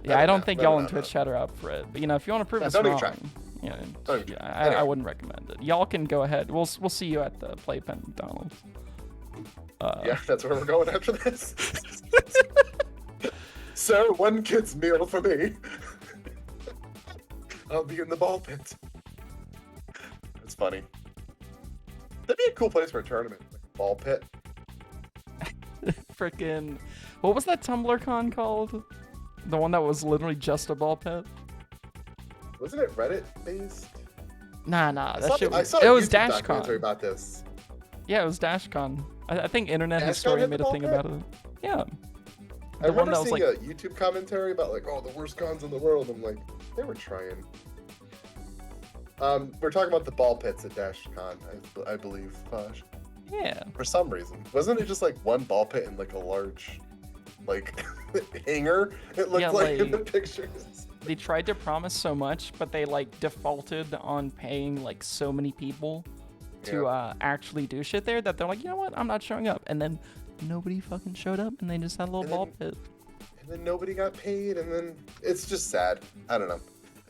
S1: Yeah, I don't think y'all in Twitch chat are up for it. But you know, if you want to prove us wrong, I wouldn't recommend it. Y'all can go ahead. We'll see you at the Playpen McDonald's.
S2: Yeah, that's where we're going after this. Sir, 1 kid's meal for me. I'll be in the ball pit. That's funny. That'd be a cool place for a tournament, like a ball pit.
S1: Frickin', what was that Tumblr con called? The one that was literally just a ball pit?
S2: Wasn't it Reddit based?
S1: Nah. It was DashCon.
S2: About this.
S1: Yeah, it was DashCon. I think Internet Historian made a thing about it. Yeah.
S2: I remember seeing a YouTube commentary about like, oh, the worst cons in the world. I'm like, they were trying. We're talking about the ball pits at DashCon, I believe.
S1: Yeah.
S2: For some reason, wasn't it just like one ball pit in like a large, like hangar? It looked like in the pictures.
S1: They tried to promise so much, but they like defaulted on paying like so many people to actually do shit there that they're like, you know what? I'm not showing up, and then nobody fucking showed up, and they just had a little ball pit.
S2: And then nobody got paid, and then it's just sad. I don't know.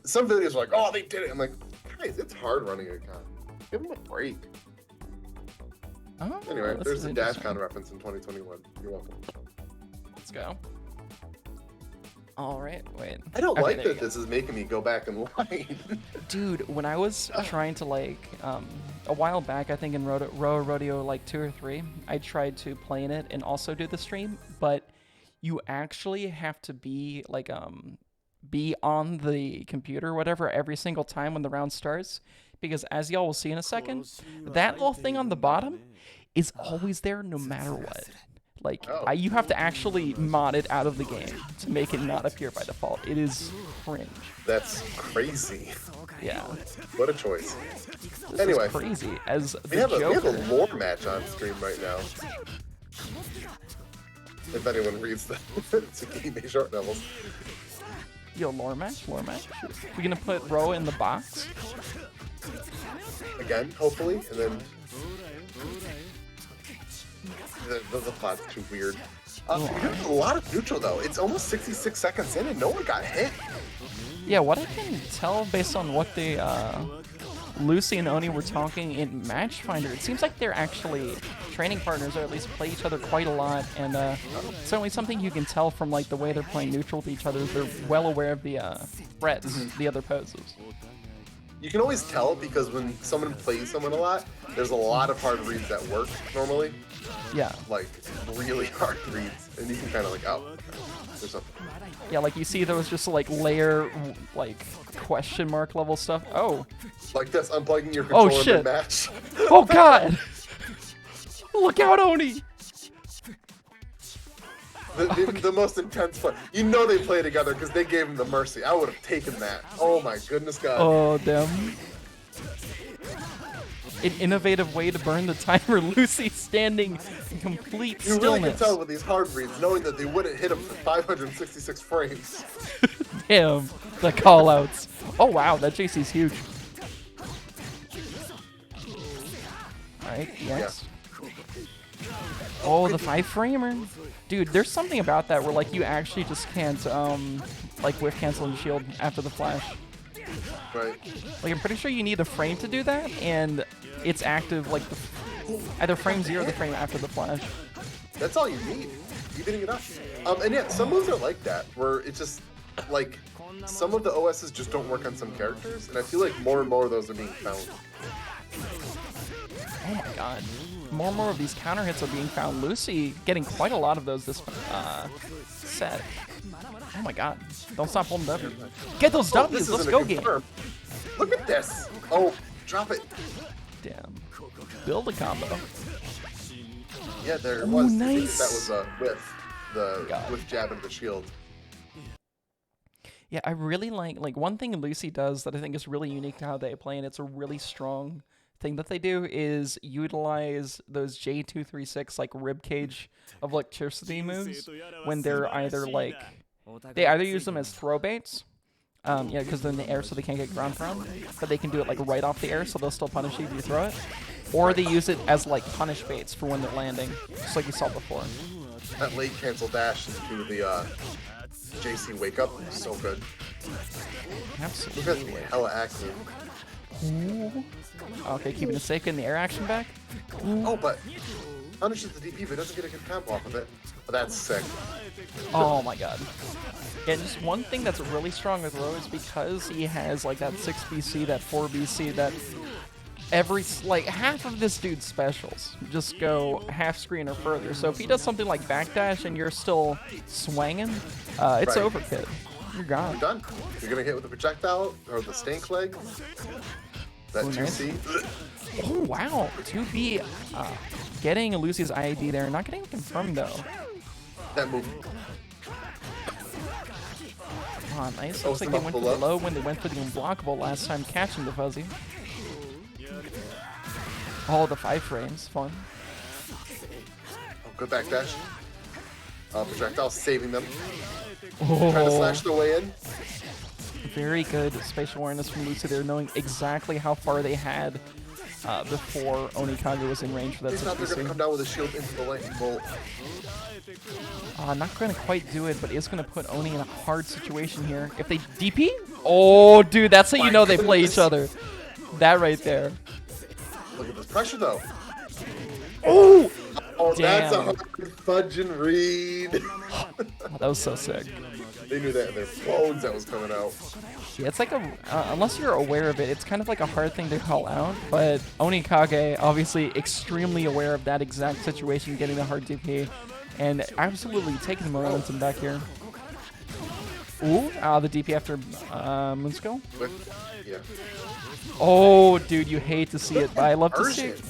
S2: Some videos are like, oh, they did it. I'm like, guys, it's hard running a con. Give them a break.
S1: Oh,
S2: anyway, there's a DashCon reference in 2021. You're welcome.
S1: Let's go. All right, wait.
S2: I don't like that this is making me go back and lie.
S1: Dude, when I was trying to like, a while back, I think in Rodeo like 2 or 3, I tried to play in it and also do the stream, but you actually have to be like, be on the computer or whatever every single time when the round starts, because as y'all will see in a second, that little thing on the bottom is always there no matter what. Like, you have to actually mod it out of the game to make it not appear by default. It is cringe.
S2: That's crazy.
S1: Yeah.
S2: What a choice.
S1: This
S2: anyway,
S1: is crazy. As
S2: we have a lore match on stream right now. If anyone reads the Tsukihime short novels.
S1: Yo, lore match? We gonna put Ro in the box?
S2: Again, hopefully, and then the plot's too weird. There's a lot of neutral though. It's almost 66 seconds in and no one got hit.
S1: Yeah, what I can tell based on what the Lucy and Oni were talking in Matchfinder, it seems like they're actually training partners, or at least play each other quite a lot. And certainly something you can tell from like the way they're playing neutral with each other is they're well aware of the threats, the other poses.
S2: You can always tell because when someone plays someone a lot, there's a lot of hard reads that work normally.
S1: Yeah.
S2: Like really hard reads, and you can kind of like, oh, there's something.
S1: Yeah, like you see those just like layer, like question mark level stuff. Oh.
S2: Like this, unplugging your controller mid-match.
S1: Oh god! Look out, Oni!
S2: The most intense play. You know they play together because they gave him the mercy. I would have taken that. Oh my goodness, God.
S1: Oh, damn. An innovative way to burn the timer. Lucy standing in complete stillness.
S2: You really can tell with these hard reads, knowing that they wouldn't hit him for 566 frames.
S1: Damn, the callouts. Oh wow, that JC's huge. Alright, yes. Yeah. Oh, the 5-framer. Dude, there's something about that where like you actually just can't like whiff cancel and shield after the flash.
S2: Right.
S1: Like I'm pretty sure you need a frame to do that, and it's active like either frame 0 or the frame after the flash.
S2: That's all you need. You're getting it up. And yeah, some moves are like that, where it's just like some of the OSs just don't work on some characters, and I feel like more and more of those are being found.
S1: Oh my god. More and more of these counter hits are being found. Lucy getting quite a lot of those this set. Oh my god. Don't stop holding W. Get those W's. Let's go, game.
S2: Look at this. Oh, drop it.
S1: Damn. Build a combo.
S2: Yeah, there was.
S1: Nice.
S2: That was a whiff. The whiff jab into the shield.
S1: Yeah, I really like one thing Lucy does that I think is really unique to how they play, and it's a really strong thing that they do, is utilize those J236 like ribcage of electricity moves when they're either like they either use them as throw baits, yeah, because they're in the air so they can't get ground pound, but they can do it like right off the air so they'll still punish you if you throw it, or they use it as like punish baits for when they're landing, just like we saw before.
S2: That late cancel dash into the JC wake up is so good.
S1: Absolutely.
S2: Look at the hella active.
S1: Ooh. Okay, keeping it safe, getting the air action back. Ooh.
S2: Oh, but punishes the DP, but doesn't get a good comp off of it. But that's sick.
S1: Oh my god. And just one thing that's really strong with Ro is because he has like that 6 BC, that 4 BC, that every, like half of this dude's specials just go half screen or further. So if he does something like backdash and you're still swanging, it's over, kid. You're gone.
S2: You're done. You're gonna hit with the projectile or the stank leg. That 2C.
S1: Oh wow, 2B getting Lucy's IAD there, not getting it confirmed though.
S2: That move.
S1: Oh, nice. Looks like they went for the low when they went for the unblockable last time, catching the fuzzy. Oh, the 5 frames, fun.
S2: Oh, good backdash. Projectile saving them.
S1: Oh.
S2: Trying to slash their way in.
S1: Very good spatial awareness from Lucy there, knowing exactly how far they had before OniNYC was in range for that.
S2: They thought they're going to come down with a shield into the lightning bolt.
S1: Not going to quite do it, but it's going to put Oni in a hard situation here. If they DP? Oh, dude, that's how you know they play each other. That right there.
S2: Look at this pressure, though.
S1: Oh!
S2: Oh,
S1: damn.
S2: That's a hard fudging read.
S1: Oh, that was so sick.
S2: They knew that in their bones that was coming out.
S1: Yeah, it's like a, unless you're aware of it, it's kind of like a hard thing to call out, but OniNYC, obviously extremely aware of that exact situation, getting the hard DP, and absolutely taking the momentum back here. Ooh, the DP after Moonskill.
S2: Yeah.
S1: Oh, dude, you hate to see it, but I love to see it.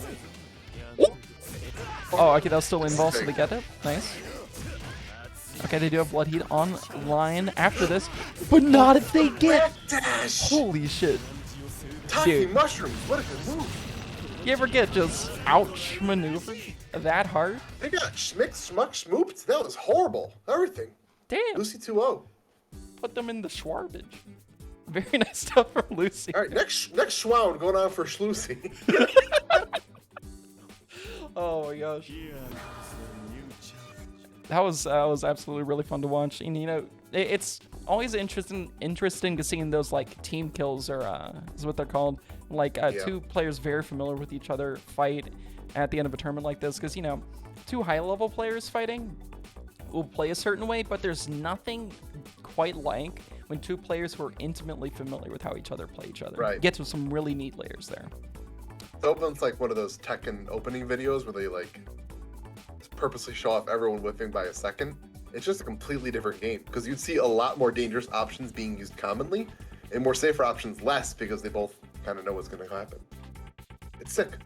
S1: Oh, okay, that was still involved, so they get it. Nice. Okay, they do have Blood Heat online after this, but not if they get... Holy shit.
S2: Talking mushrooms, what a good move.
S1: You ever get just ouch maneuvered that hard?
S2: They got schmicked, schmuck, schmooped. That was horrible. Everything.
S1: Damn.
S2: Lucy 2-0.
S1: Put them in the swarbage. Very nice stuff from Lucy.
S2: All right, next Schwound going on for Schlucy.
S1: Oh my gosh. That was absolutely really fun to watch. And you know, it's always interesting to seeing those like team kills, or is what they're called. Like two players very familiar with each other fight at the end of a tournament like this, because you know, two high-level players fighting will play a certain way, but there's nothing quite like when two players who are intimately familiar with how each other play each other.
S2: Right.
S1: Get to some really neat layers there.
S2: It opens like one of those Tekken opening videos where they like purposely show off everyone whiffing by a second. It's just a completely different game, because you'd see a lot more dangerous options being used commonly and more safer options less, because they both kind of know what's going to happen. It's sick.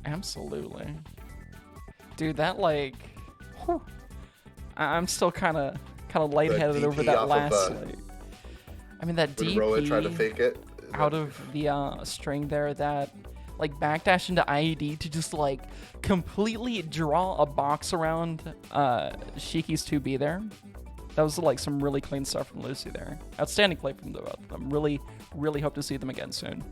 S1: Absolutely. Dude, that like, whew, I'm still kind of lightheaded over that last like, I mean that
S2: when Roa tried to
S1: DP
S2: fake it
S1: out of the string there, that like backdash into IED to just like completely draw a box around Shiki's 2B there. That was like some really clean stuff from Lucy there. Outstanding play from the both of them. Really, really hope to see them again soon.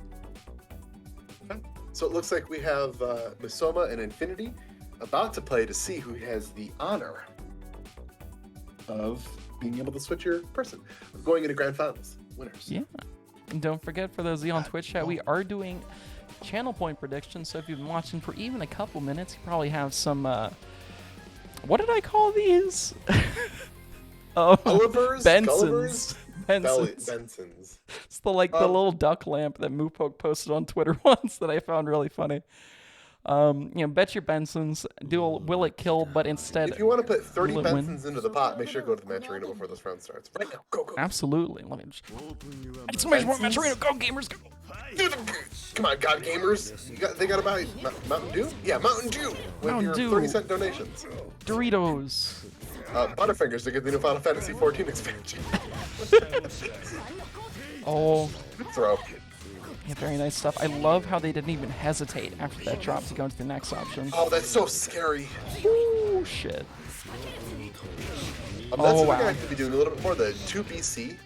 S2: So it looks like we have Masoma and Infinity about to play to see who has the honor of being able to switch your person, of going into grand finals winners.
S1: Yeah. And don't forget, for those of you on Twitch chat, we are doing channel point predictions. So if you've been watching for even a couple minutes, you probably have some, what did I call these? Oh,
S2: Bensons.
S1: Bensons. It's the the little duck lamp that Moopoke posted on Twitter once that I found really funny. You know, bet your Bensons, do a will it kill, but instead,
S2: if you want to put 30
S1: will it
S2: Bensons
S1: win?
S2: into the pot, make sure to go to the match arena before this round starts. Right now, go.
S1: Absolutely. Let me just... Exclamation point, match arena, go gamers, go!
S2: Come on, God Gamers. They got to buy Mountain Dew? Yeah, Mountain Dew with
S1: Mountain
S2: your
S1: Dew.
S2: 30-cent donations.
S1: Doritos.
S2: Butterfingers to get the new Final Fantasy 14 expansion.
S1: Oh,
S2: Good throw.
S1: yeah, very nice stuff. I love how they didn't even hesitate after that drop to go into the next option.
S2: Oh, that's so scary.
S1: Oh, shit.
S2: That's what we're going to have to be doing a little bit more. The 2BC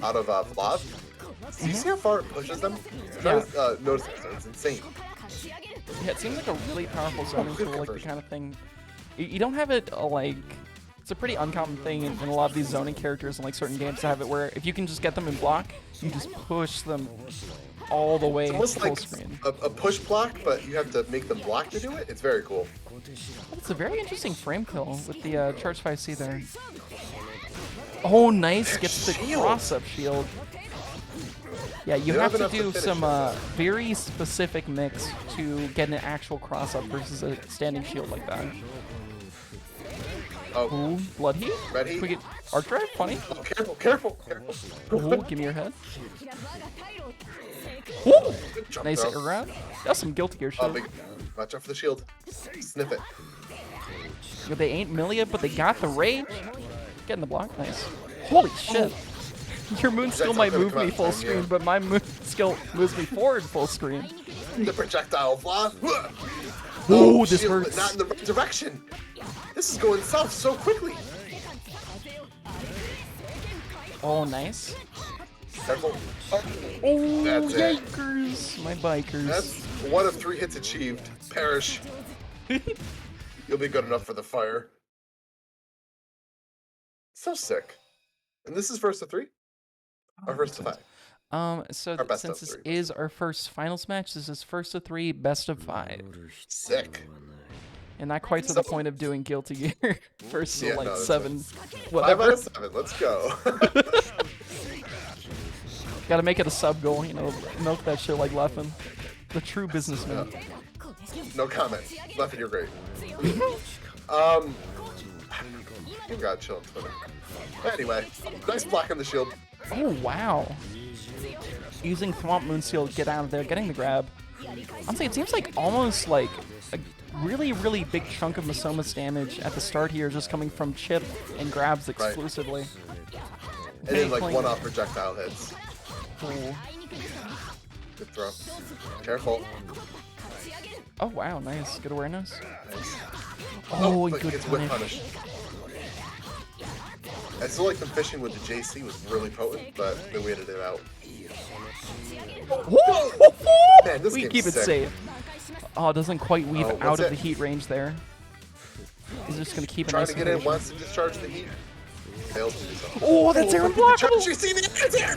S2: out of Vlov. You see how far it pushes them? Notice it's insane.
S1: Yeah, it seems like a really powerful zoning tool, like the kind of thing. You don't have it like... It's a pretty uncommon thing in a lot of these zoning characters and like certain games to have it where if you can just get them in block, you just push them all the way
S2: It's
S1: full
S2: almost like
S1: screen.
S2: a push block, but you have to make them block to do it. It's very cool.
S1: It's a very interesting frame kill with the Charge 5C there. Oh, nice. Gets the cross-up shield. Yeah, you have to do some very specific mix to get an actual cross-up versus a standing shield like that.
S2: Oh,
S1: Ooh, blood heat?
S2: Red heat?
S1: We get arc drive? Funny.
S2: Oh, careful.
S1: Ooh, give me your head. Ooh,
S2: Jump
S1: nice
S2: throw.
S1: air grab. That's some Guilty Gear shit.
S2: Watch out for the shield. Sniff it.
S1: Yeah, they ain't Milia, but they got the rage. Get in the block. Nice. Holy shit. Your moon skill might move me full screen, but my moon skill moves me forward full screen.
S2: The projectile Vlov.
S1: Ooh, this
S2: shield,
S1: hurts.
S2: but not in the right direction. This is going south so quickly.
S1: Oh, nice.
S2: Careful.
S1: Oh,
S2: That's it.
S1: yikers. My bikers.
S2: That's 1 of 3 hits achieved. Perish. You'll be good enough for the fire. So sick. And this is first to 3? Or first to 5?
S1: So
S2: Our best
S1: since
S2: of
S1: this
S2: 3.
S1: is our first finals match, this is first of 3, best of 5.
S2: Sick.
S1: And not quite to the point of doing Guilty Gear first
S2: Yeah,
S1: to like
S2: no, that's
S1: 7.
S2: 5
S1: Whatever.
S2: out of 7. Let's go.
S1: Gotta make it a sub goal, you know, milk that shit like Leffen. The true businessman.
S2: No comment. Leffen, you're great. You got chill on Twitter. Anyway, nice block on the shield.
S1: Oh, wow. Using Thwomp Moonsteel to get out of there, getting the grab. Honestly, it seems like almost like a really, really big chunk of Masoma's damage at the start here just coming from chip and grabs exclusively.
S2: And then like one-off projectile hits.
S1: Cool.
S2: Good throw. Careful.
S1: Oh, wow, nice. Good awareness.
S2: Nice.
S1: Oh,
S2: but
S1: good
S2: gets whip
S1: punish.
S2: punish. I still like them fishing with the JC was really potent, but they waited it out. Man, this
S1: we
S2: game's
S1: keep it
S2: sick.
S1: safe. Oh, it doesn't quite weave
S2: Oh,
S1: out of
S2: it?
S1: the heat range there. He's just gonna keep it
S2: Trying
S1: nice
S2: to get in, wants to discharge the heat. Fails to do so.
S1: Oh, that's Aaron blockable!
S2: You see the it's here!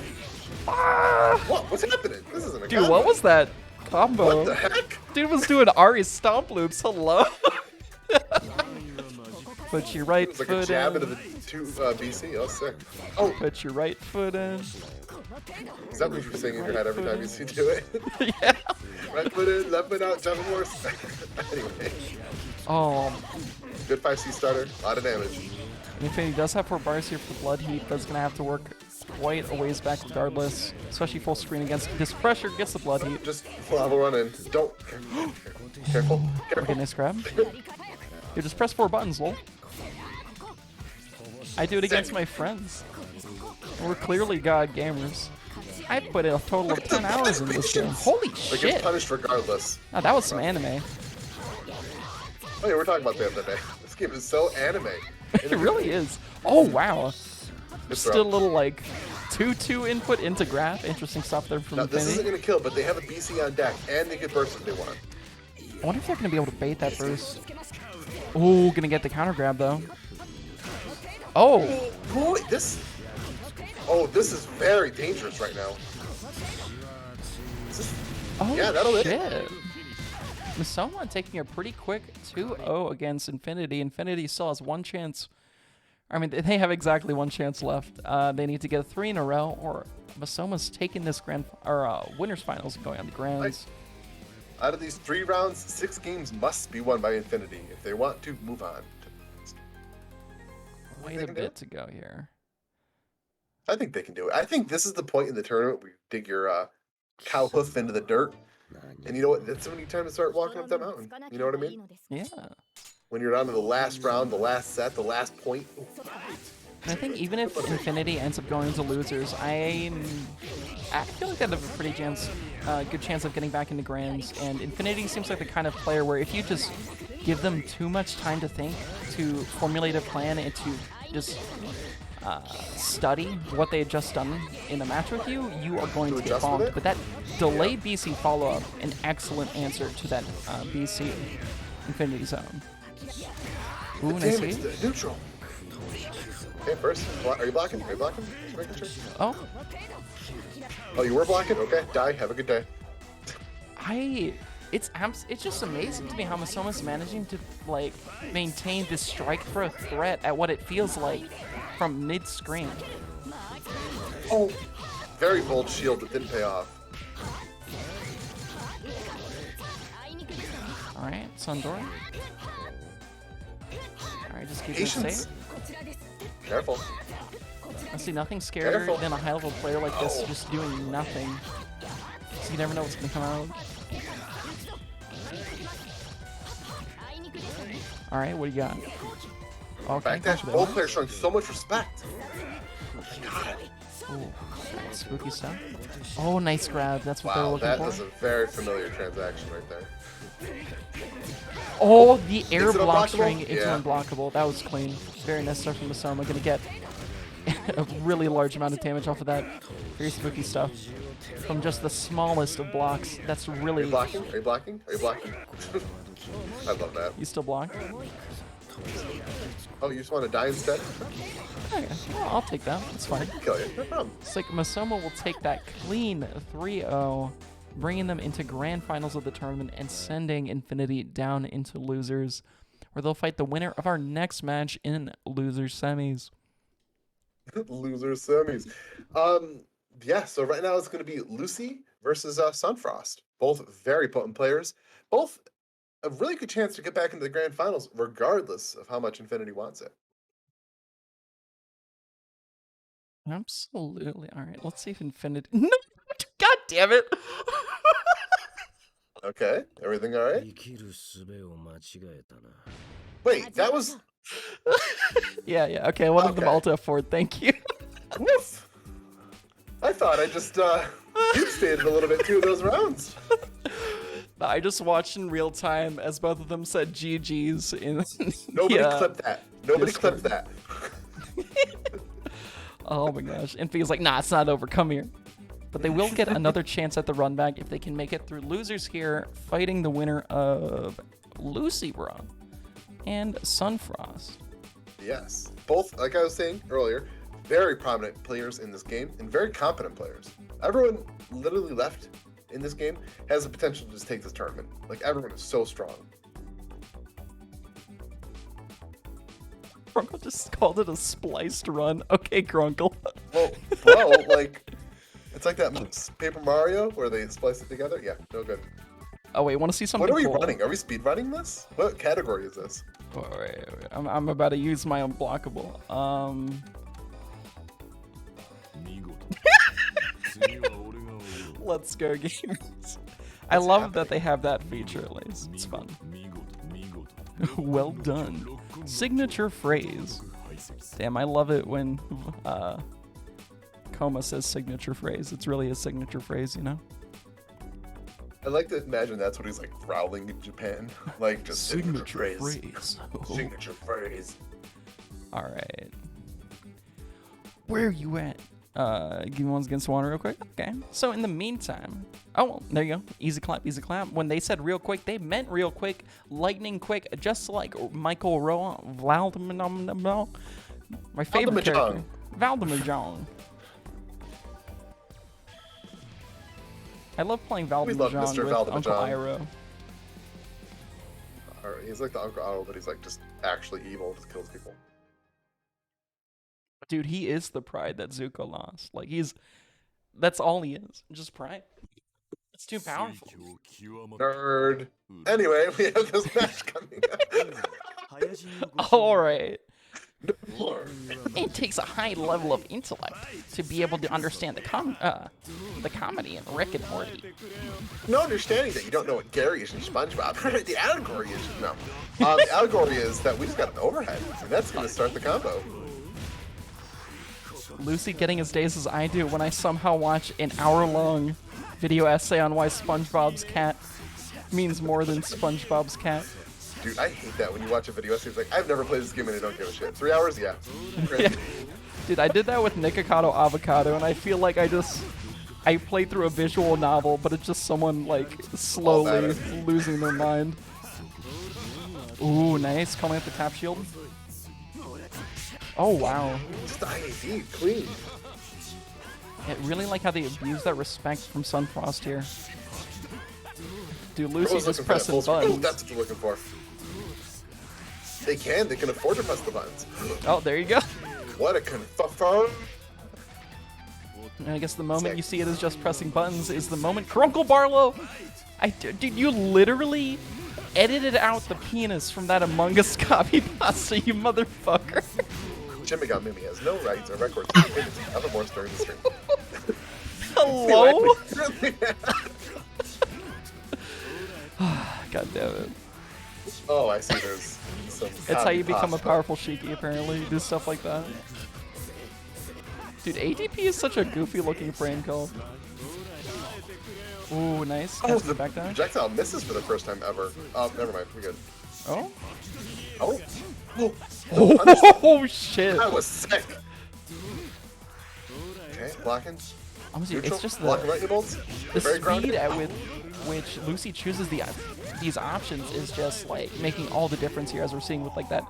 S1: Ah!
S2: What? What's happening? This isn't a
S1: Dude,
S2: combo.
S1: what was that combo?
S2: What the heck?
S1: Dude was doing Ari stomp loops. Hello. Put your right
S2: It was like
S1: foot
S2: a jab
S1: in.
S2: into the 2 BC. Oh, sick. Oh,
S1: Put your right foot in.
S2: is that what you're saying in your head every time you see do it?
S1: Yeah.
S2: Right foot in, left foot out, Javamorris. Anyway,
S1: Oh,
S2: good 5C starter, a lot of damage.
S1: Infinity does have 4 bars here for Blood Heat, but it's going to have to work quite a ways back regardless, especially full screen against this pressure gets the Blood Heat.
S2: Just lava run in. Don't. Careful.
S1: Okay, nice grab. You just press 4 buttons, lol. I do it against my friends. We're clearly god gamers. I put in a total of 10 hours in this game. Holy
S2: Like,
S1: shit!
S2: it's punished regardless.
S1: Oh, that was some anime.
S2: Oh, yeah, we're talking about that the other day. This game is so anime.
S1: It really is. Oh, wow.
S2: Good
S1: Still
S2: throw.
S1: a little, like, 2-2 input into graph. Interesting stuff there from
S2: Now, this isn't
S1: Infinity.
S2: going to kill, but they have a BC on deck, and they can burst if they want.
S1: I wonder if they're going to be able to bait that burst. Oh, gonna get the counter grab, though. Oh!
S2: Boy, this... Oh, this is very dangerous right now.
S1: Oh,
S2: Yeah, that'll hit.
S1: shit. Masoma taking a pretty quick 2-0 against Infinity. Infinity still has 1 chance. I mean, they have exactly 1 chance left. They need to get 3 in a row, or Masoma's taking this winners finals and going on the grands.
S2: Out of these 3 rounds, 6 games must be won by Infinity if they want to move on.
S1: Wait a bit to go here.
S2: I think they can do it. I think this is the point in the tournament where you dig your cow hoof into the dirt. And you know what? That's when you time to start walking up that mountain. You know what I mean?
S1: Yeah.
S2: When you're down to the last round, the last set, the last point.
S1: And I think even if Infinity ends up going into losers, I feel like they have a pretty good chance of getting back into grands. And Infinity seems like the kind of player where if you just give them too much time to think, to formulate a plan, and to just study what they had just done in a match with you, you are going to get
S2: adjust with
S1: bombed.
S2: it?
S1: But that delayed BC follow-up, an excellent answer to that BC Infinity Zone. Ooh, nice
S2: Damn, it's
S1: lead.
S2: the neutral. Okay, first, are you blocking? Are you blocking? Just making sure.
S1: Oh,
S2: Oh, you were blocking? Okay, die. Have a good day.
S1: it's just amazing to me how Masoma's managing to like maintain this strike throw threat at what it feels like from mid-screen.
S2: Oh, very bold shield that didn't pay off.
S1: All right, Sundora. All right, just keep it
S2: Patience.
S1: safe.
S2: Careful.
S1: I see nothing scarier
S2: Careful.
S1: than a high-level player like this
S2: Oh.
S1: just doing nothing. So you never know what's gonna come out. All right, what do you got? Okay,
S2: Backdash. Both players showing so much respect. God.
S1: Ooh, spooky stuff. Oh, nice grab. That's what they were
S2: Wow,
S1: looking
S2: that
S1: for.
S2: was a very familiar transaction right there.
S1: Oh, the air
S2: Is it
S1: block
S2: unblockable?
S1: string into
S2: Yeah.
S1: unblockable. That was clean. Very nice start from Masoma. Gonna get a really large amount of damage off of that. Very spooky stuff. From just the smallest of blocks. That's
S2: Are
S1: really...
S2: you blocking? Are you blocking? Are you blocking? I love that.
S1: You still block?
S2: Oh, you just want to die instead?
S1: Okay. Well, I'll take that. It's fine.
S2: Kill you. No problem.
S1: It's like Masoma will take that clean 3-0, bringing them into grand finals of the tournament and sending Infinity down into losers, where they'll fight the winner of our next match in losers semis.
S2: Loser semis. Yeah, so right now it's going to be Lucy versus Sunfrost. Both very potent players. Both a really good chance to get back into the grand finals, regardless of how much Infinity wants it.
S1: Absolutely. All right, let's see if Infinity... No! God damn it!
S2: Okay, everything all right?
S3: 生きる術を間違えたな。
S2: Wait, that was...
S1: Yeah, okay, I wanted them
S2: Okay.
S1: all to afford, thank you.
S2: Woof! I thought I just deep-stated a little bit two of those rounds.
S1: I just watched in real time as both of them said GG's in...
S2: Nobody
S1: Yeah.
S2: clipped that. Nobody
S1: Discord.
S2: clipped that.
S1: Oh my gosh. And Fia's like, nah, it's not over. Come here. But they will get another chance at the run back if they can make it through losers here, fighting the winner of LucyBruh. and Sunfrost.
S2: Yes. Both, like I was saying earlier, very prominent players in this game and very competent players. Everyone literally left in this game has the potential to just take this tournament. Like, everyone is so strong.
S1: Grunkle just called it a spliced run. Okay, Grunkle.
S2: Well, bro, like, it's like that Paper Mario where they splice it together. Yeah, no good.
S1: Oh wait, want to see something
S2: What are we
S1: cool?
S2: running? Are we speed running this? What category is this?
S1: Oh, wait. I'm about to use my unblockable. Let's go, gamers. I love that they have that feature at least. It's fun. Well done. Signature phrase. Damn, I love it when Kouma says signature phrase. It's really a signature phrase, you know?
S2: I like to imagine that's what he's like growling in Japan. Like, just signature phrase. Signature phrase.
S1: Alright. Where are you at? Give me ones against one real quick. Okay. So in the meantime, oh, well, there you go. Easy clap, easy clap. When they said real quick, they meant real quick, lightning quick, just like Michael Roa, Valdemar, my favorite character, Valdemar. I love playing Valdemar with
S2: Valdemar
S1: Uncle Iroh.
S2: Alright, he's like the Uncle Iroh, but he's like just actually evil, just kills people.
S1: Dude, he is the pride that Zuko lost. Like, that's all he is. Just pride. It's too powerful.
S2: Nerd. Anyway, we have this match coming up.
S1: Alright. It takes a high level of intellect to be able to understand the comedy in Rick and Morty.
S2: No understanding that you don't know what Gary is in SpongeBob. The allegory is no. The allegory is that we just got an overhead, and that's going to start the combo.
S1: Lucy getting as days as I do when I somehow watch an hour-long video essay on why SpongeBob's cat means more than SpongeBob's cat.
S2: Dude, I hate that when you watch a video essay. It's like, I've never played this game and I don't give a shit. 3 hours? Yeah.
S1: Yeah. Dude, I did that with Nikocado Avocado, and I feel like I played through a visual novel, but it's just someone, like, slowly losing their mind. Ooh, nice. Coming up the tap shield. Oh, wow.
S2: Just the IAD, clean.
S1: I really like how they abuse that respect from Sunfrost here. Dude, Lucy's just pressing buttons.
S2: Ooh, that's what you're looking for. They can afford to press the buttons.
S1: Oh, there you go.
S2: What a confirm.
S1: And I guess the moment you see it as just pressing buttons is the moment Grunkle Barlowe. Dude, you literally edited out the penis from that Among Us copy pasta, you motherfucker.
S2: SHINMEGAMIINME has no rights or records to Javamorris during the stream.
S1: Hello? God damn it.
S2: Oh, I see there's some
S1: It's how you become a
S2: pasta.
S1: powerful Shiki, apparently. You do stuff like that. Dude, ADP is such a goofy looking frame call. Ooh, nice.
S2: Oh,
S1: Catch
S2: the
S1: the back down.
S2: projectile misses for the first time ever. Oh, never mind. We're good.
S1: Oh?
S2: Oh. Oh.
S1: Oh, shit.
S2: That was sick. Okay, blocking.
S1: Honestly,
S2: Neutral,
S1: it's just
S2: blocking lightning bolts.
S1: the
S2: Very
S1: speed
S2: grounded.
S1: at which Lucy chooses these options is just like making all the difference here, as we're seeing with like that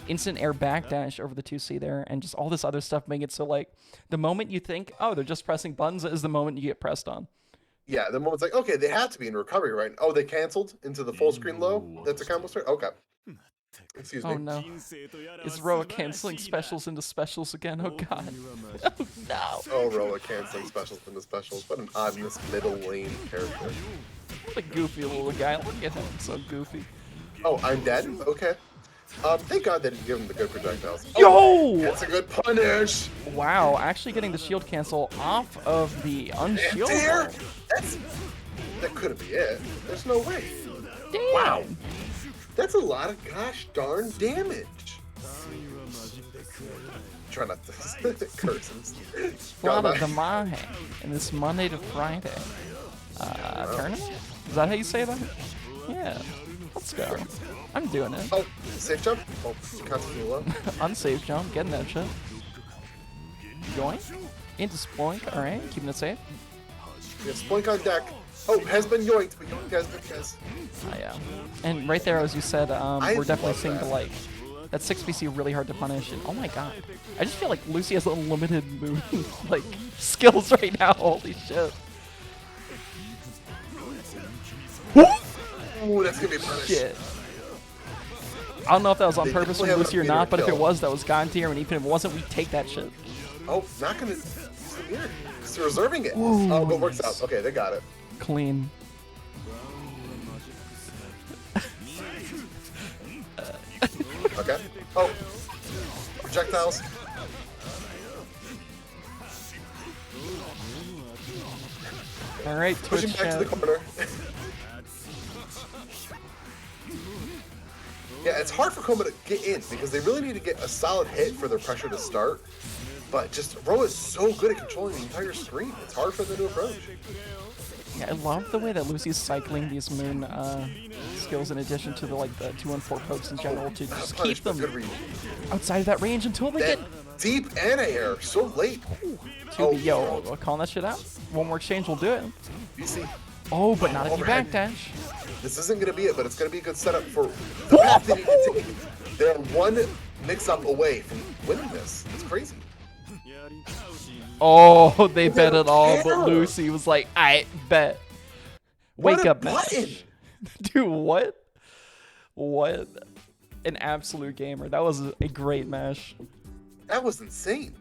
S1: instant air backdash over the 2C there, and just all this other stuff, making it so like the moment you think, oh, they're just pressing buttons, is the moment you get pressed on.
S2: Yeah, the moment's like, okay, they have to be in recovery, right? Oh, they canceled into the full screen low. That's a combo start. Okay. Excuse me.
S1: Oh no. Is Roa canceling specials into specials again? Oh god. Oh no.
S2: Oh, Roa canceling specials into specials. What an oddness middle lane character.
S1: What a goofy little guy. Look at him, so goofy.
S2: Oh, I'm dead? Okay. Thank God they didn't give him the good projectiles.
S1: Yo!
S2: That's a good punish!
S1: Wow, actually getting the shield cancel off of the unshield.
S2: That couldn't be it. There's no way.
S1: Damn.
S2: Wow. That's a lot of gosh darn damage. Try not to curse.
S1: A lot of the Mahe in this Monday to Friday tournament? Is that how you say that? Yeah. Let's go. I'm doing it.
S2: Oh, safe jump? Oh, constantly low.
S1: Unsafe jump, getting that shit. Going into Sploink, alright, keeping it safe.
S2: We have Sploink on deck. Oh, has been yoinked, but yoink has been kissed.
S1: Yeah. And right there, as you said, we're definitely
S2: love
S1: seeing
S2: that.
S1: the like that 6BC really hard to punish. And oh my god, I just feel like Lucy has unlimited move like skills right now. Holy shit.
S2: Ooh, that's gonna be punished.
S1: Shit. I don't know if that was on
S2: They
S1: purpose from
S2: definitely
S1: Lucy or
S2: have a
S1: not, but if it
S2: kill.
S1: was, that was God tier, and even if it wasn't, we take that shit.
S2: Oh, not gonna use the mirror. He's reserving it. Oh, but works out. Okay, they got it.
S1: Clean.
S2: Okay. Oh, projectiles.
S1: All right,
S2: Pushing
S1: Twitch
S2: back to the
S1: chat.
S2: corner. Yeah, it's hard for Kouma to get in because they really need to get a solid hit for their pressure to start. But just Ro is so good at controlling the entire screen. It's hard for them to approach.
S1: Yeah, I love the way that Lucy's cycling these moon skills in addition to the like the 2-1-4 pokes in general to just keep them
S2: Good read.
S1: outside of that range until they
S2: That
S1: get
S2: deep anti-air, so late.
S1: to yo, calling that shit out. One more exchange will do it.
S2: You see,
S1: Oh, but not if you
S2: overhead.
S1: backdash.
S2: this isn't going to be it, but it's going to be a good setup for the path they need to take. They're one mix-up away from winning this. It's crazy.
S1: Oh, they bet
S2: don't
S1: it all,
S2: care.
S1: but Lucy was like, I bet. Wake
S2: What a
S1: up,
S2: button.
S1: match. Dude, what? What? An absolute gamer. That was a great match.
S2: That was insane.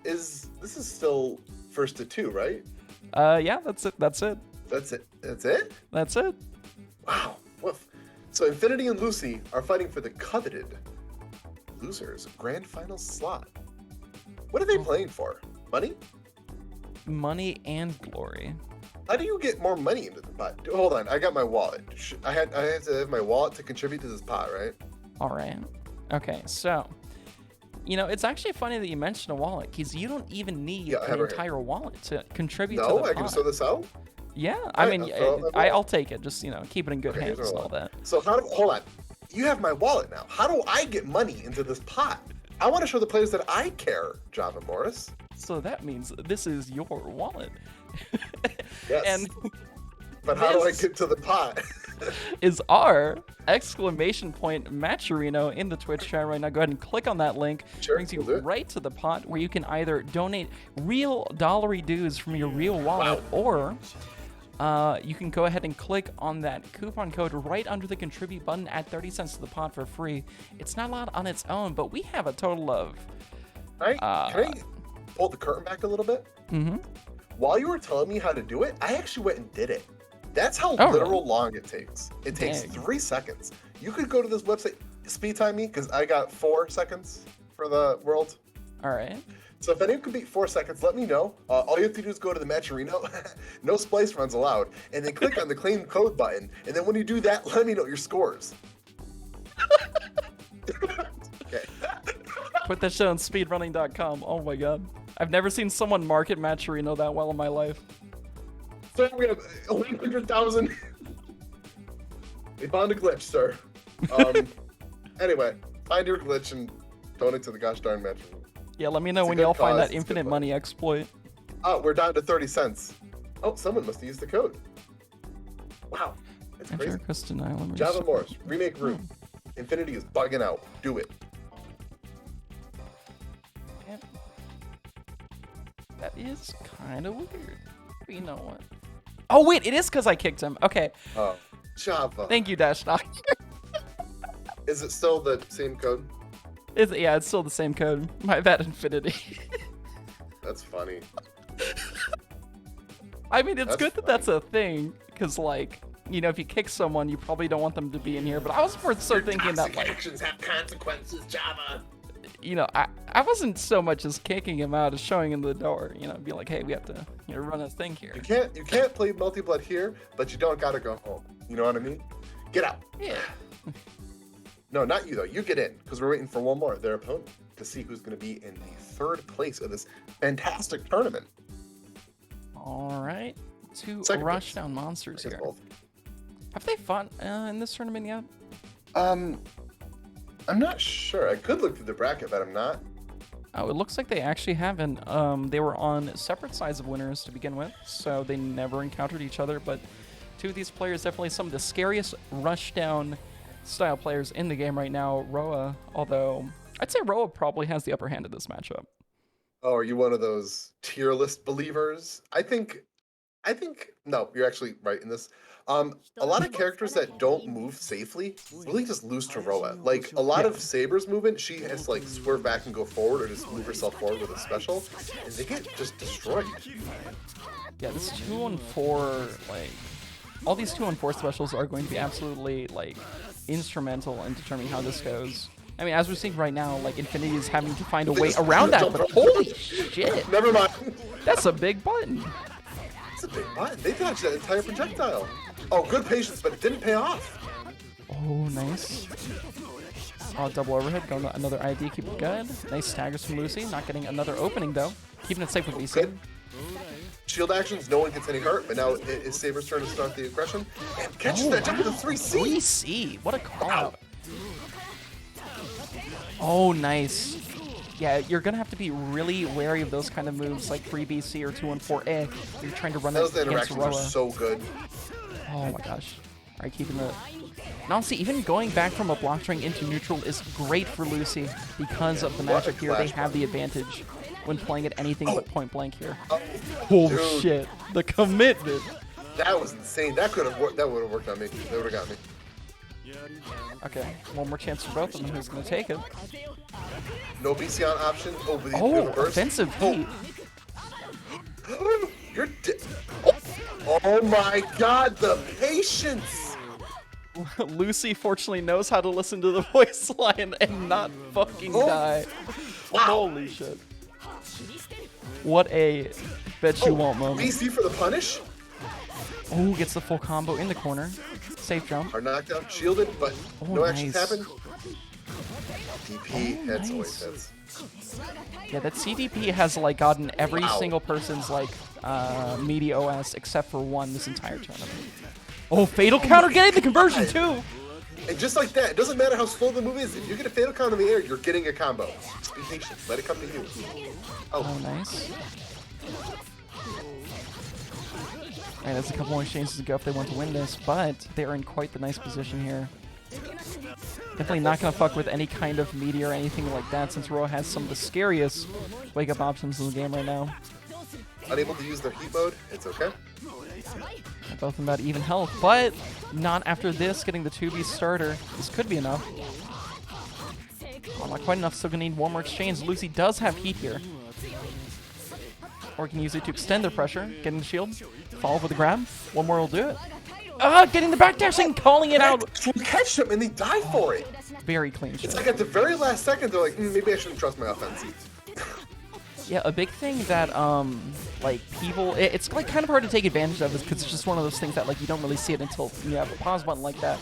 S2: This is still first to 2, right?
S1: Yeah, that's it. That's it.
S2: That's it. That's it?
S1: That's it.
S2: Wow. Woof. So Infinity and Lucy are fighting for the coveted losers grand final slot. What are they playing for? Money?
S1: Money and glory.
S2: How do you get more money into the pot? Hold on, I got my wallet. I have to have my wallet to contribute to this pot, right?
S1: All right. Okay, so, you know, it's actually funny that you mentioned a wallet because you don't even need
S2: Yeah, I
S1: an
S2: have it here.
S1: entire wallet to contribute to
S2: No,
S1: the
S2: I can
S1: pot.
S2: throw this out.
S1: Yeah, I
S2: Alright,
S1: mean,
S2: I'll throw it.
S1: I'll take it. Just, you know, keep it in good
S2: Okay,
S1: hands
S2: here's
S1: and
S2: my
S1: all that.
S2: So hold on. You have my wallet now. How do I get money into this pot? I want to show the players that I care, Javamorris.
S1: So that means this is your wallet.
S2: Yes.
S1: And
S2: But how do I
S1: this-
S2: get to the pot?
S1: is our exclamation point Matcherino in the Twitch chat right now. Go ahead and click on that link.
S2: Sure,
S1: Brings you
S2: we'll do it.
S1: right to the pot where you can either donate real dollary dues from your real wallet or you can go ahead and click on that coupon code right under the contribute button, add 30 cents to the pot for free. It's not a lot on its own, but we have a total of
S2: Can I pull the curtain back a little bit?
S1: mm-hmm.
S2: While you were telling me how to do it, I actually went and did it. That's how
S1: Oh,
S2: literal long it takes. It takes
S1: Dang.
S2: 3 seconds. You could go to this website, speed time me, because I got 4 seconds for the world.
S1: All right.
S2: So if anyone can beat 4 seconds, let me know. All you have to do is go to the Matcherino, no splice runs allowed, and then click on the claim code button. And then when you do that, let me know your scores. Okay.
S1: Put that shit on speedrunning.com. Oh my god. I've never seen someone market Matcherino that well in my life.
S2: So we have 100,000. They found a glitch, sir. Anyway, find your glitch and donate to the gosh darn Matcherino.
S1: Yeah, let me know
S2: It's a
S1: when
S2: good
S1: y'all find
S2: cause,
S1: that
S2: it's good
S1: infinite money exploit.
S2: Oh, we're down to 30 cents. Oh, someone must have used the code. Wow, that's
S1: Enter
S2: crazy.
S1: Kristen Island.
S2: Javamorris, remake room. Infinity is bugging out. Do it.
S1: That is kind of weird. But you know what? Oh wait, it is because I kicked him. Okay,
S2: Oh, Java.
S1: thank you, Dash Knock.
S2: Is it still the same code?
S1: Yeah, it's still the same code. My bad, Infinity.
S2: That's funny.
S1: I mean, it's
S2: That's
S1: good that that's a thing, because like, you know, if you kick someone, you probably don't want them to be in here. But I was more so thinking that like,
S2: actions have consequences, Java.
S1: you know, I wasn't so much as kicking him out as showing him the door. You know, be like, hey, we have to, you know, run a thing here.
S2: You can't play Melty Blood here, but you don't gotta go home. You know what I mean? Get out.
S1: Yeah.
S2: No, not you though. You get in because we're waiting for one more, their opponent, to see who's going to be in the 3rd place of this fantastic tournament.
S1: All right. 2
S2: Second
S1: rush
S2: place.
S1: down monsters
S2: I guess
S1: here.
S2: both.
S1: Have they fought in this tournament yet?
S2: I'm not sure. I could look through the bracket, but I'm not.
S1: Oh, it looks like they actually haven't. They were on separate sides of winners to begin with, so they never encountered each other. But two of these players, definitely some of the scariest rushdown style players in the game right now. Roa, although I'd say Roa probably has the upper hand in this matchup.
S2: Oh, are you one of those tier list believers? I think no, you're actually right in this. A lot of characters that don't move safely really just lose to Roa. Like a lot of Saber's movement, she has to like swerve back and go forward, or just move herself forward with a special, and they get just destroyed.
S1: Yeah, this 2-on-4, like all these 2-on-4 specials are going to be absolutely like instrumental in determining how this goes. I mean, as we're seeing right now, like Infinity is having to find a way around that, but holy shit!
S2: Never mind.
S1: That's a big button.
S2: It's a big button. They dodged that entire projectile. Oh, good patience, but it didn't pay off.
S1: Oh, nice. Oh, double overhead, going to another ID, keep it good. Nice staggers from Lucy, not getting another opening though. Keeping it safe with VC.
S2: Good. Shield actions, no one gets any hurt, but now it's Saber's turn to start the aggression. And catches that jump with a 3C.
S1: 3C, what a call out. Oh, nice. Yeah, you're going to have to be really wary of those kind of moves like 3BC or 2-on-4A. You're trying to run that
S2: those
S1: against
S2: interactions
S1: Roa.
S2: are so good.
S1: Oh my gosh. All right, keeping the... And honestly, even going back from a block string into neutral is great for Lucy because of the magic here. They have the advantage when playing at anything but point blank here. Oh shit, the commitment.
S2: That was insane. That could have worked. That would have worked on me. They would have got me.
S1: Okay, one more chance for both of them. Who's going to take it?
S2: No BC on option. Oh, with the burst.
S1: Offensive heat.
S2: You're oh my god, the patience!
S1: Lucy fortunately knows how to listen to the voice line and not fucking die.
S2: Wow.
S1: Holy shit. What a bet you won't moment.
S2: BC for the punish?
S1: Oh, gets the full combo in the corner. Safe jump.
S2: Hard knockdown, shielded, but no actions
S1: nice.
S2: happened. DP, heads,
S1: nice.
S2: always heads.
S1: Yeah, that CDP has like gotten every single person's like media OS except for one this entire tournament. Oh, fatal counter getting the conversion too.
S2: And just like that, it doesn't matter how slow the move is. If you get a fatal counter in the air, you're getting a combo. Just be patient. Let it come to you.
S1: Oh, nice. Alright, that's a couple more exchanges to go if they want to win this, but they're in quite the nice position here. Definitely not going to fuck with any kind of media or anything like that, since Roa has some of the scariest wake-up options in the game right now.
S2: Unable to use their heat mode, it's okay.
S1: Both of them about even health, but not after this, getting the 2B starter. This could be enough. Oh, not quite enough, still going to need one more exchange. Lucy does have heat here. Or can use it to extend their pressure, getting the shield, follow up with a grab. One more will do it. Ah, getting the backdashing, calling it out.
S2: You catch them and they die for it.
S1: Very clean shot.
S2: It's like at the very last second, they're like, maybe I shouldn't trust my offense.
S1: Yeah, a big thing that, like, people... It's, like, kind of hard to take advantage of because it's just one of those things that, like, you don't really see it until you have a pause button like that.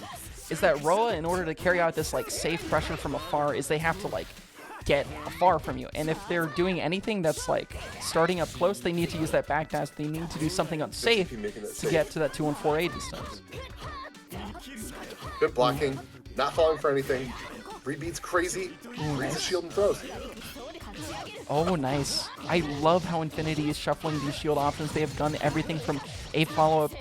S1: Is that Roa, in order to carry out this, like, safe pressure from afar, is they have to, like, get afar from you. And if they're doing anything that's, like, starting up close, they need to use that backdash. They need to do something unsafe to get to that 2-on-4A distance.
S2: Good blocking. Not falling for anything. Rebeats crazy. Reads the shield and throws.
S1: Oh, nice. I love how Infinity is shuffling these shield options. They have done everything from a follow-up.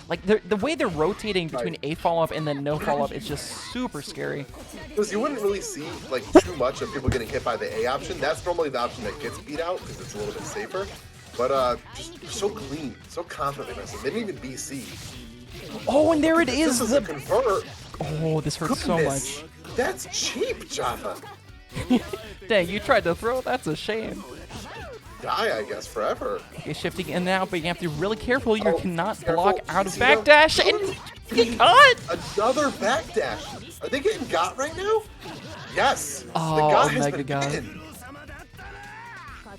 S1: Like, the way they're rotating between a follow-up and then no follow-up is just super scary.
S2: Because you wouldn't really see, like, too much of people getting hit by the A option. That's normally the option that gets beat out because it's a little bit safer. But just so clean, so confident. They didn't even BC.
S1: Oh, and there it is.
S2: This is a convert.
S1: Oh, this hurts so much.
S2: That's cheap, Java.
S1: Dang, you tried to throw? That's a shame.
S2: Die, I guess, forever.
S1: Okay, shifting in and out, but you have to be really careful. You cannot
S2: careful.
S1: block out of backdash. And he got
S2: another backdash. Are they getting got right now? Yes.
S1: Oh,
S2: the got has
S1: mega
S2: been
S1: got.
S2: getting.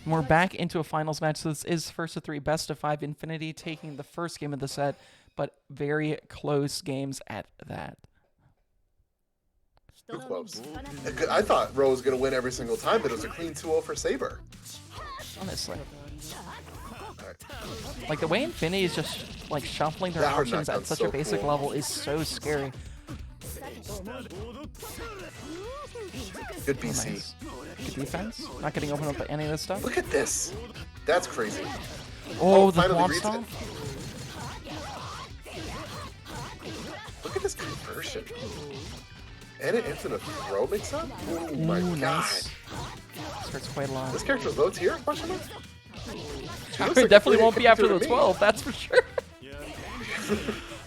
S1: We're back into a finals match. So this is first of 3, best of 5. Infinity taking the first game of the set, but very close games at that.
S2: Too close. I thought Roe was going to win every single time, but it was a clean 2-0 for Saber.
S1: Honestly.
S2: Right.
S1: Like, the way Infinity is just, like, shuffling their options at such a basic level is so scary.
S2: Good BC.
S1: Nice. Good defense. Not getting opened up by any of this stuff.
S2: Look at this. That's crazy.
S1: Oh, the
S2: finally
S1: Swamp
S2: reads it.
S1: Stomp.
S2: Look at this conversion. And an infinite throw mix up? Oh my
S1: Ooh,
S2: god.
S1: nice. This hurts quite a lot.
S2: This character's low tier? Question mark? She looks
S1: It
S2: like
S1: definitely
S2: a
S1: won't be after the
S2: to me.
S1: 12, that's for sure.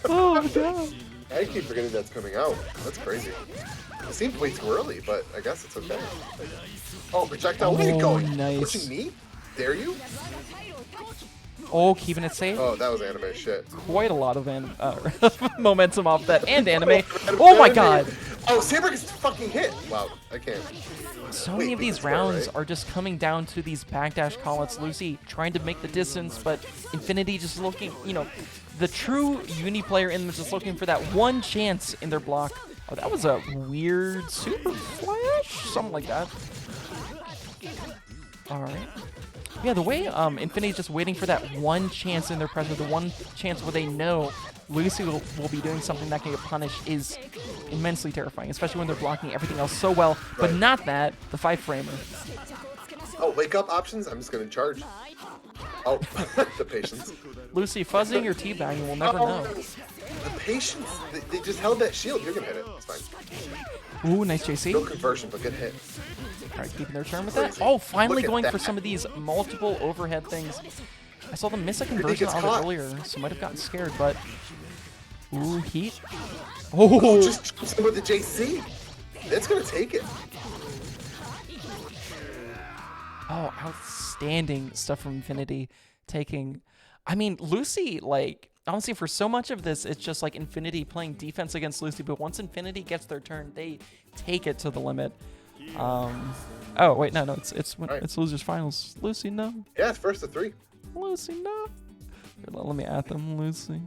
S1: Oh my god.
S2: I keep forgetting that's coming out. That's crazy. It seemed way too early, but I guess it's okay. Oh, projectile, where are you going?
S1: Nice.
S2: Pushing me? Dare you?
S1: Oh, keeping it safe.
S2: Oh, that was anime shit.
S1: Quite a lot of momentum off that. And anime. Oh my god.
S2: Oh, Saber gets fucking hit. Wow, I can't.
S1: So
S2: Wait,
S1: many of
S2: this
S1: these
S2: is fair,
S1: rounds
S2: right?
S1: are just coming down to these backdash call-outs. Lucy trying to make the distance, but Infinity just looking, you know, the true Uni player in them is just looking for that one chance in their block. Oh, that was a weird super flash? Something like that. Alright. Yeah, the way Infinity's just waiting for that one chance in their pressure, the one chance where they know Lucy will be doing something that can get punished is immensely terrifying, especially when they're blocking everything else so well, but
S2: Right.
S1: not that, the 5-framer.
S2: Oh, wake up options? I'm just gonna charge. Oh, the patience.
S1: Lucy, fuzzing or teabagging, we'll never know.
S2: The patience. They just held that shield. You're gonna hit it. It's fine.
S1: Ooh, nice JC.
S2: No conversion, but good hit.
S1: Alright, keeping their turn with that.
S2: Crazy.
S1: Oh, finally
S2: Look at
S1: going for
S2: that.
S1: some of these multiple overhead things. I saw them miss a conversion
S2: gets
S1: on it
S2: caught.
S1: earlier, so might have gotten scared, but... Ooh, heat. Oh!
S2: Just jumps in with the JC. It's gonna take it.
S1: Oh, outstanding stuff from Infinity. Taking... I mean, Lucy, like... Honestly, for so much of this, it's just like Infinity playing defense against Lucy, but once Infinity gets their turn, they take it to the limit. Oh, wait, no, it's
S2: Right.
S1: losers finals. Lucy, no.
S2: Yeah, it's first to 3.
S1: Lucy, no. Here, let me at them, Lucy.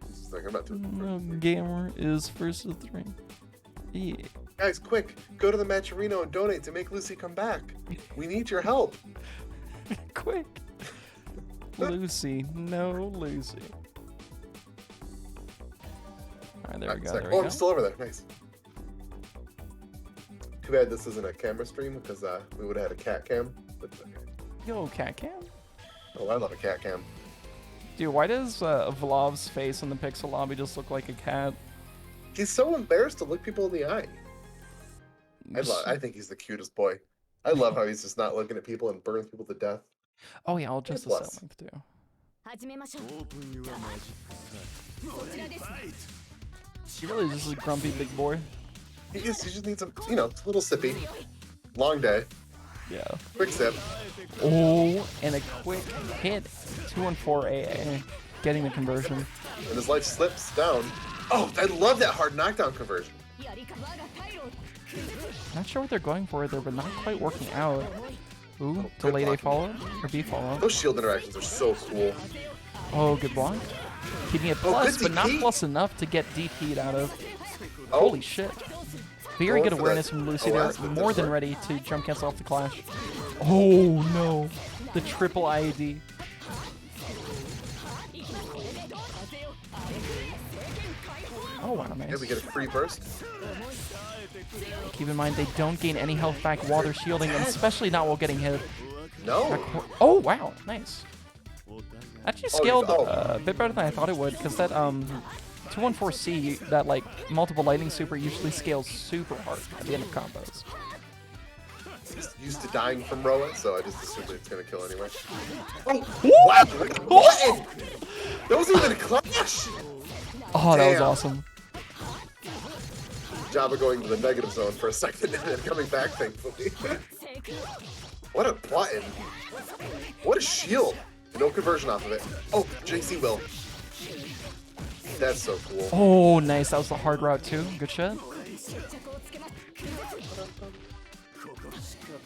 S2: It's like I'm about to.
S1: No gamer is first of 3. Yeah.
S2: Guys, quick! Go to the Matcherino and donate to make Lucy come back. We need your help.
S1: Quick. Lucy, no Lucy. Alright, there we go. There we
S2: Oh,
S1: go.
S2: I'm still over there. Nice. Too bad this isn't a camera stream because we would have had a cat cam. But it's okay.
S1: Yo, cat cam.
S2: Oh, I love a cat cam.
S1: Dude, why does Vlov's face in the Pixel lobby just look like a cat?
S2: He's so embarrassed to look people in the eye. I think he's the cutest boy. I love how he's just not looking at people and burns people to death.
S1: Oh yeah, I'll adjust the
S2: Plus.
S1: set length too.
S3: 始めましょう
S4: Open your magic.
S3: こちらです
S1: He really is just a grumpy big boy.
S2: He just needs a, you know, a little sippy. Long day.
S1: Yeah.
S2: Quick sip.
S1: Oh, and a quick hit. 2-4 AA. Getting the conversion.
S2: And his life slips down. Oh, I love that hard knockdown conversion.
S3: やり方我が退路
S1: Not sure what they're going for there, but not quite working out. Ooh,
S2: good
S1: delayed A
S2: blocking.
S1: follow or B follow.
S2: Those shield interactions are so cool.
S1: Oh, good block. Keeping it plus,
S2: good
S1: but not
S2: DP.
S1: plus enough to get DP'd out of.
S2: Oh,
S1: Holy shit. Very
S2: Going
S1: good
S2: for
S1: awareness
S2: that
S1: from Lucy there.
S2: last bit
S1: More than
S2: there.
S1: ready to jump cancel off the clash. Oh no. The triple IAD. Oh wow,
S2: yeah,
S1: nice.
S2: we get a free burst.
S1: Keep in mind they don't gain any health back while they're shielding, and especially not while getting hit.
S2: No.
S1: Oh wow, nice. Actually scaled
S2: oh.
S1: a bit better than I thought it would, because that 214C, that like multiple lightning super usually scales super hard at the end of combos.
S2: Just used to dying from Roa, so I just assumed it's gonna kill anyway. Oh,
S1: Ooh!
S2: wow! What? That wasn't even a clash!
S1: Oh, that was
S2: Damn.
S1: awesome.
S2: Java going to the negative zone for a second and then coming back, thankfully. What a button. What a shield. No conversion off of it. Oh, JC will. That's so cool.
S1: Oh, nice. That was the hard route too. Good shit.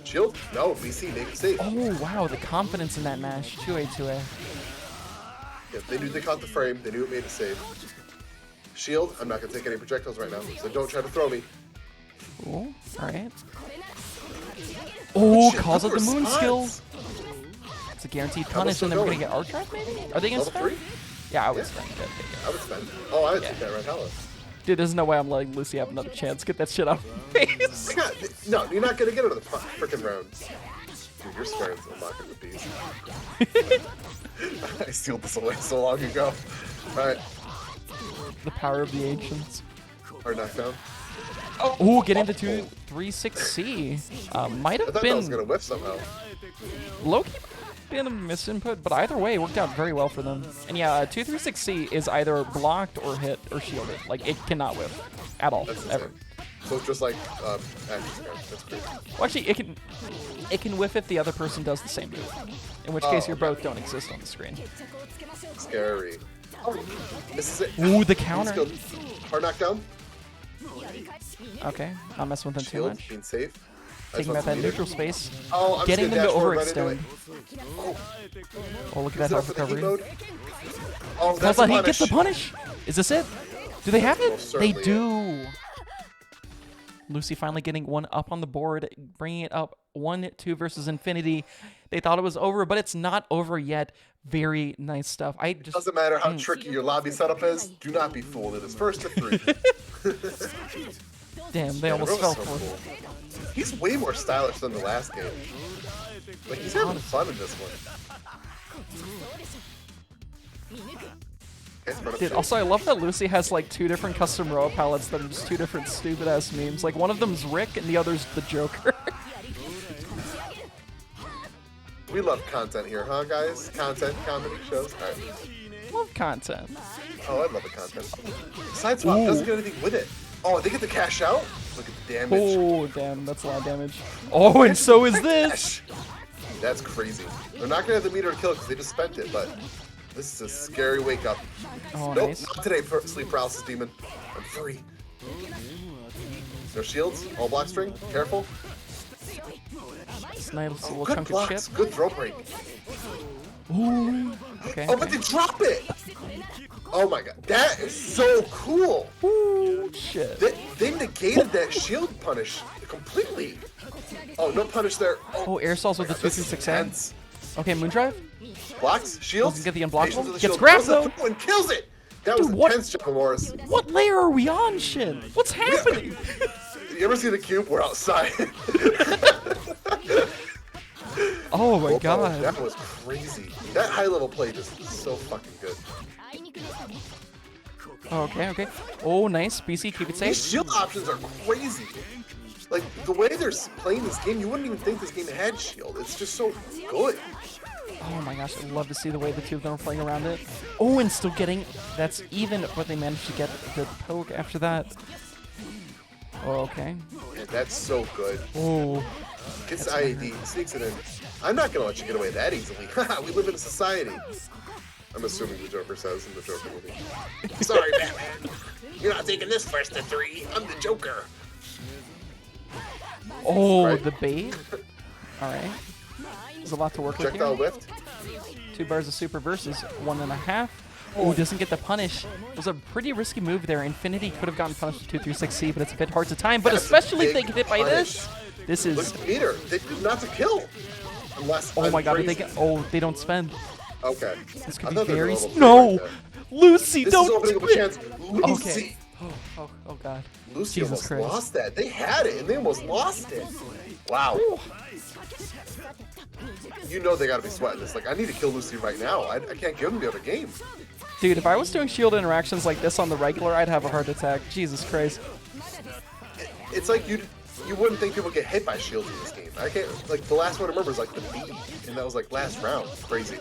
S2: Shield? No, BC, make it safe.
S1: Oh, wow. The confidence in that mash. 2A, 2A.
S2: Yeah, they knew they caught the frame. They knew it made it safe. Shield, I'm not going to take any projectiles right now, so don't try to throw me.
S1: Cool. Alright. Oh,
S2: Shit,
S1: calls out the
S2: look
S1: moon
S2: for
S1: skill.
S2: spots.
S1: It's a guaranteed
S2: Level
S1: punish,
S2: still
S1: and then we're
S2: going.
S1: gonna get Arc Drive maybe? Are they gonna
S2: Level
S1: spend?
S2: 3?
S1: Yeah, I would
S2: Yeah.
S1: spend it.
S2: I would spend. Oh, I would
S1: Yeah.
S2: take that red hella.
S1: Dude, there's no way I'm letting Lucy have another chance. Get that shit out of my face.
S2: No, you're not gonna get another freaking round. Dude, your swearing's unlocking the beast. I sealed this away so long ago. Alright.
S1: The power of the ancients.
S2: Hard knockdown.
S1: Oh, get into 236C. Might
S2: I
S1: have
S2: thought
S1: been
S2: that was gonna whiff somehow.
S1: low-key been a misinput, but either way, it worked out very well for them. And yeah, 236C is either blocked or hit or shielded. Like, it cannot whiff at all,
S2: That's
S1: ever.
S2: insane. So it's just like, that's crazy.
S1: Well, actually, it can whiff if the other person does the same move. In which case, you both don't exist on the screen.
S2: Scary. Oh, this is it.
S1: Ooh, the counter.
S2: Hard knockdown.
S1: Okay, not messing with them too
S2: Shield,
S1: much.
S2: being safe.
S1: Taking out that neutral space.
S2: Oh, I'm
S1: Getting them
S2: just
S1: to
S2: gonna dash forward
S1: overextend. Oh, look at that
S2: Is it
S1: health
S2: for the heat
S1: recovery.
S2: mode? Oh,
S1: Hold
S2: that's
S1: on,
S2: a
S1: he gets the punish. Is this it? Do they have it?
S2: Most
S1: They
S2: certainly
S1: do. Lucy finally getting one up on the board, bringing it up 1-2 versus Infinity. They thought it was over, but it's not over yet. Very nice stuff. I just
S2: Doesn't matter how tricky your lobby setup is. Do not be fooled. It is first to 3.
S1: damn, they
S2: Man,
S1: almost
S2: Ro's
S1: fell
S2: so
S1: for it.
S2: cool. He's way more stylish than the last game. Like, he's having fun in this one.
S1: Dude, also I love that Lucy has like 2 different custom Roa palettes that are just 2 different stupid ass memes. Like one of them's Rick and the other's the Joker.
S2: We love content here, huh, guys? Content, comedy shows. All right.
S1: Love content.
S2: Oh, I love the content. Side swap doesn't get anything with it. Oh, they get the cash out? Look at the damage.
S1: Oh, damn, that's a lot of damage. Oh, and so is this.
S2: That's crazy. They're not going to have the meter to kill it because they just spent it, but this is a scary wake up.
S1: Oh,
S2: Nope,
S1: nice.
S2: not today, sleep paralysis demon. I'm free. No shields, all block string, careful.
S1: It's nice little
S2: Good
S1: chunk of
S2: blocks,
S1: chip.
S2: good throw break.
S1: Ooh. Okay.
S2: Oh, but they drop it! Oh my god, that is so cool!
S1: Ooh, shit.
S2: They negated that shield punish completely. Oh, no punish there.
S1: Oh, air salts with the
S2: this is
S1: 236
S2: intense.
S1: Okay, Moondrive.
S2: Blocks, shields.
S1: Doesn't get the unblockable.
S2: Patience with the
S1: Gets
S2: shield.
S1: grabbed,
S2: Does the
S1: though.
S2: throw and kills it! That was
S1: Dude, what-
S2: intense, Javamorris.
S1: What layer are we on, Shin? What's happening?
S2: You ever see the cube? We're outside.
S1: Oh my
S2: Oh,
S1: god.
S2: that was crazy. That high level play just is so fucking good.
S1: Okay, okay. Oh, nice. BC, keep it
S2: These
S1: safe.
S2: shield options are crazy. Like, the way they're playing this game, you wouldn't even think this game had shield. It's just so good.
S1: Oh my gosh, I'd love to see the way the two of them are playing around it. Oh, and still getting... That's even what they managed to get the poke after that. Oh, okay.
S2: Man, that's so good.
S1: Oh.
S2: Gets the IAD, sneaks it in. I'm not gonna let you get away that easily. We live in a society. I'm assuming the Joker says in the Joker movie. Sorry, Batman. You're not taking this first to 3. I'm the Joker.
S1: Oh,
S2: Right.
S1: the bait. Alright. There's a lot to work with
S2: Projectile
S1: here.
S2: whiffed.
S1: 2 bars of super versus 1.5. Oh, doesn't get the punish. It was a pretty risky move there. Infinity could have gotten punished with 236C, but it's a bit hard to time. But
S2: That's a
S1: especially if they
S2: big
S1: get hit by this. This
S2: Look
S1: is...
S2: at the meter. They did not to kill. Unless
S1: Oh
S2: I'm
S1: my god, did they
S2: crazy.
S1: get... Oh, they don't spend.
S2: Okay.
S1: This
S2: I
S1: could be
S2: thought they were
S1: very...
S2: level 3
S1: No!
S2: right there.
S1: Lucy,
S2: This
S1: don't
S2: is opening up a
S1: do it!
S2: chance. Lucy.
S1: Okay. Oh god.
S2: Lucy
S1: Jesus
S2: almost
S1: Christ.
S2: lost that. They had it, and they almost lost it. Wow. You know they gotta be sweating this. Like, I need to kill Lucy right now. I can't give them the other game.
S1: Dude, if I was doing shield interactions like this on the regular, I'd have a heart attack. Jesus Christ.
S2: It's like you wouldn't think people get hit by shields in this game. I can't, like, the last one I remember is like the bee, and that was like last round. Crazy.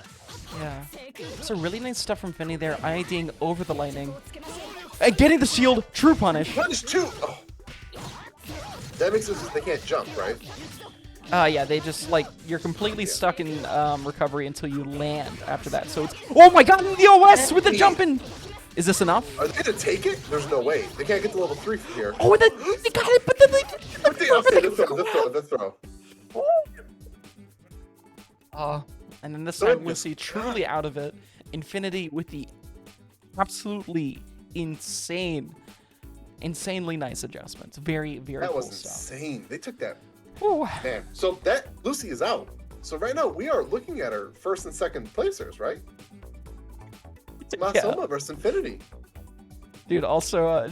S1: Yeah. So really nice stuff from Finny there, IDing over the lightning. Getting the shield, true punish.
S2: Punish 2! Oh. That makes it so they can't jump, right?
S1: Yeah, they just, like, you're completely stuck in recovery until you land after that. So it's... Oh my god, the OS with the jumping! Is this enough?
S2: Are they gonna take it? There's no way. They can't get to level 3 from here.
S1: Oh, they got it, but then they...
S2: Okay, the throw.
S1: And then this
S2: So
S1: time we'll see truly out of it. Infinity with the absolutely insanely nice adjustments. Very, very
S2: That
S1: cool
S2: was
S1: stuff.
S2: insane. They took that.
S1: Ooh.
S2: Man, so that Lucy is out. So right now we are looking at our first and second placers, right? It's Masoma versus Infinity.
S1: Dude, also,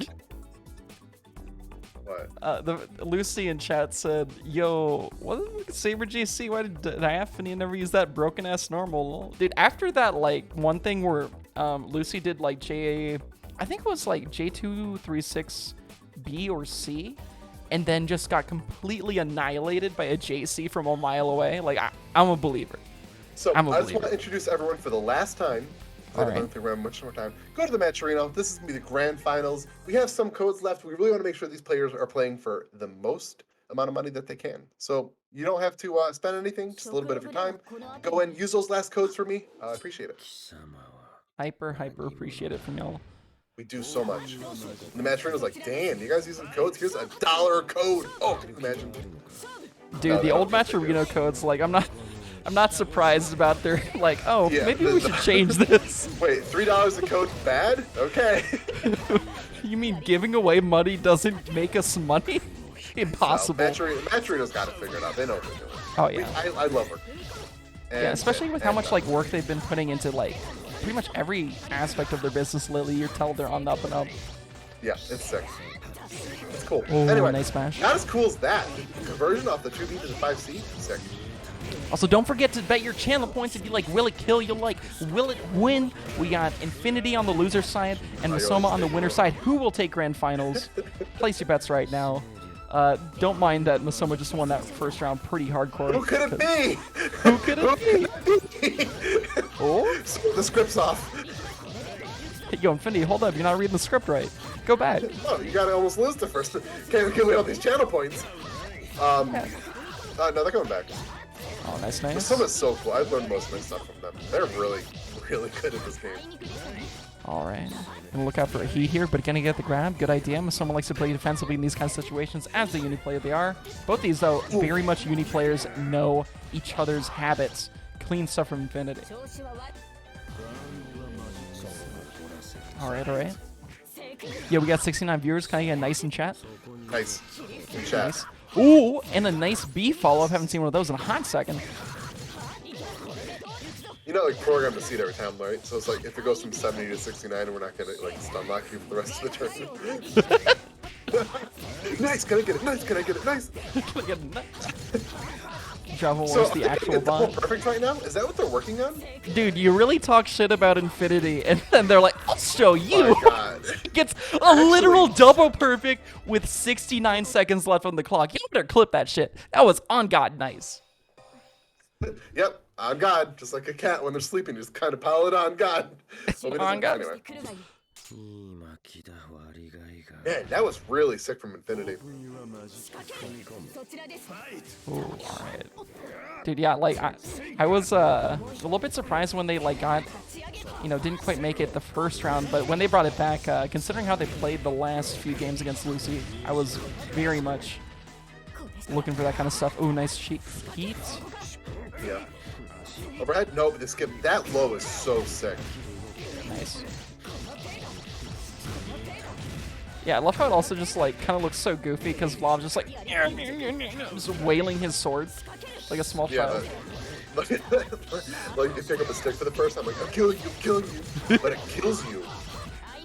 S2: What?
S1: The Lucy in chat said, "Yo, what Saber JC? Why did Diaphany never use that broken ass normal?" Dude, after that like one thing where Lucy did like I think it was like J236B or C, and then just got completely annihilated by a JC from a mile away. Like I'm a believer.
S2: So I just want to introduce everyone for the last time. I don't think we have much more time. Go to the match arena. This is going to be the grand finals. We have some codes left. We really want to make sure these players are playing for the most amount of money that they can. So you don't have to spend anything, just a little bit of your time. Go and use those last codes for me. I appreciate it.
S1: Hyper appreciate it from y'all.
S2: We do so much. And the match arena was like, damn, you guys using codes? Here's $1 code. Oh, can you imagine?
S1: Dude, the old match arena codes, like I'm not surprised about their like, oh, yeah, maybe we should change this.
S2: Wait, $3 a code bad? Okay.
S1: You mean giving away money doesn't make us money? Impossible.
S2: No, Match Arena's got it figured out. They know what they're doing.
S1: Oh, yeah.
S2: I love her. And,
S1: yeah, especially with how much like work they've been putting into like pretty much every aspect of their business lately. You're telling they're on the up and up.
S2: Yeah, it's sick. It's cool.
S1: Oh,
S2: anyway,
S1: nice smash.
S2: Not as cool as that. The conversion off the 2B to the 5C, sick.
S1: Also, don't forget to bet your channel points if you like will it kill, you'll like will it win. We got Infinity on the loser side and Masoma on the winner side. Who will take grand finals? Place your bets right now. Don't mind that Masoma just won that first round pretty hardcore.
S2: Who could it be?
S1: Who could it be? Oh?
S2: The script's off.
S1: Yo, Infinity, hold up. You're not reading the script right. Go back.
S2: Oh, you gotta almost lose the first. Can't give away all these channel points. No, they're coming back.
S1: Oh, nice.
S2: Masoma's so cool. I've learned most of my stuff from them. They're really good at this game.
S1: All right. Gonna look out for a he here, but gonna get the grab. Good idea. Masoma likes to play defensively in these kinds of situations, as the uni player they are. Both these, though, very much uni players know each other's habits. Clean stuff from Infinity. All right. Yeah, we got 69 viewers. Can I get a nice in chat?
S2: Nice. In chat.
S1: Nice. Ooh, and a nice B follow-up. Haven't seen one of those in a hot second.
S2: You know, like, program the seed every time, right? So it's like, if it goes from 70 to 69, we're not gonna, like, stun lock you for the rest of the tournament. Nice, can I get it? Nice, can I get it? Nice.
S1: Can I get it? Nice. Javamorris, the actual bot.
S2: Perfect right now? Is that what they're working on?
S1: Dude, you really talk shit about Infinity, and then they're like, I'll show you.
S2: Oh my God.
S1: Gets a literal double perfect with 69 seconds left on the clock. You better clip that shit. That was on God nice.
S2: Yep, on God. Just like a cat when they're sleeping, just kind of pile it on God.
S1: On God.
S2: Anyway. Man, that was really sick from Infinity.
S1: Ooh, alright. Dude, yeah, like, I was a little bit surprised when they, like, got, you know, didn't quite make it the first round, but when they brought it back, considering how they played the last few games against Lucy, I was very much looking for that kind of stuff. Ooh, nice heat.
S2: Yeah. Overhead? No, but the skip, that low is so sick.
S1: Nice. Yeah, I love how it also just like kind of looks so goofy because Vlov just like just wailing his sword like a small child.
S2: Like you pick up a stick for the first time, like I'm killing you, but it kills you,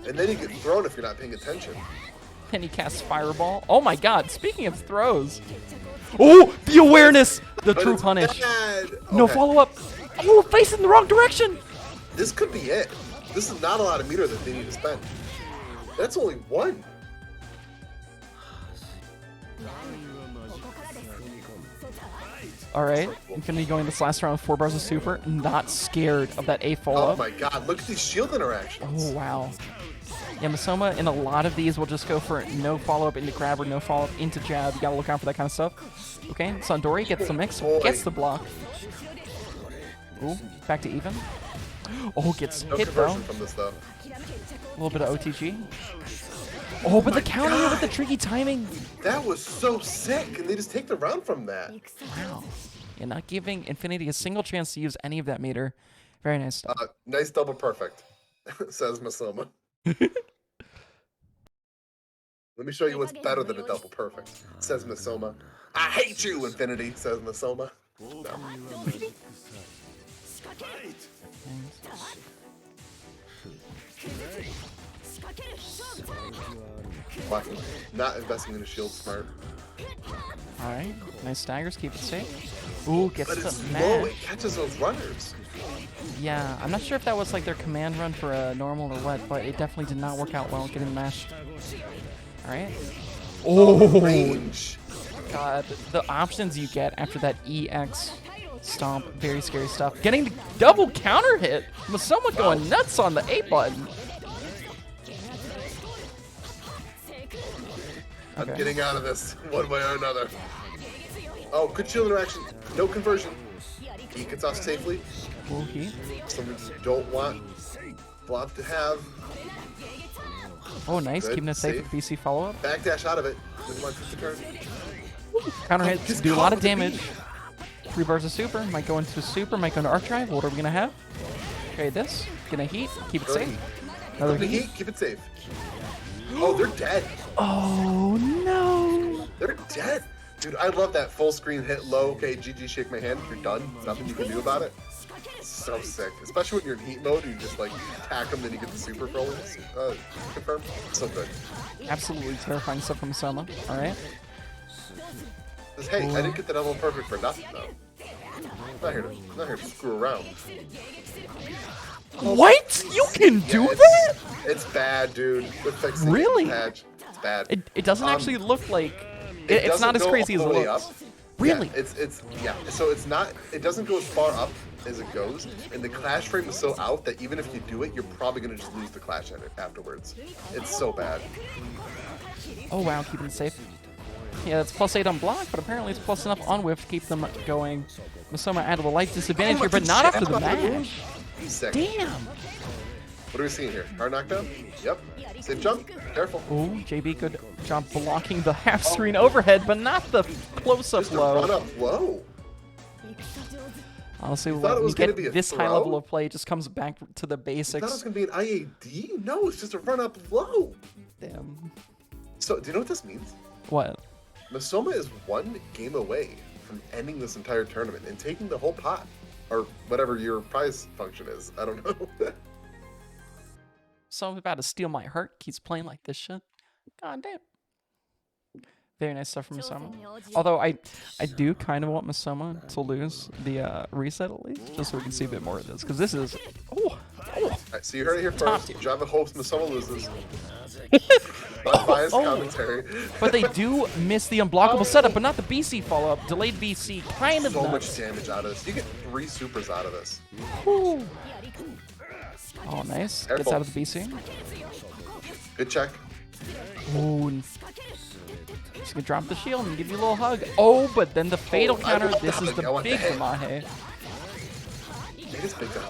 S2: and then you get thrown if you're not paying attention.
S1: And he casts Fireball. Oh my God! Speaking of throws, oh the awareness, the
S2: but
S1: true punish.
S2: Okay.
S1: No follow up. Oh, facing the wrong direction.
S2: This could be it. This is not a lot of meter that they need to spend. That's only one.
S1: All right, Infinity going this last round with 4 bars of super. Not scared of that A follow-up.
S2: Oh my God, look at these shield interactions.
S1: Oh, wow. Yeah, Masoma in a lot of these will just go for no follow-up into grab or no follow-up into jab. You gotta look out for that kind of stuff. Okay, Sandori gets the mix, gets the block. Ooh, back to even. Oh, gets hit though.
S2: From this, though.
S1: A little bit of OTG. Oh, but the counter with the tricky timing.
S2: That was so sick, and they just take the round from that.
S1: Wow. Yeah, not giving Infinity a single chance to use any of that meter. Very nice stuff.
S2: Nice double perfect, says Masoma. Let me show you what's better than a double perfect, says Masoma. I hate you, Infinity, says Masoma. No. Blocking. Not investing in a shield smart.
S1: Alright, nice staggers, keep it safe. Ooh, gets
S2: But it's
S1: the
S2: low,
S1: mash.
S2: it catches those runners.
S1: Yeah, I'm not sure if that was like their command run for a normal or what, but it definitely did not work out well getting mashed. Alright. Oh,
S2: Range.
S1: God. The options you get after that EX stomp, very scary stuff. Getting the double counter hit. Masoma going nuts on the A button.
S2: I'm getting out of this one way or another. Oh, good shield interaction. No conversion. He gets off safely.
S1: Ooh, heat.
S2: Something you don't want Vlov to have.
S1: Oh, nice.
S2: Good,
S1: Keeping it safe with BC follow-up.
S2: Backdash out of it. Doesn't want to turn.
S1: Counter hits
S2: Just
S1: do a
S2: caught
S1: lot of
S2: with the
S1: damage.
S2: beat.
S1: 3 bars of super. Might go into super. Might go into arc drive. What are we going to have? Okay, this. Gonna heat. Keep it safe. Another
S2: From the
S1: heat.
S2: heat, keep it safe. Oh, they're dead.
S1: Oh, no.
S2: They're dead. Dude, I love that full screen hit low. Okay, GG, shake my hand. You're done. Nothing you can do about it. So sick. Especially when you're in heat mode and you just like attack them, then you get the super roll. Confirm. So good.
S1: Absolutely terrifying stuff from Masoma. Alright.
S2: Says, hey, I didn't get the double perfect for nothing though. Not here to screw around.
S1: What? You can do
S2: Yeah,
S1: that?
S2: It's bad, dude. With fixing
S1: Really?
S2: the patch. It's bad.
S1: It doesn't actually look like... It's not as
S2: doesn't go
S1: crazy as
S2: all
S1: it
S2: the way
S1: looks.
S2: up.
S1: Really?
S2: Yeah, so it's not, it doesn't go as far up as it goes, and the clash frame is so out that even if you do it, you're probably gonna just lose the clash in it afterwards. It's so bad.
S1: Oh, wow. Keeping it safe. Yeah, it's +8 on block, but apparently it's plus enough on whiff to keep them going. Masoma out of the life disadvantage here, but not after the mash.
S2: Sick.
S1: Damn.
S2: What are we seeing here? Hard knockdown? Yep. Safe jump. Careful.
S1: Ooh, JB good job blocking the half-screen overhead, but not the close-up
S2: Just a run
S1: low.
S2: up low.
S1: Honestly,
S2: thought it
S1: when you
S2: was gonna
S1: get
S2: be a
S1: this high
S2: throw?
S1: level of play, it just comes back to the
S2: I thought it was
S1: basics.
S2: gonna be an IAD? No, it's just a run up low.
S1: Damn.
S2: So, do you know what this means?
S1: What?
S2: Masoma is one game away from ending this entire tournament and taking the whole pot. Or whatever your prize function is. I don't know.
S1: Something about to steal my heart keeps playing like this shit. God damn. Very nice stuff from Masoma. Although I do kind of want Masoma to lose the reset at least, just so we can see a bit more of this. Because this is... Oh!
S2: Alright, so you heard it here
S1: Top
S2: first.
S1: tier.
S2: Java hopes Masoma loses. Unbiased commentary.
S1: But they do miss the unblockable setup, but not the BC follow-up. Delayed BC, kind of
S2: So
S1: nuts.
S2: much damage out of this. You get 3 supers out of this.
S1: Whew. Oh, nice. Gets
S2: Careful.
S1: out of the BC.
S2: Good check.
S1: Ooh. Just gonna drop the shield and give you a little hug. Oh, but then the fatal
S2: I
S1: counter.
S2: want the
S1: This is
S2: hug. I
S1: the
S2: want the
S1: big
S2: hit.
S1: Mahe.
S2: It is big guy.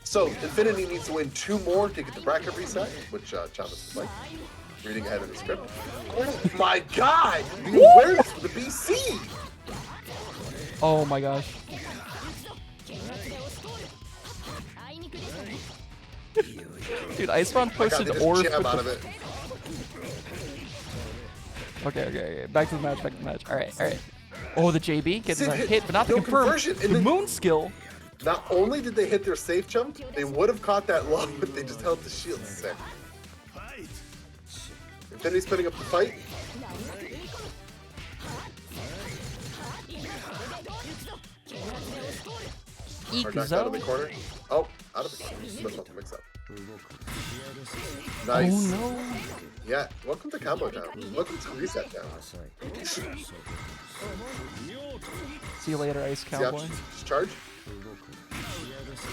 S2: So, Infinity needs to win 2 more to get the bracket reset, which Chavez is like. Reading ahead of the script. Oh my god! The awareness for the BC!
S1: Oh my gosh. Dude, Icebound
S2: My god,
S1: posted
S2: they just
S1: Orf
S2: jab
S1: with
S2: out of
S1: the...
S2: it.
S1: Okay. Back to the match. Alright. Oh, the JB getting
S2: Sid
S1: a
S2: hit.
S1: hit, but not the
S2: No
S1: confirm.
S2: conversion, and
S1: The
S2: then-
S1: moon skill.
S2: Not only did they hit their safe jump, they would have caught that low, but they just held the shield sick. Infinity's putting up the fight. Hard knocked out of the
S1: Ikuzo.
S2: corner. Oh, out of the corner. Must have to mix up. Nice.
S1: Oh no.
S2: Yeah, welcome to Combo Town. Welcome to Reset Town.
S1: See you later, Ice
S2: See
S1: Cowboy.
S2: options? Just charge.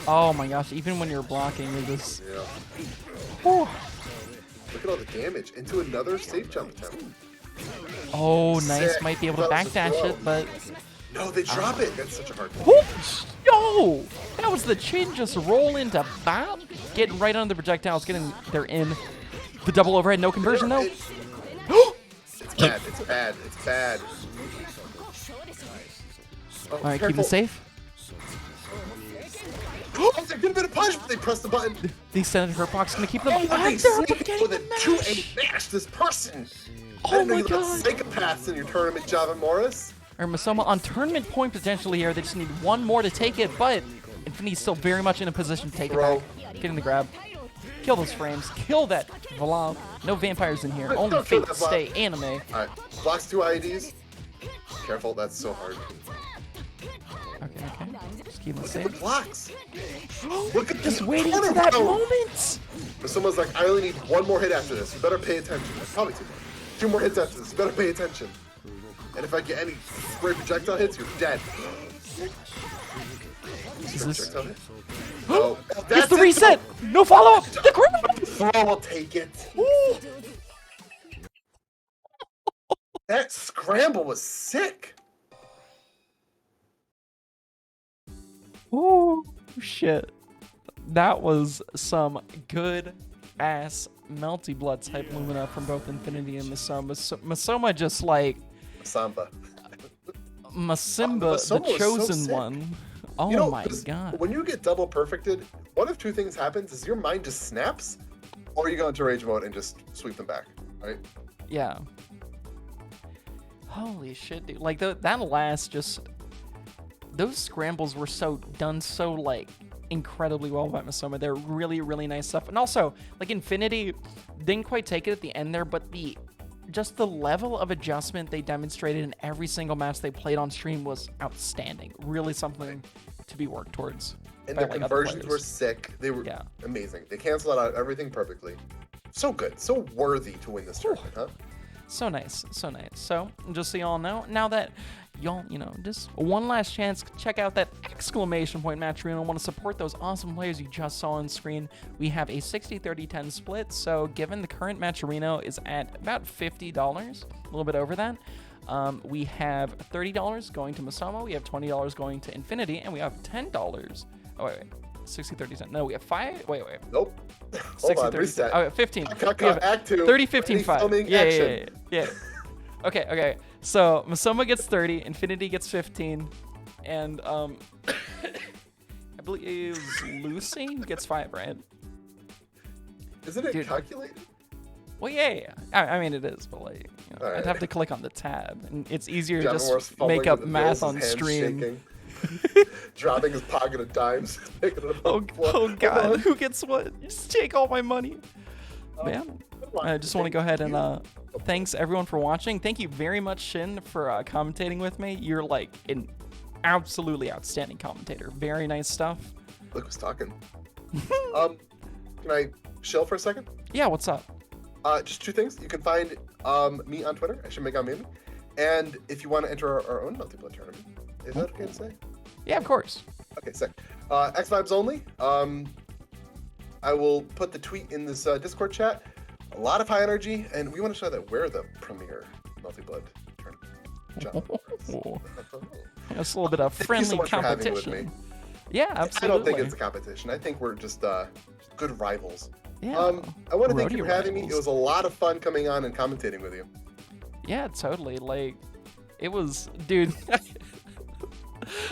S1: Oh my gosh, even when you're blocking, you're just...
S2: Yeah.
S1: Whew.
S2: Look at all the damage into another safe jump attempt.
S1: Oh, nice.
S2: Sick.
S1: Might be able to
S2: That was a
S1: backdash
S2: throw.
S1: it, but...
S2: No, they drop it. That's such a hard one.
S1: Whoop! Yo! That was the chin just roll into bop. Getting right under the projectiles, getting there in. The double overhead, no conversion though.
S2: It's bad. It's bad. It's bad. Oh,
S1: Alright, keep
S2: careful.
S1: it safe.
S2: Oh, there could have been a punch, but they pressed the button.
S1: The extended hurt box gonna keep them
S2: Oh, but they
S1: back there, but
S2: sneak
S1: getting
S2: with
S1: the
S2: a
S1: mash.
S2: 2-8 mash. This person. I
S1: Oh
S2: didn't know
S1: my
S2: you let
S1: god.
S2: psychopaths in your tournament, Javamorris.
S1: Or Masoma on tournament point potentially here. They just need one more to take it, but Infinity's still very much in a position to take it
S2: Throw.
S1: back. Getting the grab. Kill those frames. Kill that Vlov. No vampires in here. Only
S2: Don't kill
S1: fate
S2: that Vlov.
S1: stay anime.
S2: Alright, blocks 2 IEDs. Careful, that's so hard.
S1: Okay, okay. Just keep it
S2: Look at
S1: safe.
S2: the blocks. Look at this.
S1: Just waiting
S2: corner
S1: for that
S2: row.
S1: moment.
S2: But someone's like, I only need 1 more hit after this. You better pay attention. That's probably 2 more. 2 more hits after this. You better pay attention. And if I get any spray projectile hits, you're dead.
S1: Is this...
S2: Projectile hit? No.
S1: It's the reset. No follow-up. The grab.
S2: Throw will take it. That scramble was sick.
S1: Oh shit. That was some good ass Melty Blood type Lumina from both Infinity and Masoma. Masoma just like
S2: Samba.
S1: Masimba,
S2: Masoma
S1: the
S2: was so
S1: chosen
S2: sick.
S1: one. Oh
S2: You know,
S1: my
S2: 'cause
S1: god.
S2: when you get double perfected, one of 2 things happens: is your mind just snaps, or you go into rage mode and just sweep them back, right?
S1: Yeah. Holy shit, dude. Like that last just those scrambles were done so like incredibly well by Masoma. They're really, really nice stuff. And also, like Infinity didn't quite take it at the end there, but just the level of adjustment they demonstrated in every single match they played on stream was outstanding. Really something to be worked towards.
S2: And
S1: by,
S2: the
S1: like, other
S2: conversions were
S1: players.
S2: sick. They were
S1: Yeah.
S2: amazing. They canceled out everything perfectly. So good. So worthy to win this tournament, huh?
S1: So nice, so nice. So, just so y'all know, now that y'all, just one last chance, check out that exclamation point match arena. Want to support those awesome players you just saw on screen. We have a 60-30-10 split, so given the current match arena is at about $50, a little bit over that, we have $30 going to Masoma, we have $20 going to Infinity, and we have $10. Oh, wait. 60-30-10. No, we have 5. Wait.
S2: Nope. Hold
S1: 60,
S2: on,
S1: 30,
S2: reset.
S1: Oh, 15.
S2: Cut,
S1: We have
S2: Act 2.
S1: 30, 15, 5.
S2: Filming
S1: Yeah.
S2: action.
S1: Okay. So Masoma gets 30, Infinity gets 15, and I believe Lucy gets 5, right?
S2: Isn't it
S1: Dude.
S2: calculated?
S1: Well, yeah. I mean, it is, but like, I'd
S2: Alright.
S1: have to click on the tab, and it's easier to
S2: Javamorris
S1: just
S2: fumbling
S1: make up
S2: with the
S1: math
S2: nails,
S1: on
S2: his hands
S1: stream.
S2: shaking. Dropping his pocket of dimes. Picking it up
S1: Oh,
S2: on the floor.
S1: oh
S2: Hold
S1: God,
S2: on.
S1: who gets what? Just take all my money. Man, I just want to go ahead and thanks everyone for watching. Thank you very much, Shin, for commentating with me. You're like an absolutely outstanding commentator. Very nice stuff.
S2: Look who's talking. Can I chill for a second?
S1: Yeah, what's up?
S2: Just 2 things. You can find me on Twitter at SHINMEGAMIINME. And if you want to enter our own Melty Blood tournament, is that okay to say?
S1: Yeah, of course.
S2: Okay, sick. X Vibes only. I will put the tweet in this Discord chat. A lot of high energy, and we want to show that we're the premier Melty Blood tournament.
S1: Oh, that's a little bit of
S2: Thank you so
S1: friendly
S2: much for having it with
S1: competition.
S2: me.
S1: Yeah,
S2: I
S1: absolutely.
S2: don't think it's a competition. I think we're just good rivals.
S1: Yeah.
S2: I want to thank you
S1: Rodeo
S2: for having me.
S1: Rivals.
S2: It was a lot of fun coming on and commentating with you.
S1: Yeah, totally. Like, it was, dude.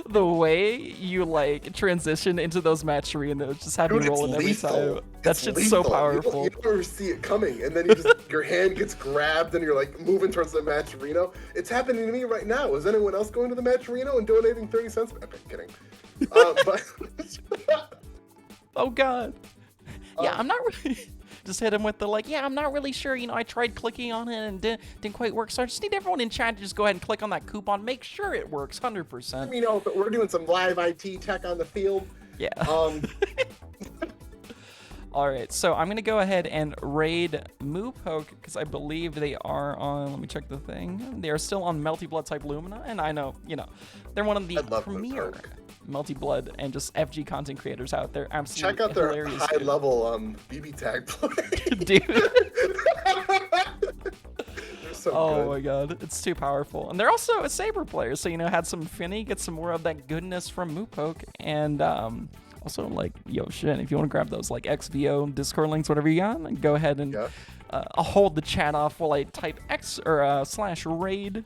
S1: The way you like transition into those match arenas just had me
S2: Dude, it's
S1: rolling every
S2: lethal.
S1: time. That
S2: It's
S1: shit's so
S2: lethal.
S1: powerful.
S2: You don't ever see it coming, and then you just your hand gets grabbed, and you're like moving towards the match arena. It's happening to me right now. Is anyone else going to the match arena and donating 30 cents? Okay, kidding. But
S1: Oh God. Yeah, I'm not really. Just hit him with the like. Yeah, I'm not really sure. I tried clicking on it and didn't quite work. So I just need everyone in chat to just go ahead and click on that coupon. Make sure it works 100%.
S2: but we're doing some live IT tech on the field.
S1: Yeah.
S2: Um,
S1: All right, so I'm gonna go ahead and raid Moopoke because I believe they are on. Let me check the thing. They are still on Melty Blood type Lumina, and I know, they're one of the
S2: I love
S1: premier
S2: Moopoke.
S1: Melty Blood and just FG content creators out there. Absolutely
S2: check out their
S1: hilarious,
S2: high
S1: dude.
S2: level BB tag play.
S1: Dude.
S2: They're so
S1: Oh
S2: good.
S1: my God, it's too powerful, and they're also a Saber player, so had some Finny, get some more of that goodness from Moopoke, and also like shit, if you want to grab those like XVO Discord links, whatever you got, go ahead and
S2: Yeah.
S1: I'll hold the chat off while I type X or /raid.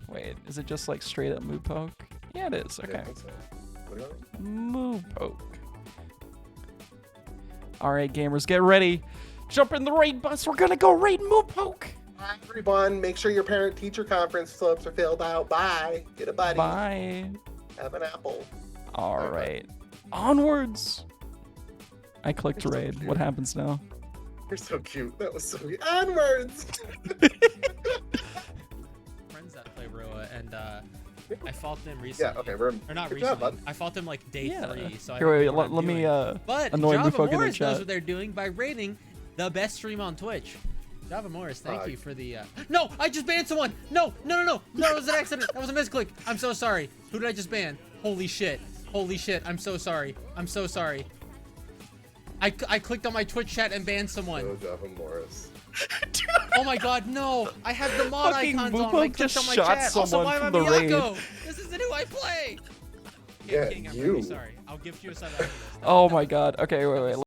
S1: Wait, is it just like straight up Moopoke? Yeah, it is.
S2: Yeah,
S1: Okay.
S2: I think so. What do you want?
S1: Moopoke. All right, gamers, get ready. Jump in the raid bus. We're gonna go raid Moopoke.
S2: Bye, everyone. Make sure your parent-teacher conference slips are filled out. Bye. Get a buddy.
S1: Bye.
S2: Have an apple.
S1: All
S2: Bye-bye.
S1: right. Onwards. I clicked
S2: You're so
S1: raid.
S2: cute.
S1: What happens now?
S2: You're so cute. That was so cute. Onwards!
S5: Friends that play Roa, and I fought them recently.
S2: Yeah, okay, we're
S5: Or not
S2: good
S5: recently.
S2: job, bud.
S5: I fought them like day
S1: Yeah.
S5: 3, so I
S1: Here,
S5: don't
S1: wait,
S5: know what I'm
S1: let me
S5: doing. But
S1: annoy me fucking in
S5: Javamorris
S1: chat.
S5: knows what they're doing by rating the best stream on Twitch. Javamorris, thank
S2: Uh,
S5: you for the No, I just banned someone! No, no, no, no! No, it was an accident! That was a misclick! I'm so sorry. Who did I just ban? Holy shit. Holy shit, I'm so sorry. I'm so sorry. I clicked on my Twitch chat and banned someone.
S2: No, Javamorris.
S5: Oh my god, no! I have the mod
S1: Fucking
S5: icons on. I
S1: Boopunk
S5: clicked
S1: just
S5: on my
S1: shot
S5: chat. Also,
S1: someone
S5: why am I
S1: from the raid.
S5: Miyako? This isn't who I play!
S2: Yeah,
S5: King, I'm
S2: you.
S5: really sorry. I'll gift you a sub after this.
S1: Oh my god. Okay, wait.